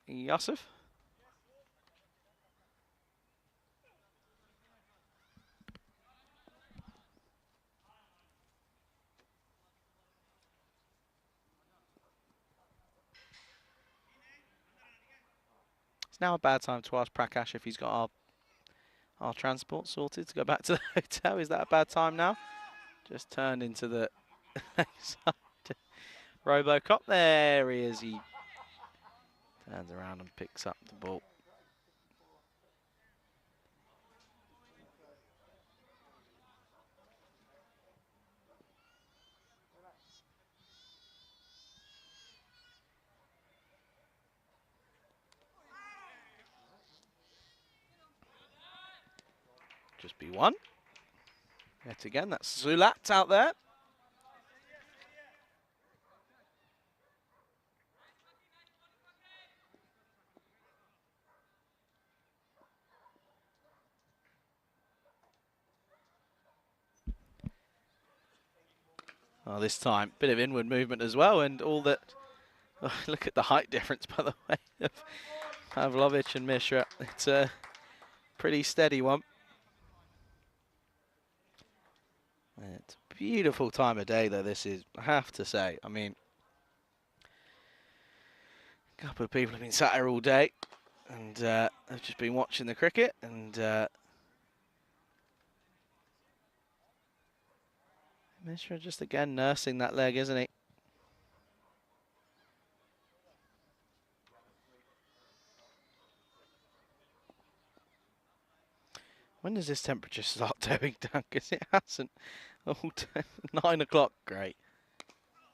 Yusuf. It's now a bad time to ask Prakash if he's got our transport sorted to go back to the hotel. Is that a bad time now? Just turned into the Robocop. There he is. He turns around and picks up the ball. Just be one. Yet again, that's Zulat out there. Oh, this time, bit of inward movement as well, and all that. Oh, look at the height difference, by the way, of Pavlovic and Mishra. It's a pretty steady one. It's a beautiful time of day, though, this is, I have to say. I mean, a couple of people have been sat here all day, and I've just been watching the cricket, and Mishra just again nursing that leg, isn't he? When does this temperature start going down? Because it hasn't all day. 9 o'clock, great.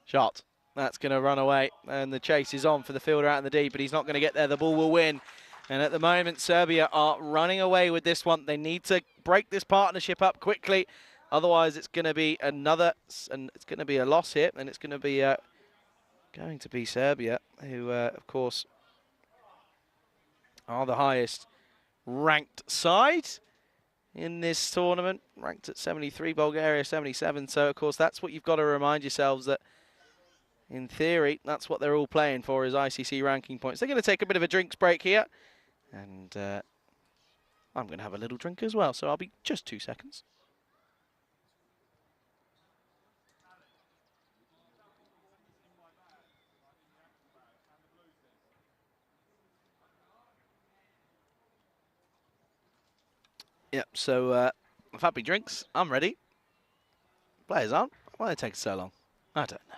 Shot. That's going to run away, and the chase is on for the fielder out in the deep, but he's not going to get there. The ball will win. And at the moment, Serbia are running away with this one. They need to break this partnership up quickly. Otherwise, it's going to be and it's going to be a loss here, and it's going to be Serbia, who, of course, are the highest ranked side in this tournament, ranked at 73, Bulgaria 77. So, of course, that's what you've got to remind yourselves, that in theory, that's what they're all playing for, is ICC ranking points. They're going to take a bit of a drinks break here, and I'm going to have a little drink as well, so I'll be just 2 seconds. Yep, so I've had my drinks, I'm ready. Players aren't. Why are they taking so long? I don't know.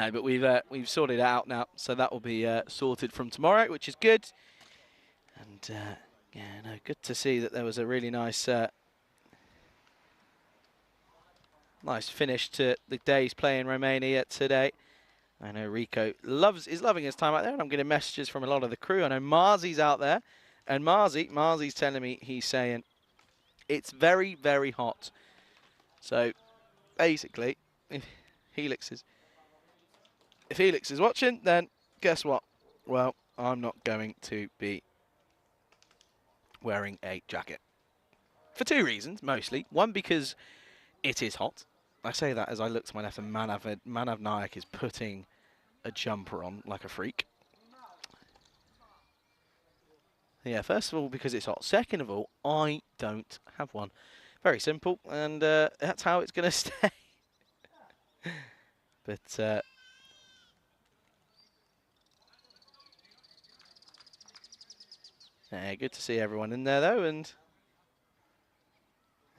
No, but we've sorted it out now, so that will be sorted from tomorrow, which is good. And yeah, no, good to see that there was a really nice nice finish to the day's play in Romania today. I know Rico is loving his time out there, and I'm getting messages from a lot of the crew. I know Marzi's out there, and Marzi's telling me, he's saying it's very, very hot. So basically, if Helix is watching, then guess what? Well, I'm not going to be wearing a jacket. For 2 reasons, mostly. One, because it is hot. I say that as I look to my left, and Manav Nayak is putting a jumper on like a freak. Yeah, first of all, because it's hot. Second of all, I don't have one. Very simple, and that's how it's going to stay. But yeah, good to see everyone in there, though, and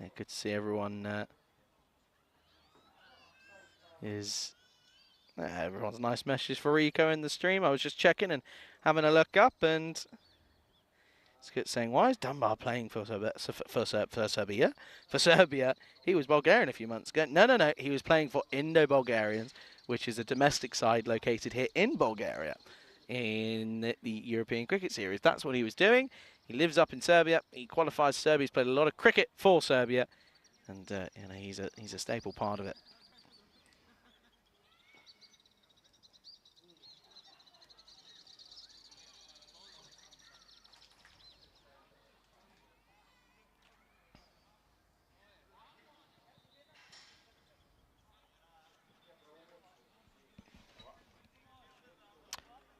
yeah, good to see everyone everyone's nice messages for Rico in the stream. I was just checking and having a look up, and Skit saying, why is Dunbar playing for Serbia? For Serbia, he was Bulgarian a few months ago. No, no, no. He was playing for Indo-Bulgarians, which is a domestic side located here in Bulgaria in the European Cricket Series. That's what he was doing. He lives up in Serbia. He qualifies for Serbia. He's played a lot of cricket for Serbia, and you know, he's a staple part of it.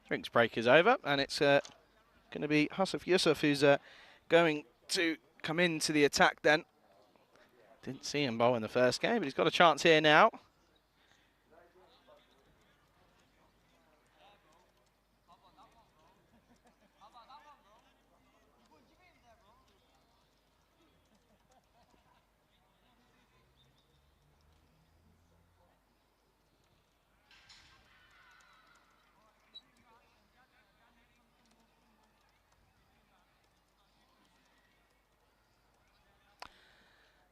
Drinks break is over, and it's going to be Hasif Yusuf who's going to come into the attack then. Didn't see him bowl in the first game, but he's got a chance here now.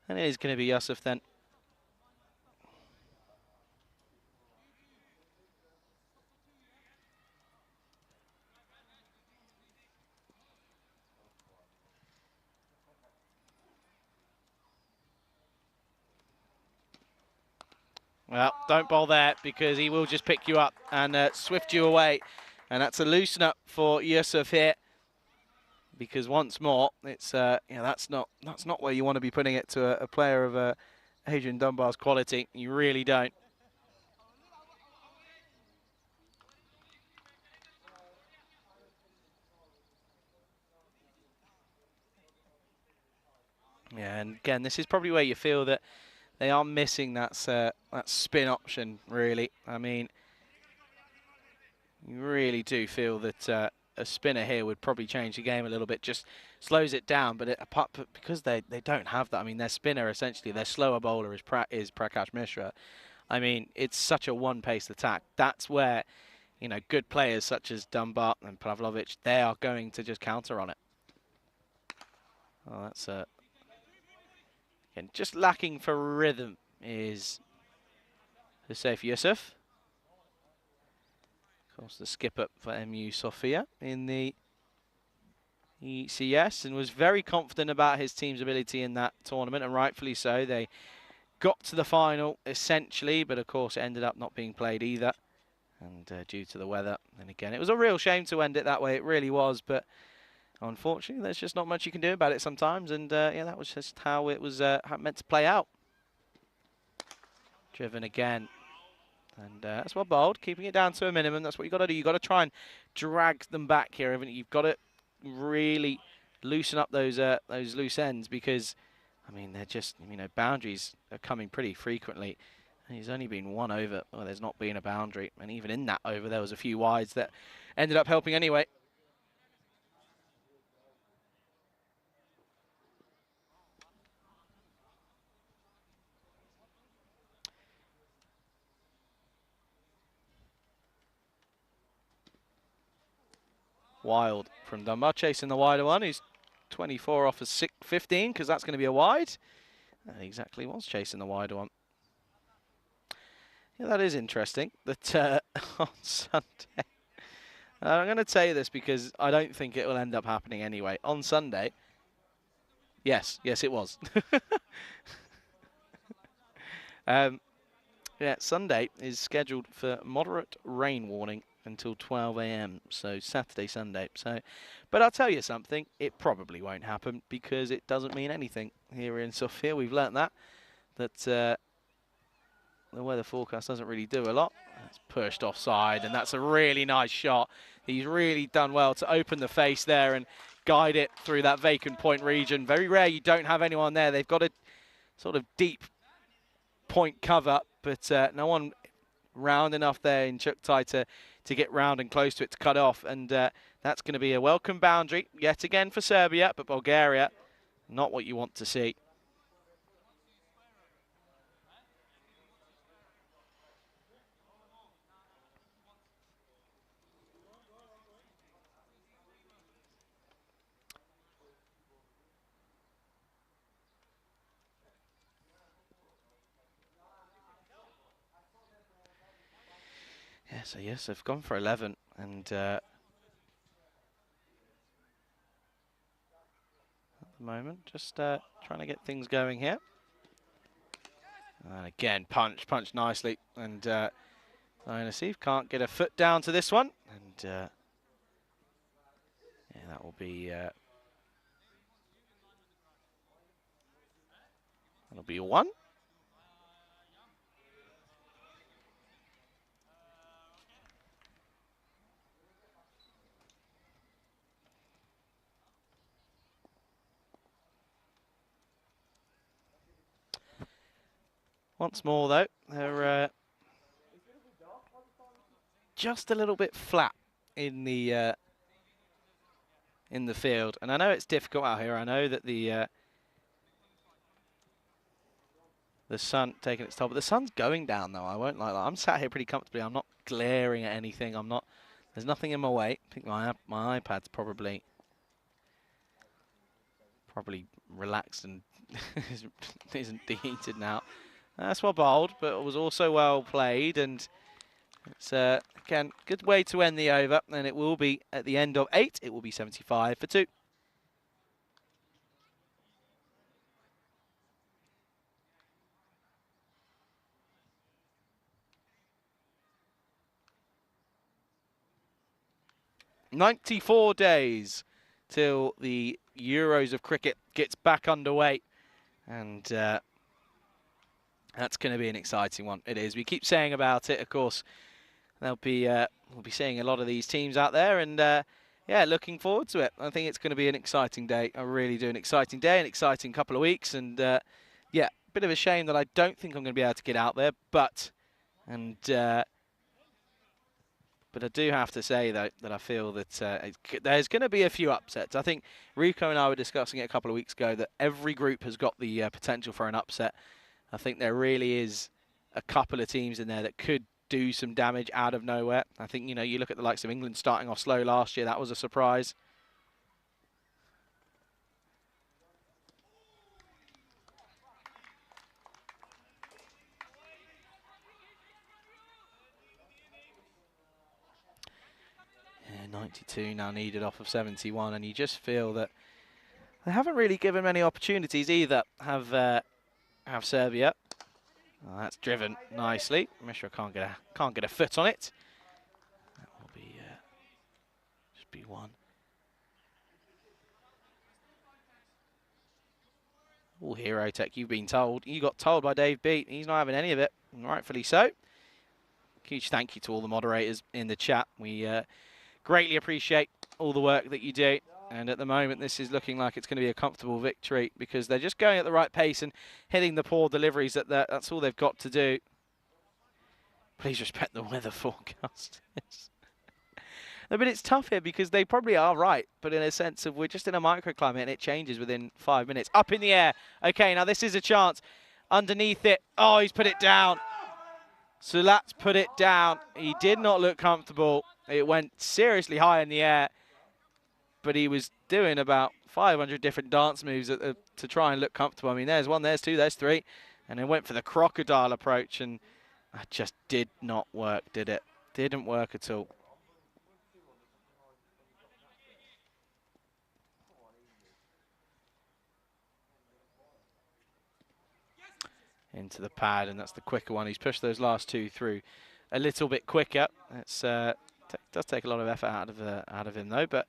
And it is going to be Yusuf then. Well, don't bowl there because he will just pick you up and swift you away. And that's a loosen up for Yusuf here. Because once more, it's you know, that's not where you want to be putting it to a player of Adrian Dunbar's quality. You really don't. Yeah, and again, this is probably where you feel that they are missing that spin option, really. I mean, you really do feel that a spinner here would probably change the game a little bit, just slows it down. But because they don't have that, I mean, their spinner, essentially, their slower bowler is Prakash Mishra. I mean, it's such a one-paced attack. That's where, you know, good players such as Dunbar and Pavlovic, they are going to just counter on it. Oh, that's again, just lacking for rhythm is Hussein Yusuf. Of course, the skip up for MU Sofia in the ECS, and was very confident about his team's ability in that tournament, and rightfully so. They got to the final, essentially, but of course it ended up not being played either, and due to the weather. And again, it was a real shame to end it that way, it really was, but unfortunately, there's just not much you can do about it sometimes, and yeah, that was just how it was meant to play out. Driven again. And that's well bowled, keeping it down to a minimum. That's what you've got to do. You've got to try and drag them back here, haven't you? You've got to really loosen up those loose ends because, I mean, they're just, you know, boundaries are coming pretty frequently. And he's only been one over. Well, there's not been a boundary. And even in that over, there was a few wides that ended up helping anyway. Wild from Dunbar, chasing the wider one. He's 24 off of 15 because that's going to be a wide. That exactly was chasing the wider one. Yeah, that is interesting. That on Sunday, I'm going to tell you this because I don't think it will end up happening anyway. On Sunday, yes, it was. Yeah, Sunday is scheduled for moderate rain warning until 12 a.m. So Saturday, Sunday. So, but I'll tell you something, it probably won't happen because it doesn't mean anything here in Sofia. We've learnt that the weather forecast doesn't really do a lot. It's pushed offside, and that's a really nice shot. He's really done well to open the face there and guide it through that vacant point region. Very rare you don't have anyone there. They've got a sort of deep point cover, but no one round enough there in Chuktai to get round and close to it to cut off, and that's going to be a welcome boundary yet again for Serbia, but Bulgaria, not what you want to see. So yes, they've gone for 11, and at the moment, just trying to get things going here. And again, punch nicely, and Nasif can't get a foot down to this one, and yeah, that will be that'll be a 1. Once more, though, they're just a little bit flat in the field, and I know it's difficult out here. I know that the sun taking its toll, but the sun's going down, though. I won't lie. I'm sat here pretty comfortably. I'm not glaring at anything. I'm not. There's nothing in my way. I think my iPad's probably relaxed and isn't deheated now. That's well bowled, but it was also well played, and it's again good way to end the over. And it will be at the end of 8. It will be 75 for 2. "94 days till the Euros of cricket gets back underway, and that's going to be an exciting one. It is. We keep saying about it, of course. We'll be seeing a lot of these teams out there, and yeah, looking forward to it. I think it's going to be an exciting day. I really do. An exciting day, an exciting couple of weeks, and yeah, bit of a shame that I don't think I'm going to be able to get out there, but I do have to say, though, that I feel that there's going to be a few upsets. I think Rico and I were discussing it a couple of weeks ago that every group has got the potential for an upset. I think there really is a couple of teams in there that could do some damage out of nowhere. I think, you look at the likes of England starting off slow last year. That was a surprise. Yeah, 92 now needed off of 71, and you just feel that they haven't really given many opportunities either. Have Serbia. Oh, that's driven nicely. Mishra can't get a foot on it. That will be just be 1. Oh, Hero Tech, you've been told. You got told by Dave Beat. He's not having any of it, and rightfully so. Huge thank you to all the moderators in the chat. We greatly appreciate all the work that you do. And at the moment, this is looking like it's going to be a comfortable victory because they're just going at the right pace and hitting the poor deliveries. That's all they've got to do. Please respect the weather forecast. No, but it's tough here because they probably are right, but in a sense of we're just in a microclimate and it changes within 5 minutes. Up in the air. Okay, now this is a chance. Underneath it. Oh, he's put it down. Sulat's put it down. He did not look comfortable. It went seriously high in the air, but he was doing about 500 different dance moves to try and look comfortable. I mean, there's 1, there's 2, there's 3, and then went for the crocodile approach, and that just did not work, did it? Didn't work at all. Into the pad, and that's the quicker one. He's pushed those last 2 through a little bit quicker. It's does take a lot of effort out of him though, but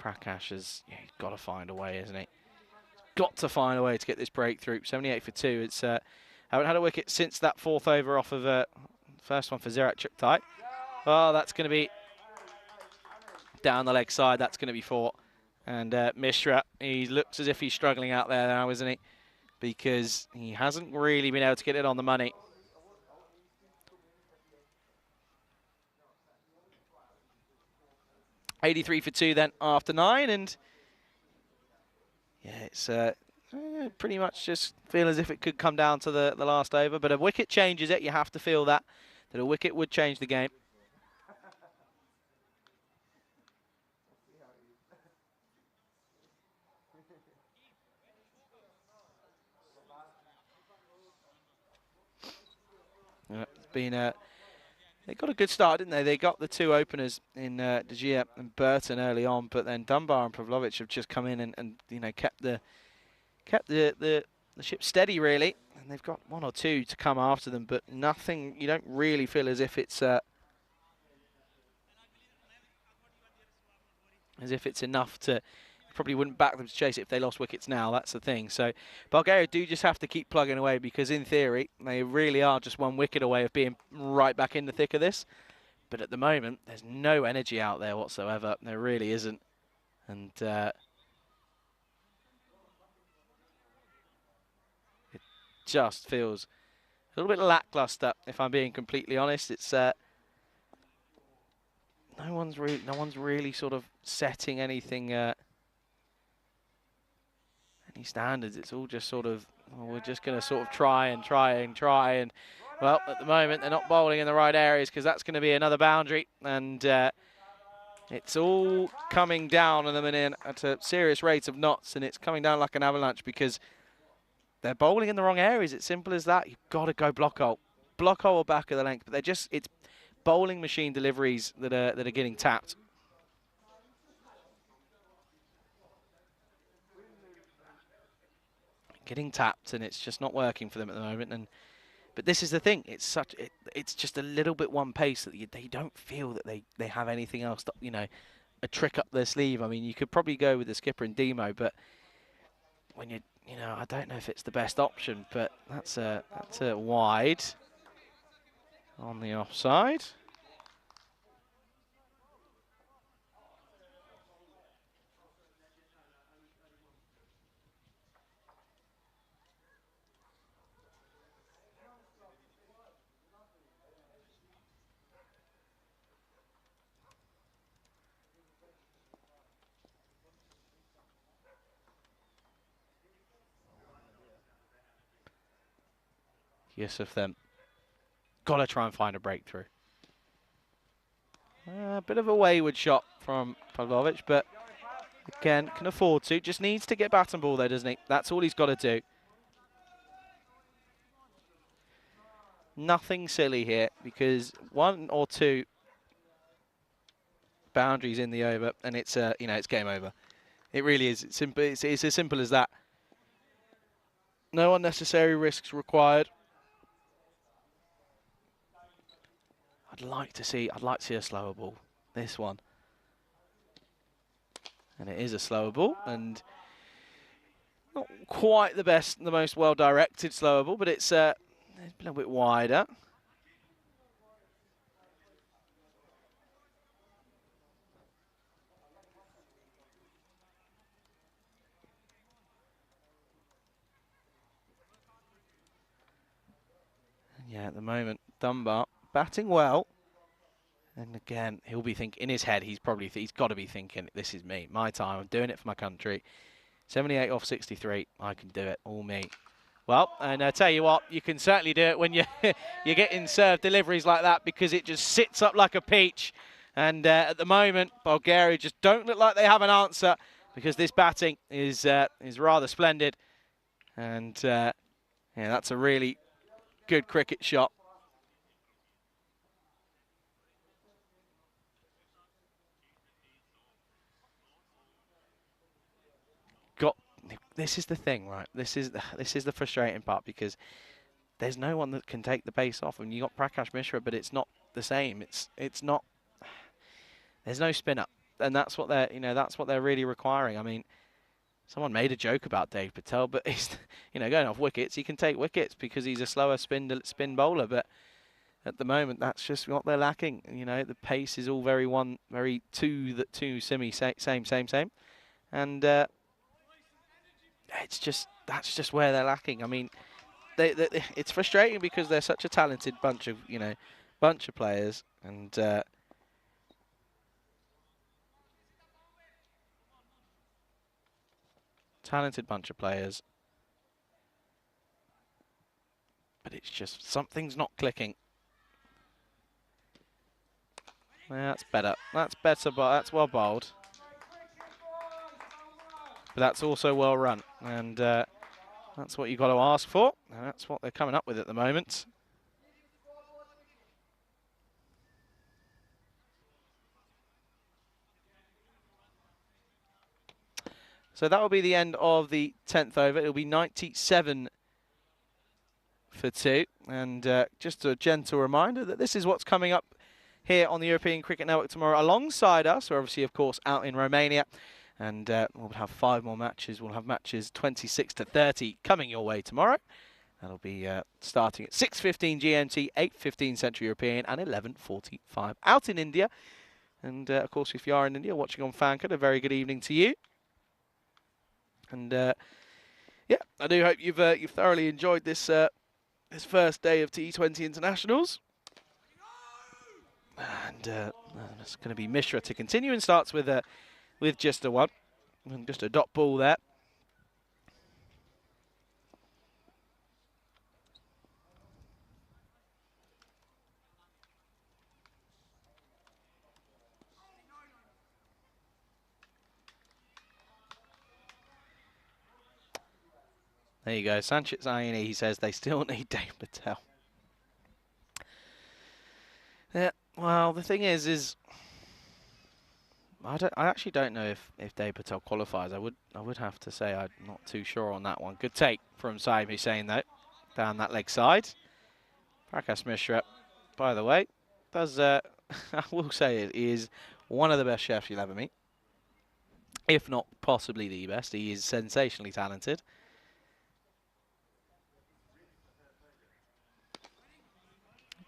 Prakash has he's got to find a way, isn't he? Got to find a way to get this breakthrough. 78 for 2. It's haven't had a wicket since that 4th over off of first one for Zerat Chuktai. Oh, that's going to be down the leg side. That's going to be 4. And Mishra, he looks as if he's struggling out there now, isn't he? Because he hasn't really been able to get it on the money. $83 for 2 then after 9, and yeah, it's pretty much just feel as if it could come down to the last over, but a wicket changes it. You have to feel that a wicket would change the game. been they got a good start, didn't they? They got the two openers in De Gea and Burton early on, but then Dunbar and Pavlovic have just come in and you know kept the ship steady really, and they've got one or two to come after them, but nothing. You don't really feel as if it's enough to. Probably wouldn't back them to chase it if they lost wickets now. That's the thing. So Bulgaria do just have to keep plugging away because in theory they really are just one wicket away of being right back in the thick of this. But at the moment there's no energy out there whatsoever. There really isn't, and it just feels a little bit lackluster. If I'm being completely honest, it's no one's really sort of setting anything. Any standards. It's all just sort of, well, we're just going to sort of try and well, at the moment they're not bowling in the right areas because that's going to be another boundary, and it's all coming down on them at a serious rate of knots, and it's coming down like an avalanche because they're bowling in the wrong areas. It's simple as that. You've got to go block hole or back of the length, but it's bowling machine deliveries that are getting tapped. Getting tapped, and it's just not working for them at the moment. But this is the thing; it's just a little bit one pace that they don't feel that they have anything else, you know, a trick up their sleeve. I mean, you could probably go with the skipper and Demo, but when you know, I don't know if it's the best option. But that's a wide on the offside. Yes, of them. Got to try and find a breakthrough. A bit of a wayward shot from Pavlovic, but again, can afford to. Just needs to get bat and ball there, doesn't he? That's all he's got to do. Nothing silly here because one or two boundaries in the over, and it's you know, it's game over. It really is. It's simple. It's as simple as that. No unnecessary risks required. I'd like to see a slower ball. This one, and it is a slower ball, and not quite the most well-directed slower ball, but it's a little bit wider. Yeah, at the moment, Dunbar batting well. And again, he'll be thinking, in his head, he's got to be thinking, this is me, my time, I'm doing it for my country. 78 off 63, I can do it, all me. Well, and I tell you what, you can certainly do it when you're getting served deliveries like that because it just sits up like a peach. And at the moment, Bulgaria just don't look like they have an answer because this batting is rather splendid. And yeah, that's a really good cricket shot. This is the thing, right? This is the frustrating part because there's no one that can take the pace off, and you got Prakash Mishra, but it's not the same. It's not. There's no spinner, and that's what they're really requiring. I mean, someone made a joke about Dave Patel, but he's going off wickets. He can take wickets because he's a slower spin bowler, but at the moment that's just what they're lacking. You know, the pace is all very two same, and. That's just where they're lacking. I mean, it's frustrating because they're such a talented bunch of players, and but it's just something's not clicking. Yeah, that's better. That's better, but that's well bowled. But that's also well run, and that's what you've got to ask for, and that's what they're coming up with at the moment. So that will be the end of the 10th over. It'll be 97 for 2. And just a gentle reminder that this is what's coming up here on the European Cricket Network tomorrow alongside us. We're obviously, of course, out in Romania. And we'll have 5 more matches. We'll have matches 26 to 30 coming your way tomorrow. That'll be starting at 6:15 GMT, 8:15 Central European, and 11:45 out in India. And of course, if you are in India watching on Fancard, a very good evening to you. And yeah, I do hope you've thoroughly enjoyed this this first day of T20 internationals. And it's going to be Mishra to continue, and starts with just a 1 and just a dot ball there. There you go, Sanchez Ayeni, he says they still need Dave Patel. Yeah, well, the thing is I actually don't know if Dave Patel qualifies. I would have to say I'm not too sure on that one. Good take from Saeed Hussain though, down that leg side. Prakash Mishra, by the way, does I will say it is one of the best chefs you'll ever meet, if not possibly the best. He is sensationally talented.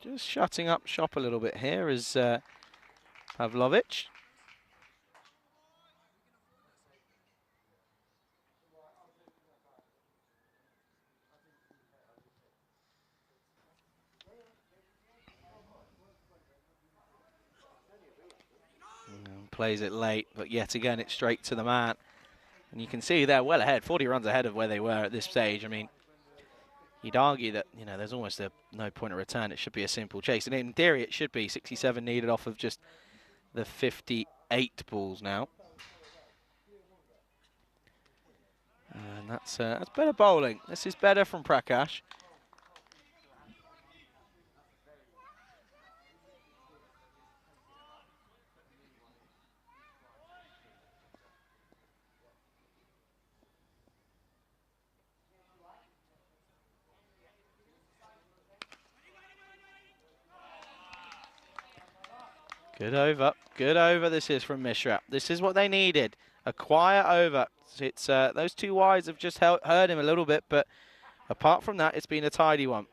Just shutting up shop a little bit here is Pavlovic. And plays it late, but yet again it's straight to the man. And you can see they're well ahead, 40 runs ahead of where they were at this stage. I mean, you'd argue that, you know, there's almost no point of return. It should be a simple chase. And in theory, it should be 67 needed off of just the 58 balls now. And that's better bowling. This is better from Prakash. Good over. Good over this is from Mishra. This is what they needed. A quiet over. It's those 2 wides have just hurt him a little bit, but apart from that, it's been a tidy one.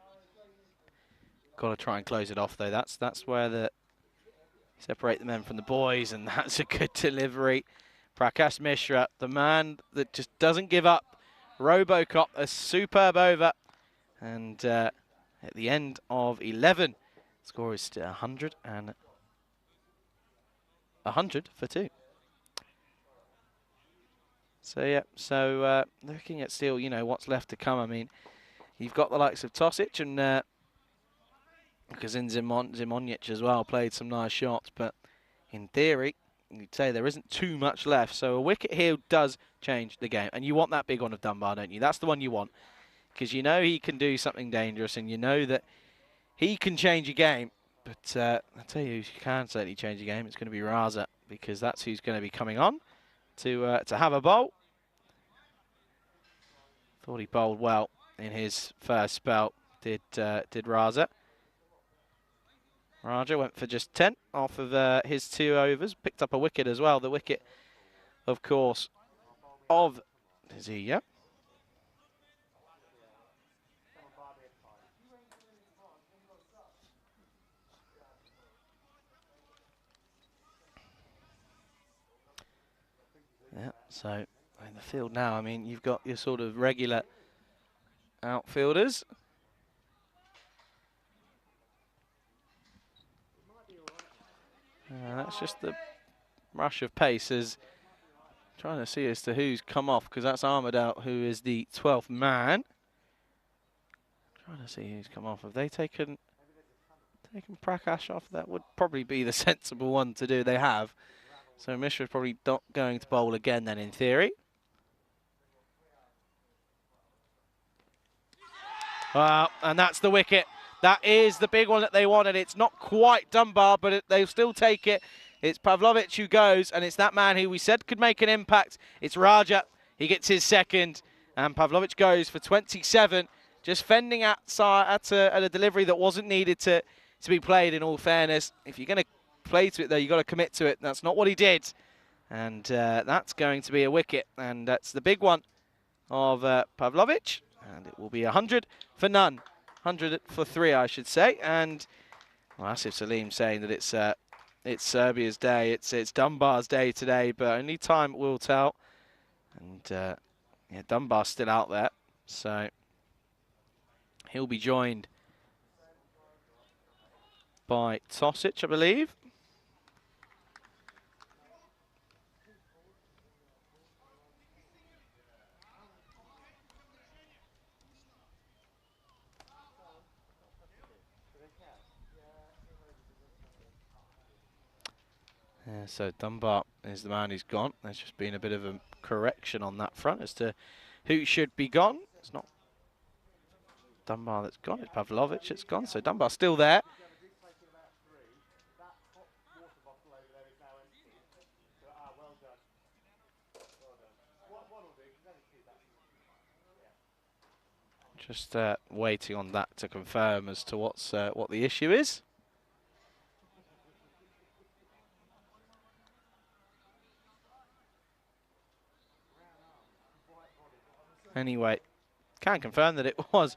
Got to try and close it off, though. That's where the separate the men from the boys, and that's a good delivery. Prakash Mishra, the man that just doesn't give up. Robocop, a superb over. And at the end of 11, score is still 100 for 2. So yeah, looking at still, you know, what's left to come. I mean, you've got the likes of Tosic and Kazin Zimonjic as well, played some nice shots, but in theory, you'd say there isn't too much left. So a wicket here does change the game, and you want that big one of Dunbar, don't you? That's the one you want, because you know he can do something dangerous, and you know that he can change a game. But I'll tell you who can certainly change the game. It's going to be Raza, because that's who's going to be coming on to have a bowl. Thought he bowled well in his first spell, did Raza. Raja went for just 10 off of his 2 overs. Picked up a wicket as well. The wicket, of course, of Zia. Yeah, so in the field now, I mean, you've got your sort of regular outfielders. That's just the rush of pace. Is trying to see as to who's come off, because that's Ahmed out, who is the 12th man. Trying to see who's come off. Have they taken Prakash off? That would probably be the sensible one to do. They have. So Mishra's probably not going to bowl again then, in theory. And that's the wicket. That is the big one that they wanted. It's not quite Dunbar, but they'll still take it. It's Pavlovic who goes, and it's that man who we said could make an impact. It's Raja. He gets his second, and Pavlovic goes for 27, just fending at a delivery that wasn't needed to be played, in all fairness. If you're going to play to it, though, you've got to commit to it. That's not what he did. And that's going to be a wicket, and that's the big one of Pavlovic. And it will be 100 for none. 100 for 3, I should say. And well, Asif Salim saying that it's Serbia's day, it's Dunbar's day today, but only time will tell. And yeah, Dunbar's still out there, so he'll be joined by Tosic, I believe. Yeah, so Dunbar is the man who's gone. There's just been a bit of a correction on that front as to who should be gone. It's not Dunbar that's gone, it's Pavlovic that's gone. So Dunbar's still there. Just waiting on that to confirm as to what the issue is. Anyway, can confirm that it was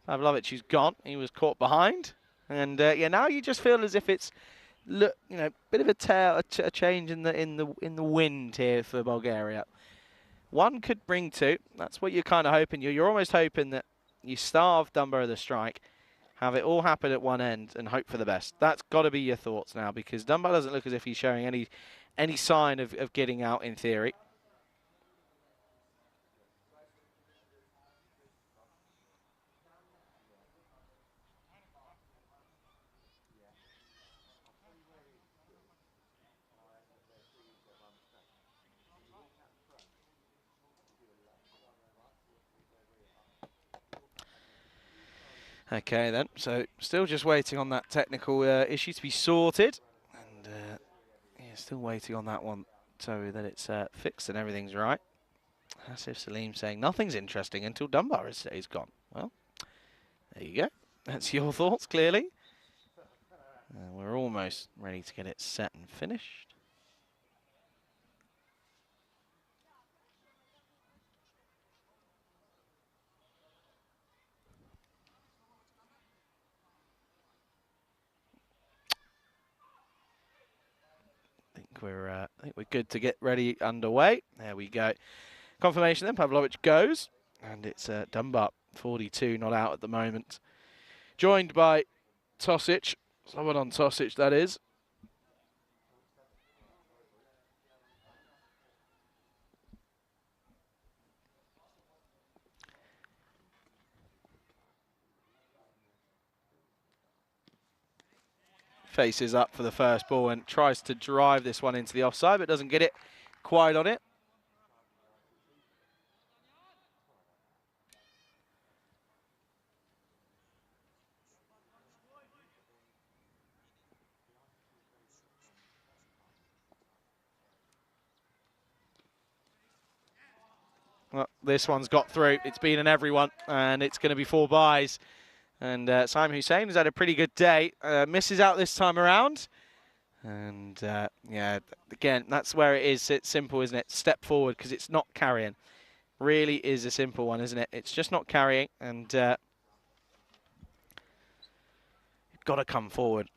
Pavlovic who's gone. He was caught behind, and yeah, now you just feel as if it's bit of a change in the wind here for Bulgaria. One could bring two. That's what you're kind of hoping. You're almost hoping that you starve Dunbar of the strike, have it all happen at one end, and hope for the best. That's got to be your thoughts now, because Dunbar doesn't look as if he's showing any sign of getting out in theory. Okay then, so still just waiting on that technical issue to be sorted, and yeah, still waiting on that one so that it's fixed and everything's right. Asif Salim saying nothing's interesting until Dunbar is gone. Well, there you go. That's your thoughts, clearly. We're almost ready to get it set and finished. I think we're good to get ready underway. There we go. Confirmation then, Pavlovic goes, and it's Dunbar, 42, not out at the moment. Joined by Tosic, someone on Tosic that is. Faces up for the first ball and tries to drive this one into the offside, but doesn't get it quite on it. Well, this one's got through. It's been an everyone, and it's going to be 4 byes. And Simon Hussein has had a pretty good day. Misses out this time around. And yeah, again, that's where it is. It's simple, isn't it? Step forward, because it's not carrying. Really is a simple one, isn't it? It's just not carrying, and you've got to come forward.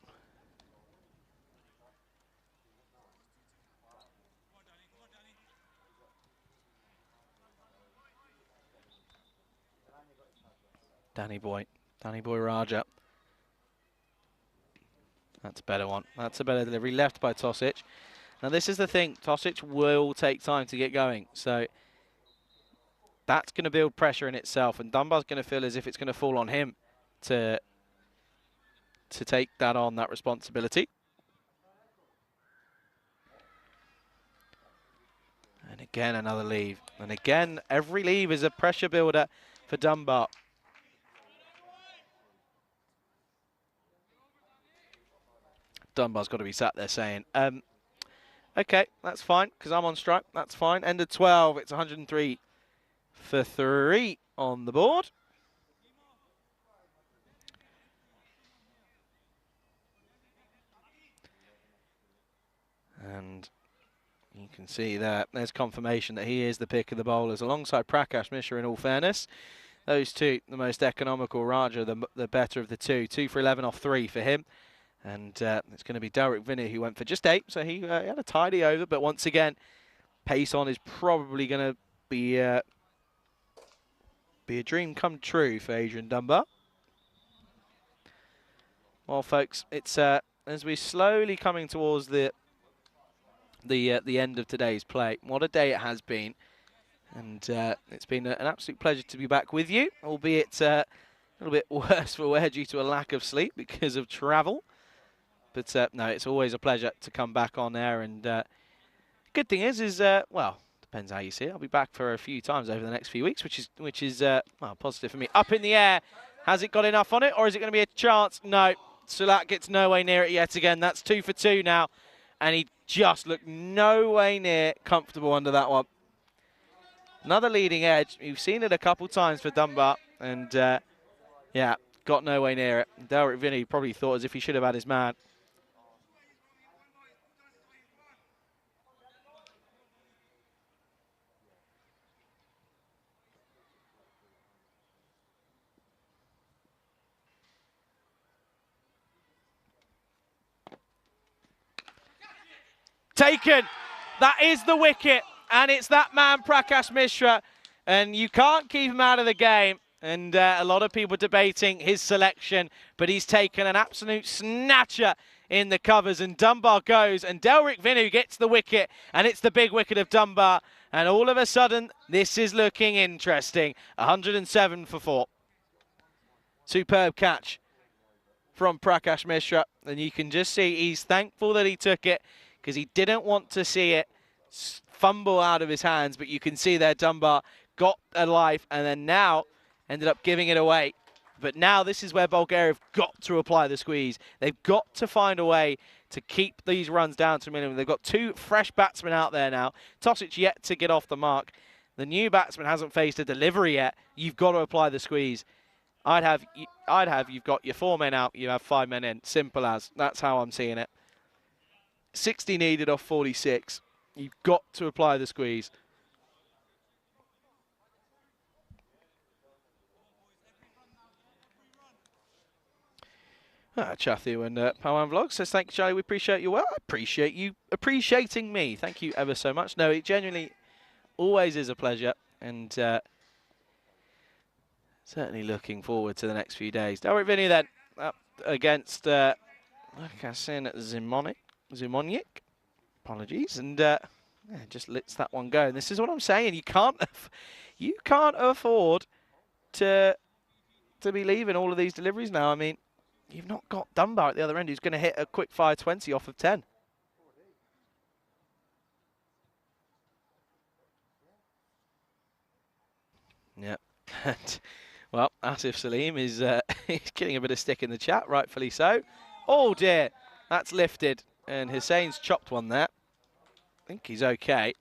Danny Boy Raja. That's a better one. That's a better delivery. Left by Tosic. Now this is the thing. Tosic will take time to get going. So that's going to build pressure in itself. And Dunbar's going to feel as if it's going to fall on him to take that on, that responsibility. And again, another leave. And again, every leave is a pressure builder for Dunbar. Dunbar's got to be sat there saying, okay, that's fine, because I'm on strike. That's fine. End of 12. It's 103 for 3 on the board. And you can see that there's confirmation that he is the pick of the bowlers alongside Prakash Mishra, in all fairness. Those two, the most economical. Raja, the better of the two. 2 for 11 off 3 for him. And it's going to be Delrick Vinny who went for just 8. So he had a tidy over. But once again, pace on is probably going to be a dream come true for Adrian Dunbar. Well, folks, it's as we're slowly coming towards the end of today's play. What a day it has been. And it's been an absolute pleasure to be back with you, albeit a little bit worse for wear due to a lack of sleep because of travel. But no, it's always a pleasure to come back on air. And good thing is well, depends how you see it. I'll be back for a few times over the next few weeks, which is well, positive for me. Up in the air, has it got enough on it, or is it going to be a chance? No, Sulat gets no way near it yet again. That's 2 for 2 now, and he just looked no way near comfortable under that one. Another leading edge. You've seen it a couple times for Dunbar, and yeah, got no way near it. Delrick Vinny probably thought as if he should have had his man. Taken. That is the wicket, and it's that man, Prakash Mishra, and you can't keep him out of the game. And a lot of people debating his selection, but he's taken an absolute snatcher in the covers, and Dunbar goes, and Delrick Vinny gets the wicket, and it's the big wicket of Dunbar, and all of a sudden, this is looking interesting. 107 for 4. Superb catch from Prakash Mishra, and you can just see he's thankful that he took it, because he didn't want to see it fumble out of his hands. But you can see there Dunbar got a life and then now ended up giving it away. But now this is where Bulgaria have got to apply the squeeze. They've got to find a way to keep these runs down to a minimum. They've got 2 fresh batsmen out there now. Tosic yet to get off the mark. The new batsman hasn't faced a delivery yet. You've got to apply the squeeze. I'd have you've got your 4 men out, you have 5 men in. Simple as. That's how I'm seeing it. 60 needed off 46. You've got to apply the squeeze. Chathu and Pawan Vlog says, thank you, Charlie. We appreciate you. Well, I appreciate you appreciating me. Thank you ever so much. No, it genuinely always is a pleasure. And certainly looking forward to the next few days. Delrick Vinny then up against Lakasin Zimonic. Apologies. And yeah, just lets that one go. And this is what I'm saying. You can't afford to be leaving all of these deliveries now. I mean, you've not got Dunbar at the other end who's going to hit a quick fire 20 off of 10. Yeah. Well, Asif Salim is he's getting a bit of stick in the chat, rightfully so. Oh dear, that's lifted. And Hussein's chopped one there. I think he's okay.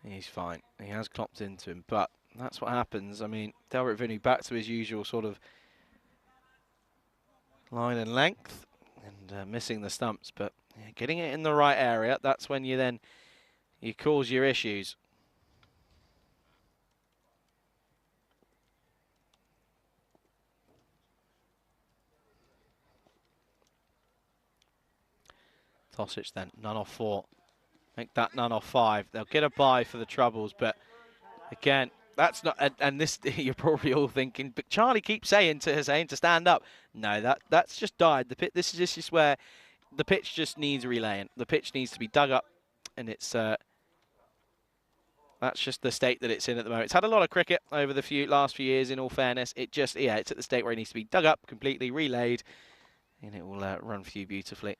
He's fine. He has clopped into him, but that's what happens. I mean, Delrick Vinny back to his usual sort of line and length and missing the stumps, but yeah, getting it in the right area, that's when you cause your issues. Tosic then, none off 4. Make that none off 5. They'll get a bye for the troubles, but again, that's not. And this, you're probably all thinking, but Charlie keeps saying to Hussein to stand up. No, that's just died. The pit. This is just where the pitch just needs relaying. The pitch needs to be dug up, and it's that's just the state that it's in at the moment. It's had a lot of cricket over the last few years. In all fairness, it's at the state where it needs to be dug up, completely relayed, and it will run for you beautifully.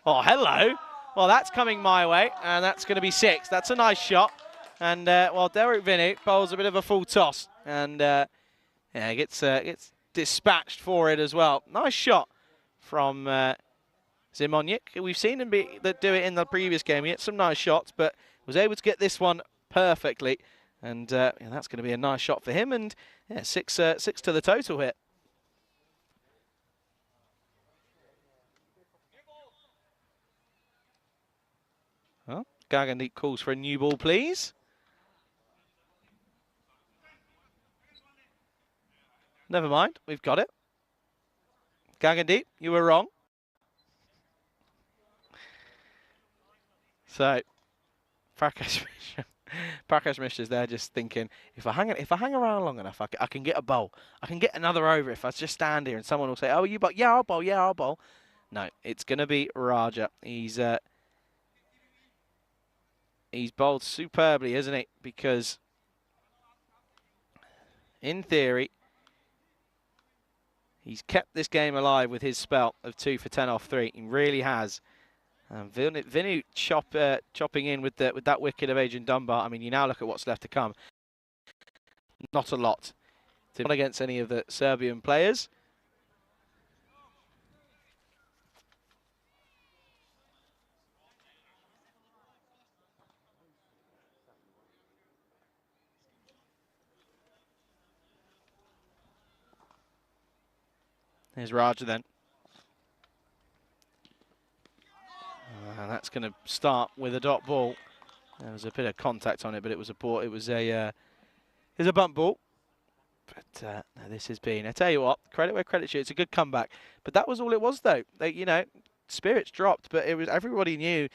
Oh, hello. Well, that's coming my way, and that's going to be 6. That's a nice shot. And, well, Delrick Vinny bowls a bit of a full toss. And, yeah, gets dispatched for it as well. Nice shot from Zimonjic. We've seen him do it in the previous game. He hit some nice shots, but was able to get this one perfectly. And yeah, that's going to be a nice shot for him. And yeah, six to the total hit. Well, Gagandeep calls for a new ball, please. Never mind, we've got it. Gagandeep, you were wrong. So, Prakash Mishra's there just thinking, if I hang around long enough, I can get a bowl. I can get another over if I just stand here and someone will say, oh, you bowl? Yeah, I'll bowl. Yeah, I'll bowl. No, it's going to be Raja. He's bowled superbly, isn't he? Because in theory, he's kept this game alive with his spell of 2 for 10 off 3. He really has. Vinu chopping in with that wicket of Adrian Dunbar. I mean, you now look at what's left to come. Not a lot. Not against any of the Serbian players. There's Raja then. And that's going to start with a dot ball. There was a bit of contact on it, but it was a ball. It was a bump ball. But no, this has been. I tell you what, credit where credit's due. It's a good comeback. But that was all it was, though. Spirits dropped, but it was everybody knew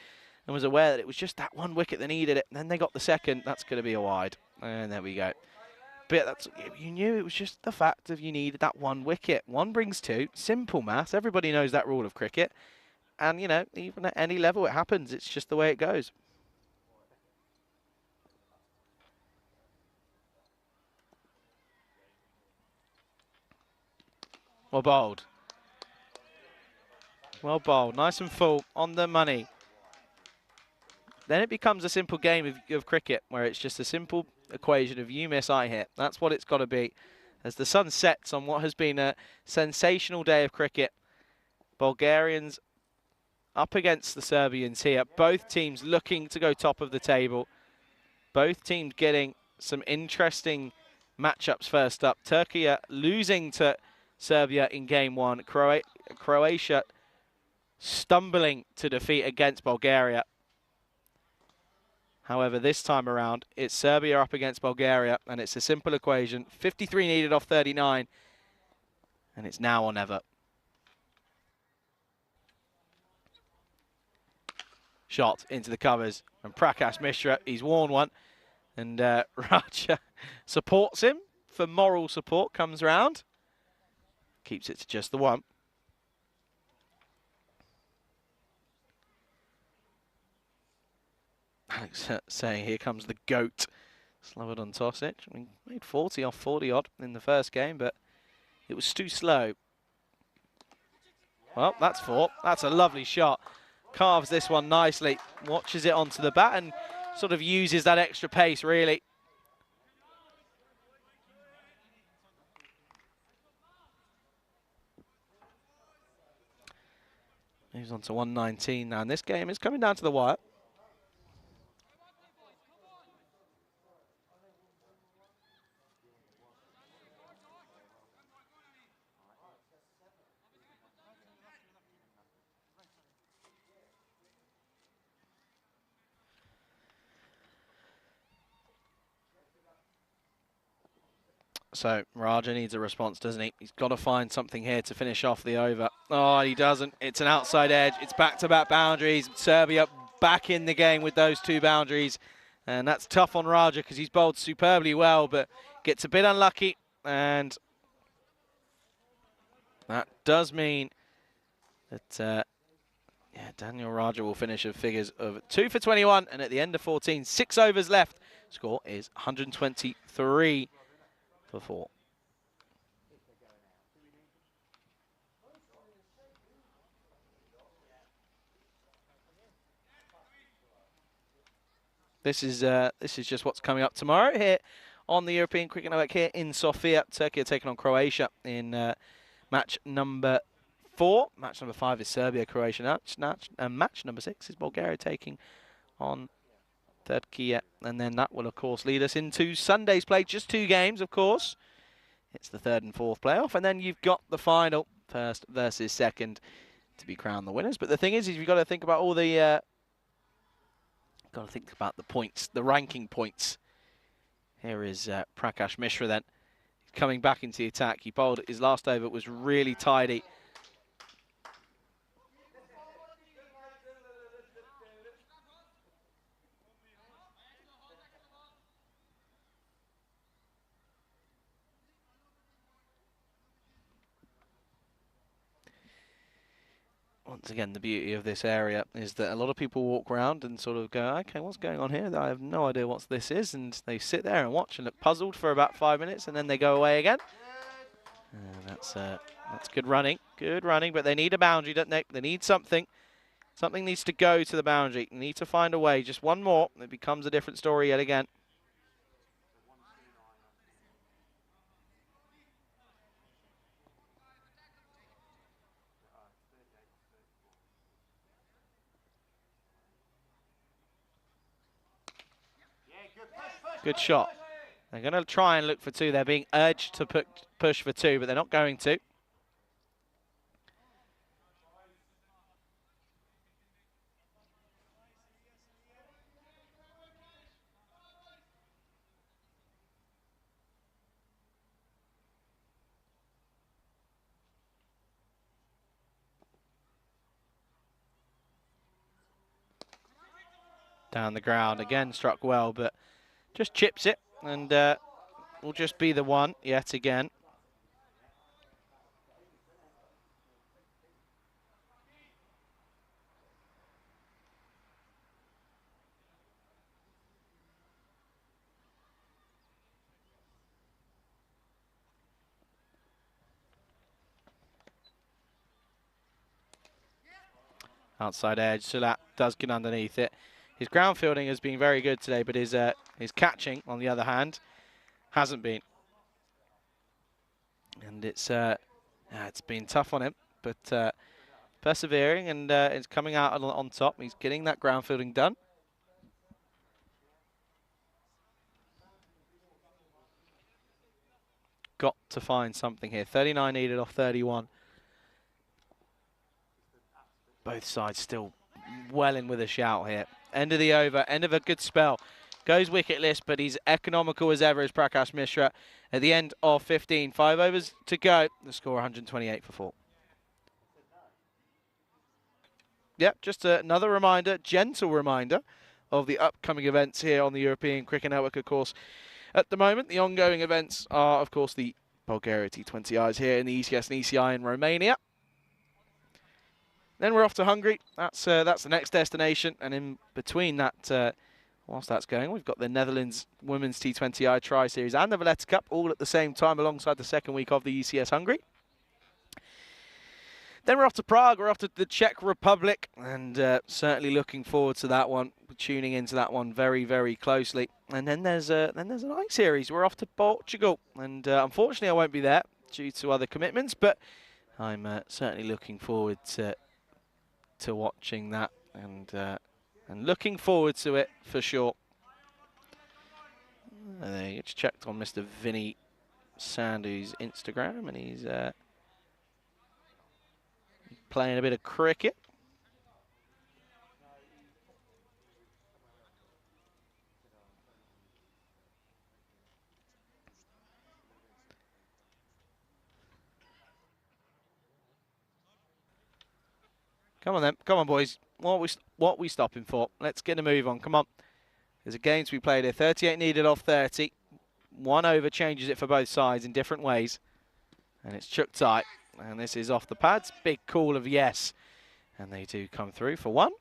and was aware that it was just that one wicket they needed it. And then they got the second. That's going to be a wide. And there we go. But you knew it was just the fact of you needed that one wicket. One brings two. Simple maths. Everybody knows that rule of cricket. And, even at any level it happens. It's just the way it goes. Well bowled. Well bowled. Nice and full. On the money. Then it becomes a simple game of cricket where it's just a simple equation of you miss, I hit. That's what it's got to be. As the sun sets on what has been a sensational day of cricket, Bulgarians up against the Serbians here. Both teams looking to go top of the table. Both teams getting some interesting matchups first up. Turkey losing to Serbia in game one. Croatia stumbling to defeat against Bulgaria. However, this time around, it's Serbia up against Bulgaria, and it's a simple equation. 53 needed off 39, and it's now or never. Shot into the covers, and Prakash Mishra, he's worn one, and Raja supports him for moral support, comes round, keeps it to just the one. Alex saying, here comes the GOAT. Slobodan Tosic. I mean, made 40 off 40 odd in the first game, but it was too slow. Well, that's 4. That's a lovely shot. Carves this one nicely. Watches it onto the bat and sort of uses that extra pace, really. Moves on to 119 now, and this game is coming down to the wire. So Raja needs a response, doesn't he? He's got to find something here to finish off the over. Oh, he doesn't. It's an outside edge. It's back-to-back boundaries. Serbia back in the game with those 2 boundaries. And that's tough on Raja because he's bowled superbly well, but gets a bit unlucky. And that does mean that Daniel Raja will finish with figures of 2 for 21. And at the end of 14, 6 overs left. Score is 123 for 4. This is just what's coming up tomorrow here on the European Cricket Network here in Sofia. Turkey are taking on Croatia in match number 4. Match number 5 is Serbia, Croatia. Match number 6 is Bulgaria taking on Turkey. And then that will, of course, lead us into Sunday's play. Just 2 games, of course. It's the 3rd and 4th playoff. And then you've got the final, 1st versus 2nd, to be crowned the winners. But the thing is you've got to think about all the... got to think about the points, the ranking points. Here is Prakash Mishra then. Coming back into the attack. He bowled his last over, was really tidy. Once again, the beauty of this area is that a lot of people walk around and sort of go, okay, what's going on here? I have no idea what this is. And they sit there and watch and look puzzled for about 5 minutes, and then they go away again. And that's good running, but they need a boundary, don't they? They need something. Something needs to go to the boundary. They need to find a way. Just one more. It becomes a different story yet again. Good shot. They're going to try and look for 2. They're being urged to push for 2, but they're not going to. Down the ground, again struck well, but just chips it, and will just be the one yet again. Outside edge, Sulat does get underneath it. His ground fielding has been very good today, but his catching, on the other hand, hasn't been. And it's been tough on him, but persevering, and it's coming out on top. He's getting that ground fielding done. Got to find something here. 39 needed off 31. Both sides still well in with a shout here. End of the over, end of a good spell. Goes wicketless, but he's economical as ever as Prakash Mishra. At the end of 15, 5 overs to go. The score 128 for 4. Yep, just another reminder, gentle reminder, of the upcoming events here on the European Cricket Network, of course. At the moment, the ongoing events are, of course, the Bulgaria T20Is here in the ECS and ECI in Romania. Then we're off to Hungary. That's the next destination, and in between that, whilst that's going, we've got the Netherlands Women's T20I Tri-Series and the Valletta Cup all at the same time alongside the second week of the ECS Hungary. Then we're off to Prague, we're off to the Czech Republic, and certainly looking forward to that one. We're tuning into that one very, very closely. And then there's an ice series. We're off to Portugal, and unfortunately I won't be there due to other commitments, but I'm certainly looking forward to watching that, and looking forward to it for sure. It's checked on Mr. Vinny Sandhu's Instagram, and he's playing a bit of cricket. Come on then, come on boys. What we stopping for? Let's get a move on. Come on. There's a game to be played here. 38 needed off 30. 1 over changes it for both sides in different ways, and it's chucked tight. And this is off the pads. Big call of yes, and they do come through for 1.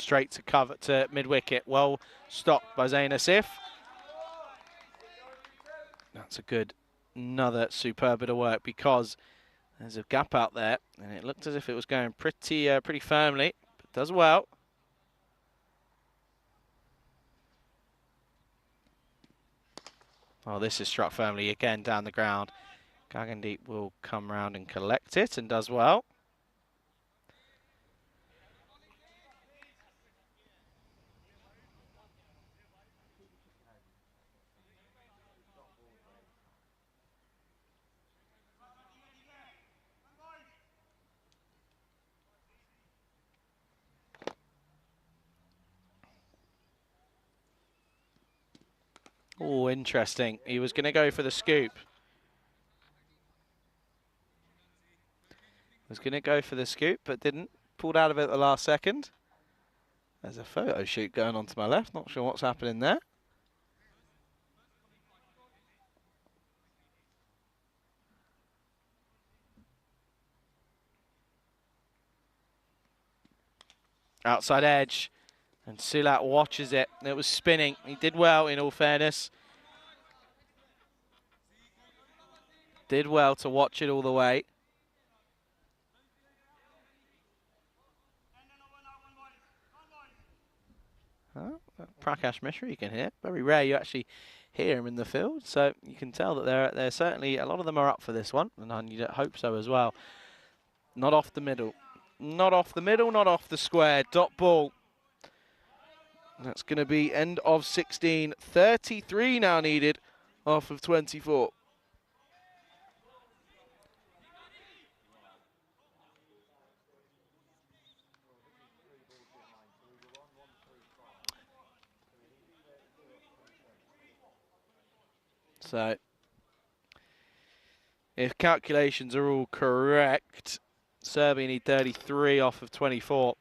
straight to cover to mid-wicket. Well stopped by Zayn Asif. That's a good, another superb bit of work because there's a gap out there, and it looked as if it was going pretty firmly, but does well. Oh, this is struck firmly again down the ground. Gagandeep will come round and collect it and does well. Oh, interesting. He was going to go for the scoop. Was going to go for the scoop, but didn't. Pulled out of it at the last second. There's a photo shoot going on to my left. Not sure what's happening there. Outside edge. And Sulat watches it. It was spinning. He did well, in all fairness. Did well to watch it all the way. Oh, Prakash Mishra you can hear. Very rare you actually hear him in the field. So you can tell that they're certainly, a lot of them are up for this one. And you'd hope so as well. Not off the middle. Not off the middle, not off the square. Dot ball. That's going to be end of 16. 33 now needed off of 24. So, if calculations are all correct, Serbia need 33 off of 24.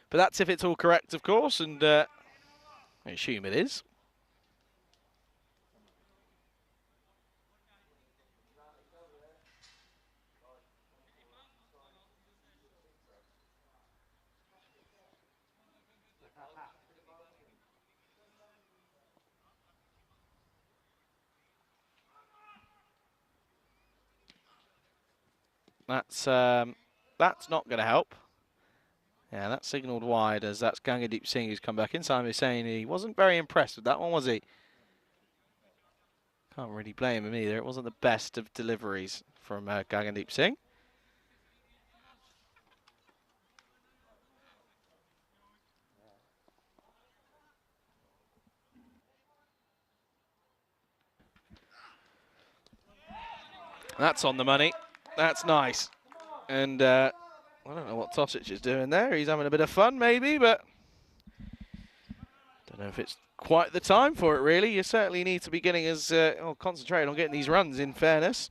But that's if it's all correct, of course, and I assume it is. That's not going to help. Yeah, that's signalled wide as that's Gagandeep Singh who's come back in. Simon is saying he wasn't very impressed with that one, was he? Can't really blame him either. It wasn't the best of deliveries from Gagandeep Singh. That's on the money. That's nice. And I don't know what Tosic is doing there. He's having a bit of fun maybe, but don't know if it's quite the time for it really. You certainly need to be getting as concentrated on getting these runs, in fairness.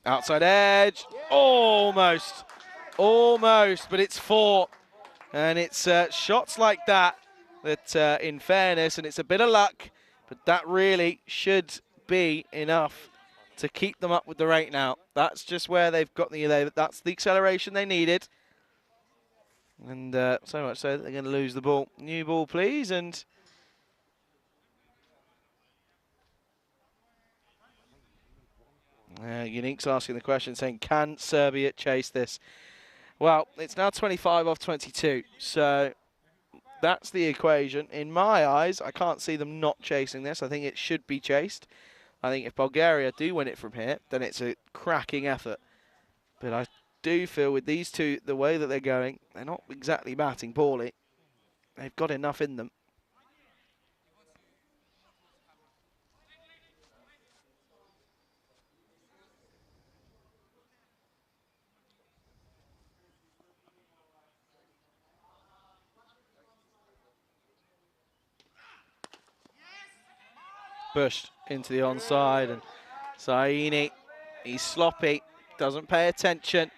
Outside edge. Almost. Almost, but it's 4. And it's shots like that in fairness, and it's a bit of luck, but that really should be enough to keep them up with the rate now. That's just where they've got that's the acceleration they needed. And so much so that they're going to lose the ball. New ball, please, and Unique's asking the question, saying, can Serbia chase this? Well, it's now 25 off 22, so that's the equation. In my eyes, I can't see them not chasing this. I think it should be chased. I think if Bulgaria do win it from here, then it's a cracking effort. But I do feel with these two, the way that they're going, they're not exactly batting poorly. They've got enough in them. Pushed into the onside, and Saini, he's sloppy, doesn't pay attention.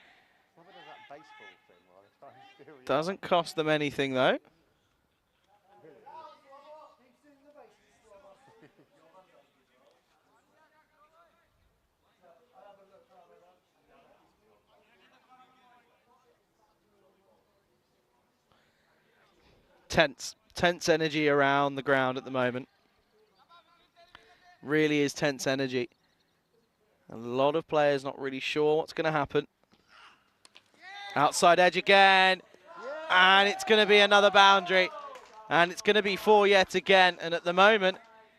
Doesn't cost them anything though. tense energy around the ground at the moment. Really is tense energy. A lot of players not really sure what's going to happen. Outside edge again, and it's going to be another boundary, and it's going to be 4 yet again. And at the moment,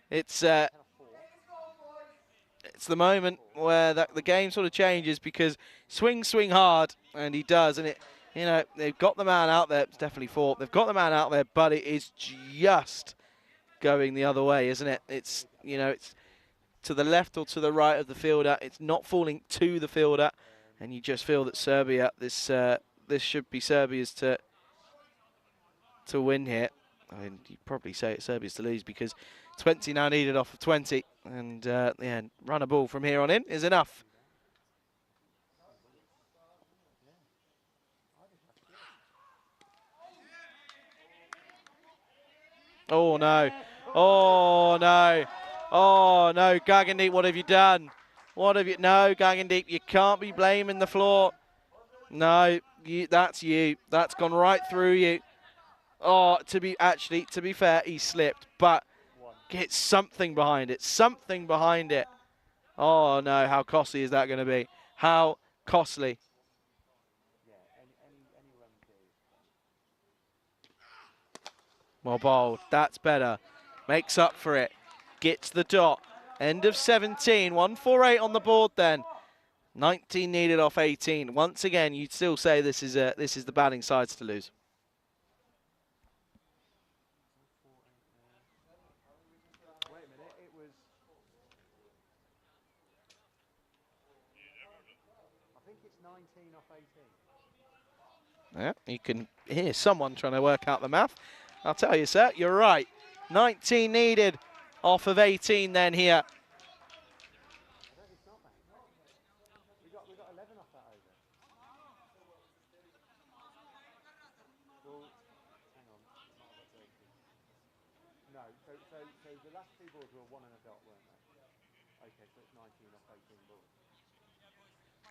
it's the moment where the game sort of changes, because swing hard, and he does, and it, you know, they've got the man out there. It's definitely 4. They've got the man out there, but it is just going the other way, isn't it? It's, you know, it's to the left or to the right of the fielder. It's not falling to the fielder, and you just feel that Serbia, this should be Serbia's to win here. I mean, you'd probably say it's Serbia's to lose, because 20 now needed off of 20, and yeah, run a ball from here on in is enough. Oh no! Oh no! Oh no, Gagandeep, what have you done? What have you... No, Gagandeep, you can't be blaming the floor. No, that's you. That's gone right through you. Oh, to be fair, he slipped, but get something behind it. Something behind it. Oh no, how costly is that going to be? How costly? Well bowled. That's better. Makes up for it. Gets the dot. End of 17. 148 on the board then. 19 needed off 18. Once again, you'd still say this is the batting sides to lose. Yeah, you can hear someone trying to work out the math. I'll tell you, sir, you're right. 19 needed off of 18 then here.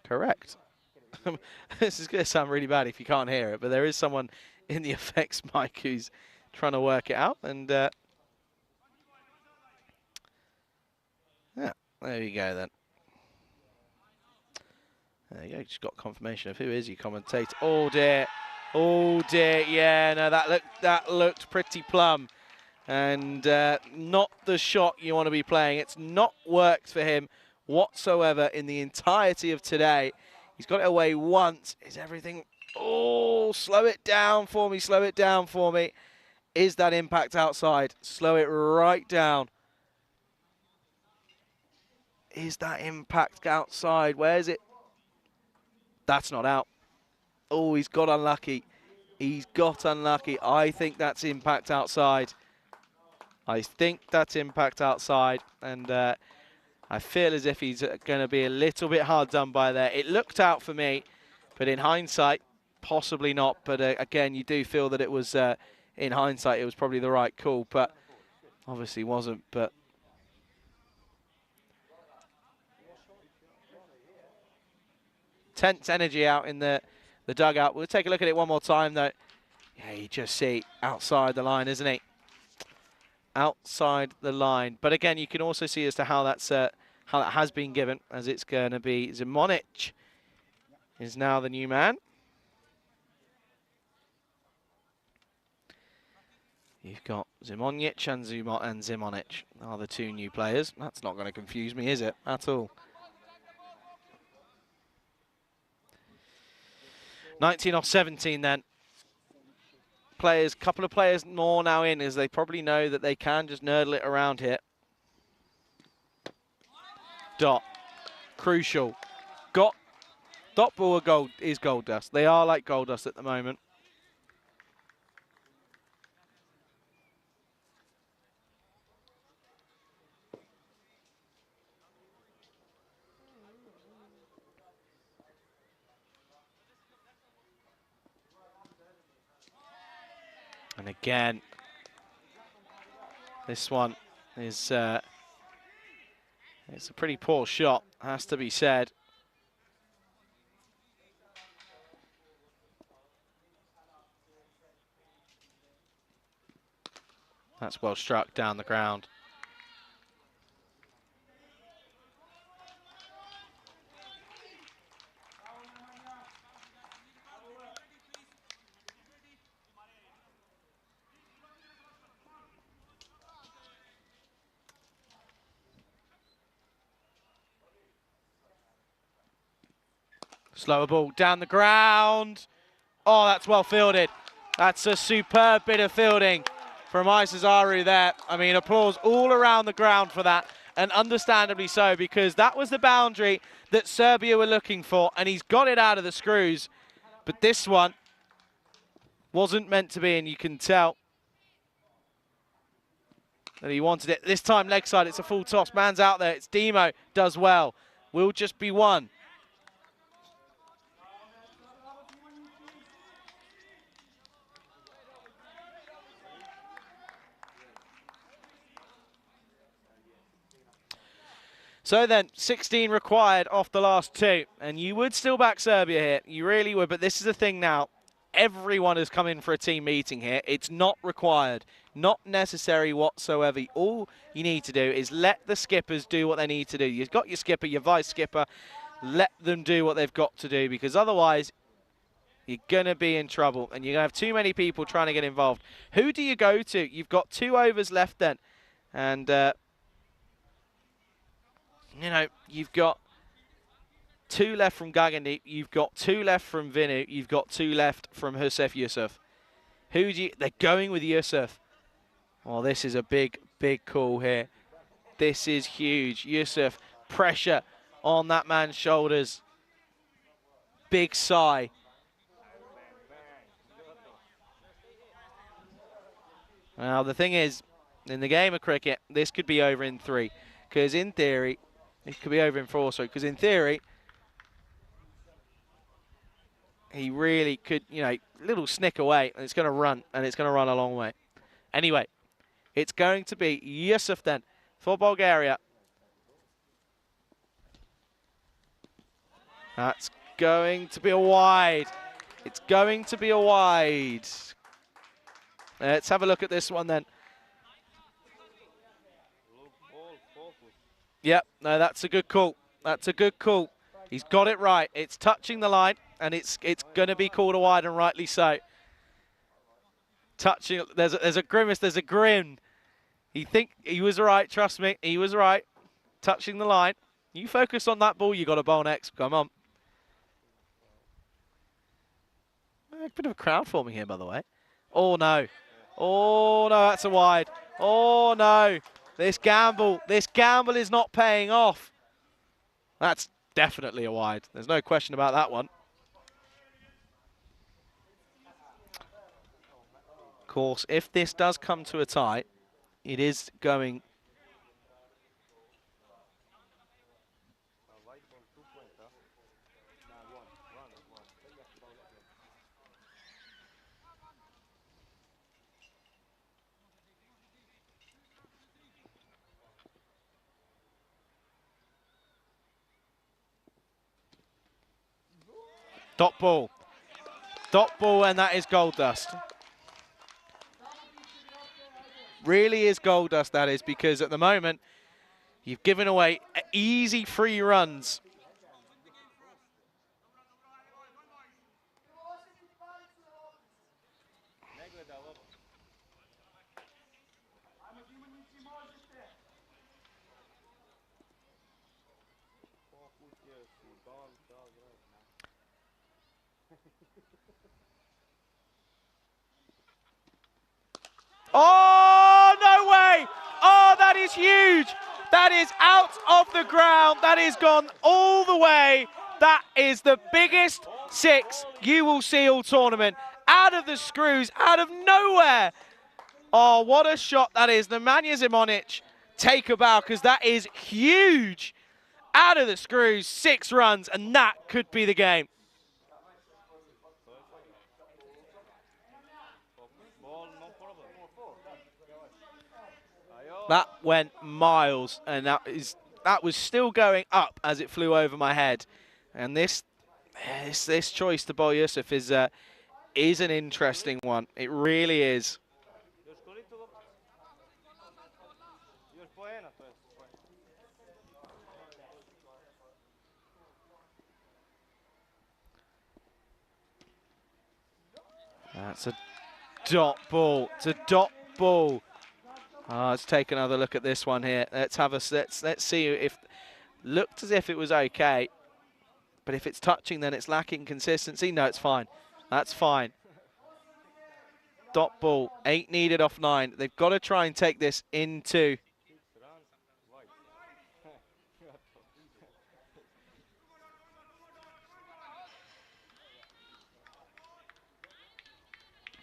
Correct. This is going to sound really bad if you can't hear it, but there is someone in the effects mic who's trying to work it out, and yeah, there you go then. There you go, just got confirmation of who is your commentator. Oh dear, yeah, no, that looked pretty plumb, and not the shot you want to be playing. It's not worked for him whatsoever in the entirety of today. He's got it away once. Is everything... Oh, slow it down for me, slow it down for me. Is that impact outside? Slow it right down. Is that impact outside? Where is it? That's not out. Oh, he's got unlucky. He's got unlucky. I think that's impact outside. I think that's impact outside. And I feel as if he's going to be a little bit hard done by there. It looked out for me, but in hindsight, possibly not. But again, you do feel that it was, in hindsight, it was probably the right call, but obviously wasn't. But tense energy out in the dugout. We'll take a look at it one more time, though. Yeah, you just see outside the line, isn't he? Outside the line. But again, you can also see as to how that's how that has been given, as it's going to be Zimonic is now the new man. You've got Zimonic and Zimonic are the two new players. That's not going to confuse me, is it? At all. 19 off 17 then. Players, couple of players more now in, as they probably know that they can just nurdle it around here. Dot. Crucial. Got. Dot ball gold is gold dust. They are like gold dust at the moment. And again, this one is it's a pretty poor shot, has to be said. That's well struck down the ground. Slower ball down the ground. Oh, that's well fielded. That's a superb bit of fielding from Isazaru there. I mean, applause all around the ground for that, and understandably so, because that was the boundary that Serbia were looking for, and he's got it out of the screws. But this one wasn't meant to be, and you can tell that he wanted it. This time leg side, it's a full toss. Man's out there. It's Demo, does well. Will just be one. So then, 16 required off the last two, and you would still back Serbia here. You really would, but this is the thing now. Everyone has come in for a team meeting here. It's not required, not necessary whatsoever. All you need to do is let the skippers do what they need to do. You've got your skipper, your vice skipper. Let them do what they've got to do, because otherwise you're going to be in trouble, and you're going to have too many people trying to get involved. Who do you go to? You've got 2 overs left then, and you know, you've got 2 left from Gagani, you've got 2 left from Vinu, you've got 2 left from Husef Yusuf. Who do you... They're going with Yusuf. Well, this is a big, big call here. This is huge. Yusuf, pressure on that man's shoulders. Big sigh. Now, the thing is, in the game of cricket, this could be over in 3. Because in theory, it could be over in 4, sorry. Because in theory, he really could, you know, little snick away, and it's going to run, and it's going to run a long way. Anyway, it's going to be Yusuf then for Bulgaria. That's going to be a wide. It's going to be a wide. Let's have a look at this one then. Yep, no, that's a good call. That's a good call. He's got it right. It's touching the line, and it's going to be called a wide, and rightly so. Touching, there's a grimace, there's a grin. He was right, trust me, he was right. Touching the line. You focus on that ball, you got a bowl next. Come on. A bit of a crowd forming here, by the way. Oh no. Oh no, that's a wide. Oh no. This gamble is not paying off. That's definitely a wide. There's no question about that one. Of course, if this does come to a tie, it is going... Dot ball. Dot ball, and that is gold dust. Really is gold dust, that is, because at the moment, you've given away easy 3 runs. Oh, no way! Oh, that is huge! That is out of the ground. That is gone all the way. That is the biggest 6 you will see all tournament. Out of the screws, out of nowhere. Oh, what a shot that is. Nemanja Zimonic, take a bow, because that is huge. Out of the screws, 6 runs, and that could be the game. That went miles, and that was still going up as it flew over my head. And this choice to bowl Yusuf is an interesting one. It really is. That's a dot ball. It's a dot ball. Let's take another look at this one here. Let's see if looked as if it was okay, but if it's touching, then it's lacking consistency. No, it's fine. That's fine. Dot ball. 8 needed off 9. They've got to try and take this into.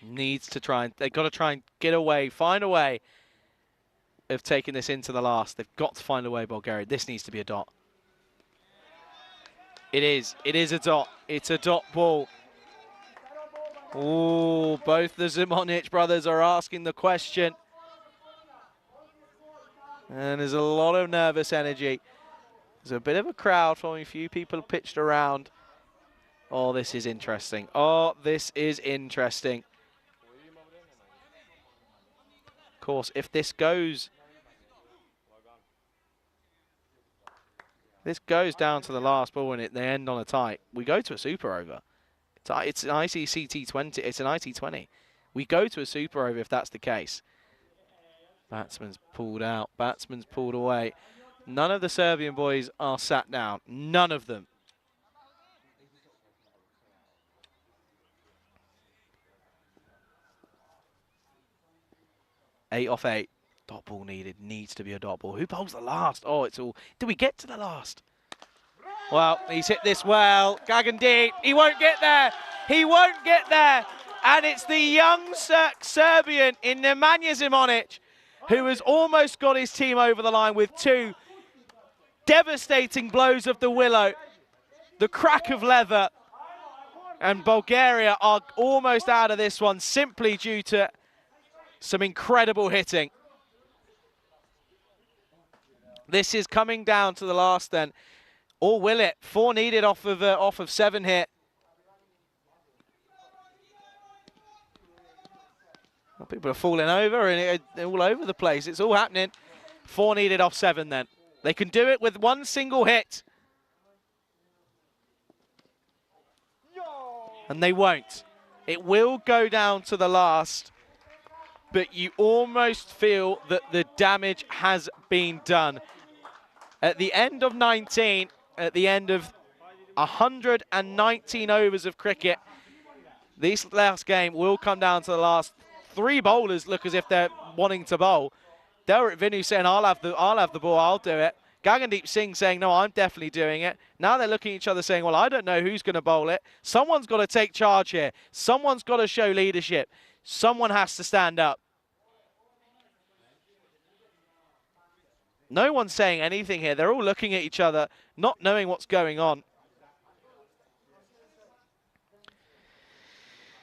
Needs to try and, they've got to try and get away, find a way of taking this into the last. They've got to find a way, Bulgaria. This needs to be a dot. It is a dot. It's a dot ball. Oh, both the Zimonjic brothers are asking the question. And there's a lot of nervous energy. There's a bit of a crowd from a few people pitched around. Oh, this is interesting. Oh, this is interesting. Of course, if this goes down to the last ball and they end on a tie, we go to a super over. It's an ICC T20. It's an IT20. We go to a super over if that's the case. Batsman's pulled out. Batsman's pulled away. None of the Serbian boys are sat down. None of them. Eight off 8. Dot ball needed. Needs to be a dot ball. Who bowls the last? Oh, it's all. Do we get to the last? Well, he's hit this well. Gagan deep. He won't get there. He won't get there. And it's the young Serbian in Nemanja Zimonjic who has almost got his team over the line with 2 devastating blows of the willow. The crack of leather. And Bulgaria are almost out of this one simply due to some incredible hitting. This is coming down to the last then. Or will it? 4 needed off of 7 here. Well, people are falling over and all over the place. It's all happening. 4 needed off 7 then. They can do it with 1 single hit. And they won't. It will go down to the last. But you almost feel that the damage has been done. At the end of 19, at the end of 119 overs of cricket, this last game will come down to the last. 3 bowlers look as if they're wanting to bowl. Delrik Vinu saying, I'll have the ball, I'll do it. Gagandeep Singh saying, no, I'm definitely doing it. Now they're looking at each other saying, well, I don't know who's going to bowl it. Someone's got to take charge here. Someone's got to show leadership. Someone has to stand up. No one's saying anything here. They're all looking at each other, not knowing what's going on.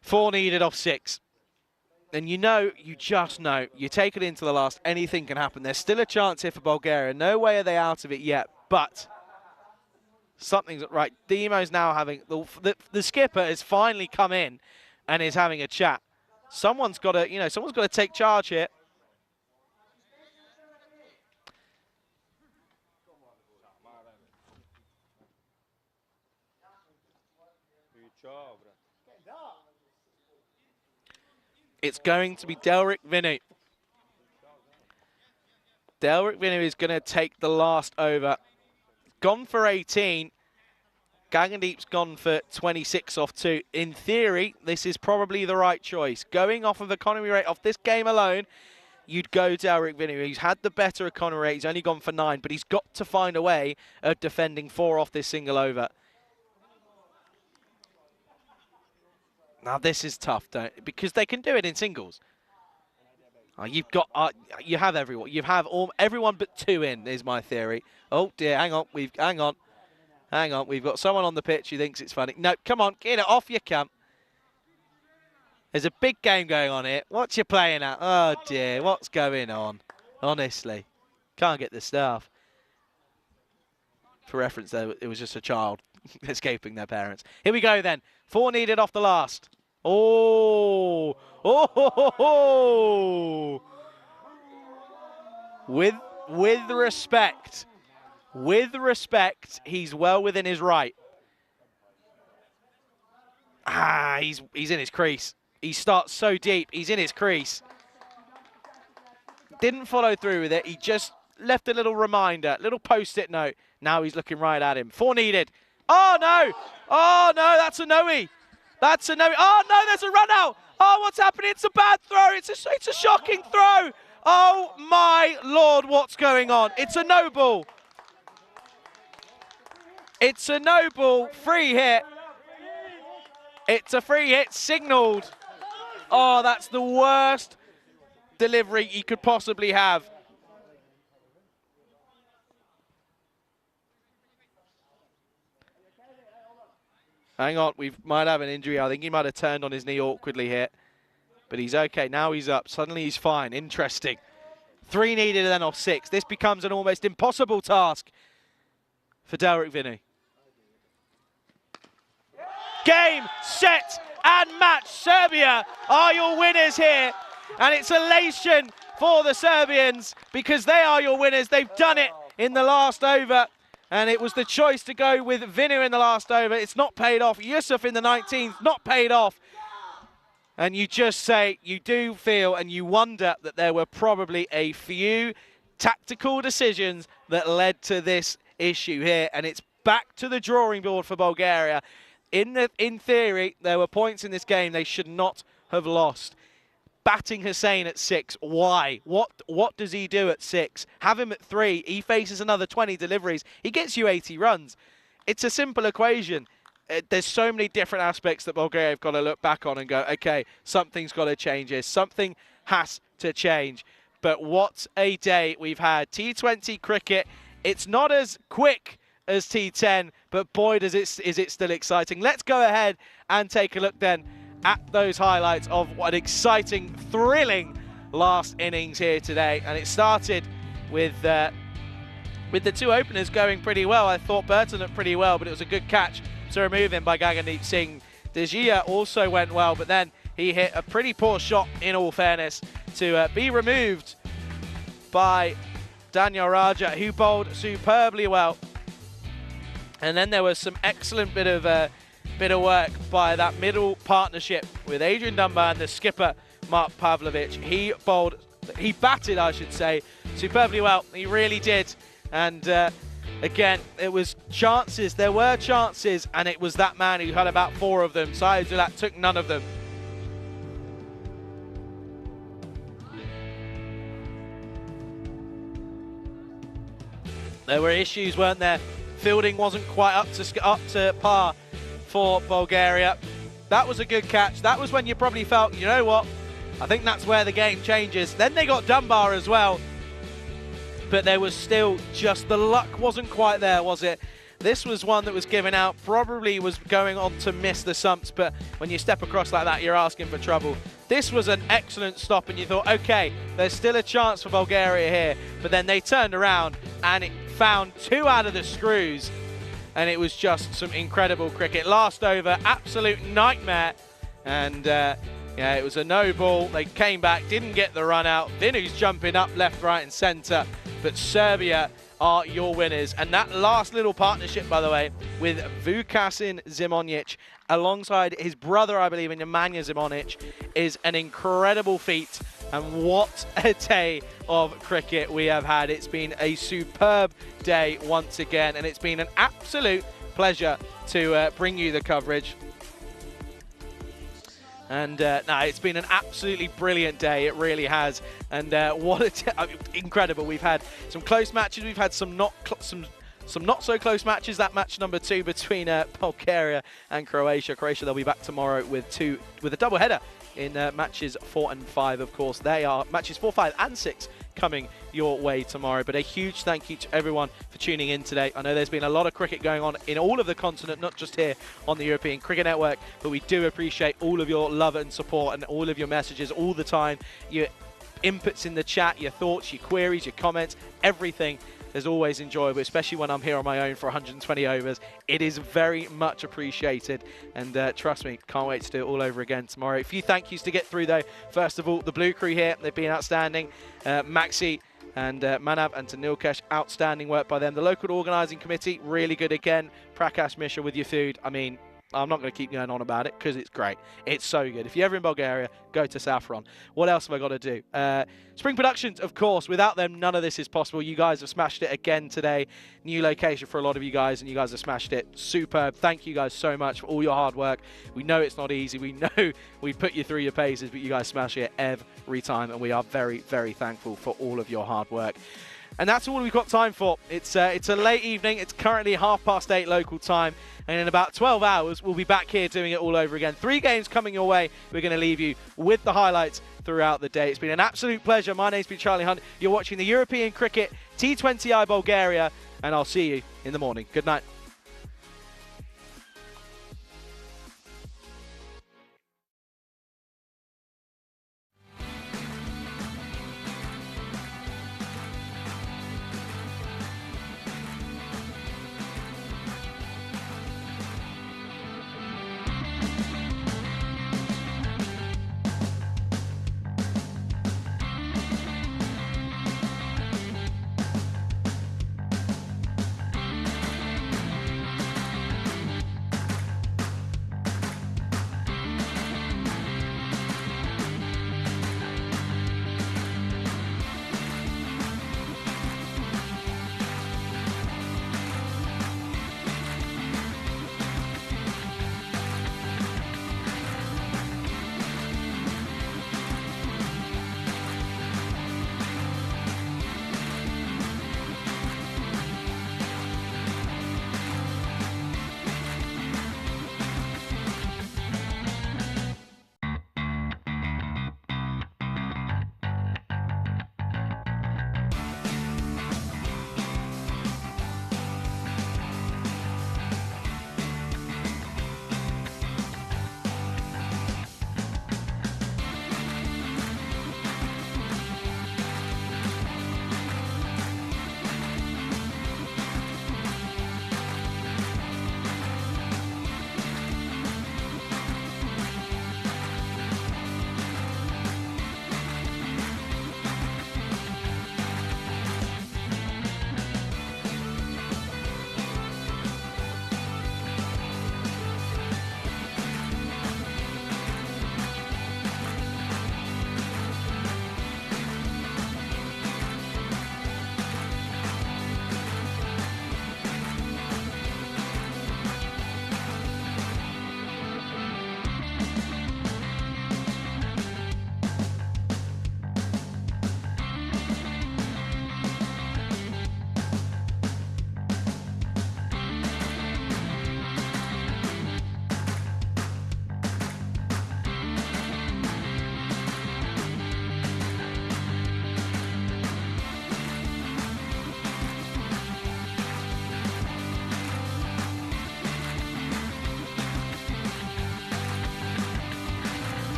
4 needed off 6. And you know, you just know, you take it into the last, anything can happen. There's still a chance here for Bulgaria. No way are they out of it yet, but something's right. Dimo's now having, the skipper has finally come in and is having a chat. Someone's got to, someone's got to take charge here. It's going to be Delrik Vinu. Delrik Vinu is going to take the last over. Gone for 18. Gagandeep's gone for 26 off 2. In theory, this is probably the right choice. Going off of economy rate off this game alone, you'd go Delrik Vinu. He's had the better economy rate. He's only gone for 9, but he's got to find a way of defending 4 off this single over. Now this is tough, because they can do it in singles. You've got, you have everyone. You have everyone but 2 in. Is my theory. Oh dear, hang on. Hang on. We've got someone on the pitch who thinks it's funny. No, come on, get it off your camp. There's a big game going on here. What you playing at? Oh dear, what's going on? Honestly, can't get the staff. For reference, though, it was just a child escaping their parents. Here we go then. 4 needed off the last. Oh, oh, ho, ho, ho. With respect, he's well within his right. He's in his crease. He starts so deep. He's in his crease. Didn't follow through with it. He just left a little reminder, little post-it note. Now he's looking right at him. 4 needed. Oh, no. Oh, no, that's a no-e. That's a no-e. Oh, no, there's a run out. Oh, what's happening? It's a bad throw. It's a shocking throw. Oh, my Lord, what's going on? It's a no ball. It's a no ball. Free hit. It's a free hit signalled. Oh, that's the worst delivery you could possibly have. Hang on, we might have an injury. I think he might have turned on his knee awkwardly here. But he's okay. Now he's up. Suddenly he's fine. Interesting. 3 needed then off 6. This becomes an almost impossible task for Delric Vinu. Game, set, and match. Serbia are your winners here. And it's elation for the Serbians because they are your winners. They've done it in the last over. And it was the choice to go with Vinu in the last over. It's not paid off. Yusuf in the 19th, not paid off. And you just say, you do feel and you wonder that there were probably a few tactical decisions that led to this issue here. And it's back to the drawing board for Bulgaria. In theory, there were points in this game they should not have lost. Batting Hussein at 6, why? What does he do at 6? Have him at 3, he faces another 20 deliveries. He gets you 80 runs. It's a simple equation. There's so many different aspects that Bulgaria have got to look back on and go, okay, something's got to change here. Something has to change. But what a day we've had. T20 cricket, it's not as quick as T10, but boy, is it still exciting. Let's go ahead and take a look then at those highlights of what an exciting, thrilling last innings here today. And it started with the 2 openers going pretty well. I thought Burton looked pretty well, but it was a good catch to remove him by Gagandeep Singh. De Gea also went well, but then he hit a pretty poor shot, in all fairness, to be removed by Daniel Raja, who bowled superbly well. And then there was some excellent bit of work by that middle partnership with Adrian Dunbar and the skipper, Mark Pavlovich. He batted, I should say, superbly well. He really did. And again, it was chances. There were chances, and it was that man who had about 4 of them. Saeed took none of them. There were issues, weren't there? Fielding wasn't quite up to par for Bulgaria. That was a good catch. That was when you probably felt, you know what, I think that's where the game changes. Then they got Dunbar as well. But there was still just, the luck wasn't quite there, was it? This was one that was given out, probably was going on to miss the sumps, but when you step across like that, you're asking for trouble. This was an excellent stop, and you thought, okay, there's still a chance for Bulgaria here. But then they turned around, and it found 2 out of the screws, and it was just some incredible cricket. Last over, absolute nightmare, and yeah, it was a no ball. They came back, didn't get the run out. Vinu's jumping up left, right, and centre, but Serbia are your winners. And that last little partnership, by the way, with Vukasin Zimonjic alongside his brother, I believe, Nemanja Zimonjic, is an incredible feat. And what a day of cricket we have had. It's been a superb day once again, and it's been an absolute pleasure to bring you the coverage. And no, it's been an absolutely brilliant day. It really has. And what incredible. We've had some close matches. We've had some not so close matches. That match number 2 between Bulgaria and Croatia. Croatia, they'll be back tomorrow with a double header in matches 4 and 5. Of course, they are matches 4, 5, and 6 coming your way tomorrow. But a huge thank you to everyone for tuning in today. I know there's been a lot of cricket going on in all of the continent, not just here on the European Cricket Network, but we do appreciate all of your love and support and all of your messages all the time, your inputs in the chat, your thoughts, your queries, your comments, everything is always enjoyable, especially when I'm here on my own for 120 overs. It is very much appreciated, and trust me, can't wait to do it all over again tomorrow. A few thank yous to get through though. First of all, the Blue Crew here, they've been outstanding. Maxi and Manav and Tanilkesh, outstanding work by them. The local organising committee, really good again. Prakash Mishra with your food. I mean, I'm not going to keep going on about it because it's great. It's so good. If you're ever in Bulgaria, go to Saffron. What else have I got to do? Spring Productions, of course. Without them, none of this is possible. You guys have smashed it again today. New location for a lot of you guys, and you guys have smashed it. Superb. Thank you guys so much for all your hard work. We know it's not easy. We know we put you through your paces, but you guys smash it every time, and we are very, very thankful for all of your hard work. And that's all we've got time for. It's a late evening. It's currently 8:30 local time. And in about 12 hours, we'll be back here doing it all over again. 3 games coming your way. We're going to leave you with the highlights throughout the day. It's been an absolute pleasure. My name's been Charlie Hunt. You're watching the European Cricket T20I Bulgaria. And I'll see you in the morning. Good night.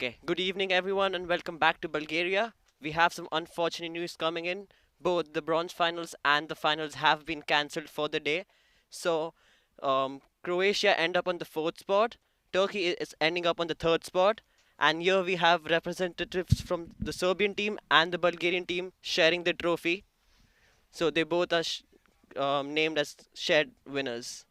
Okay, good evening everyone and welcome back to Bulgaria. We have some unfortunate news coming in. Both the bronze finals and the finals have been cancelled for the day. So, Croatia end up on the fourth spot. Turkey is ending up on the third spot. And here we have representatives from the Serbian team and the Bulgarian team sharing the trophy. So they both are named as shared winners.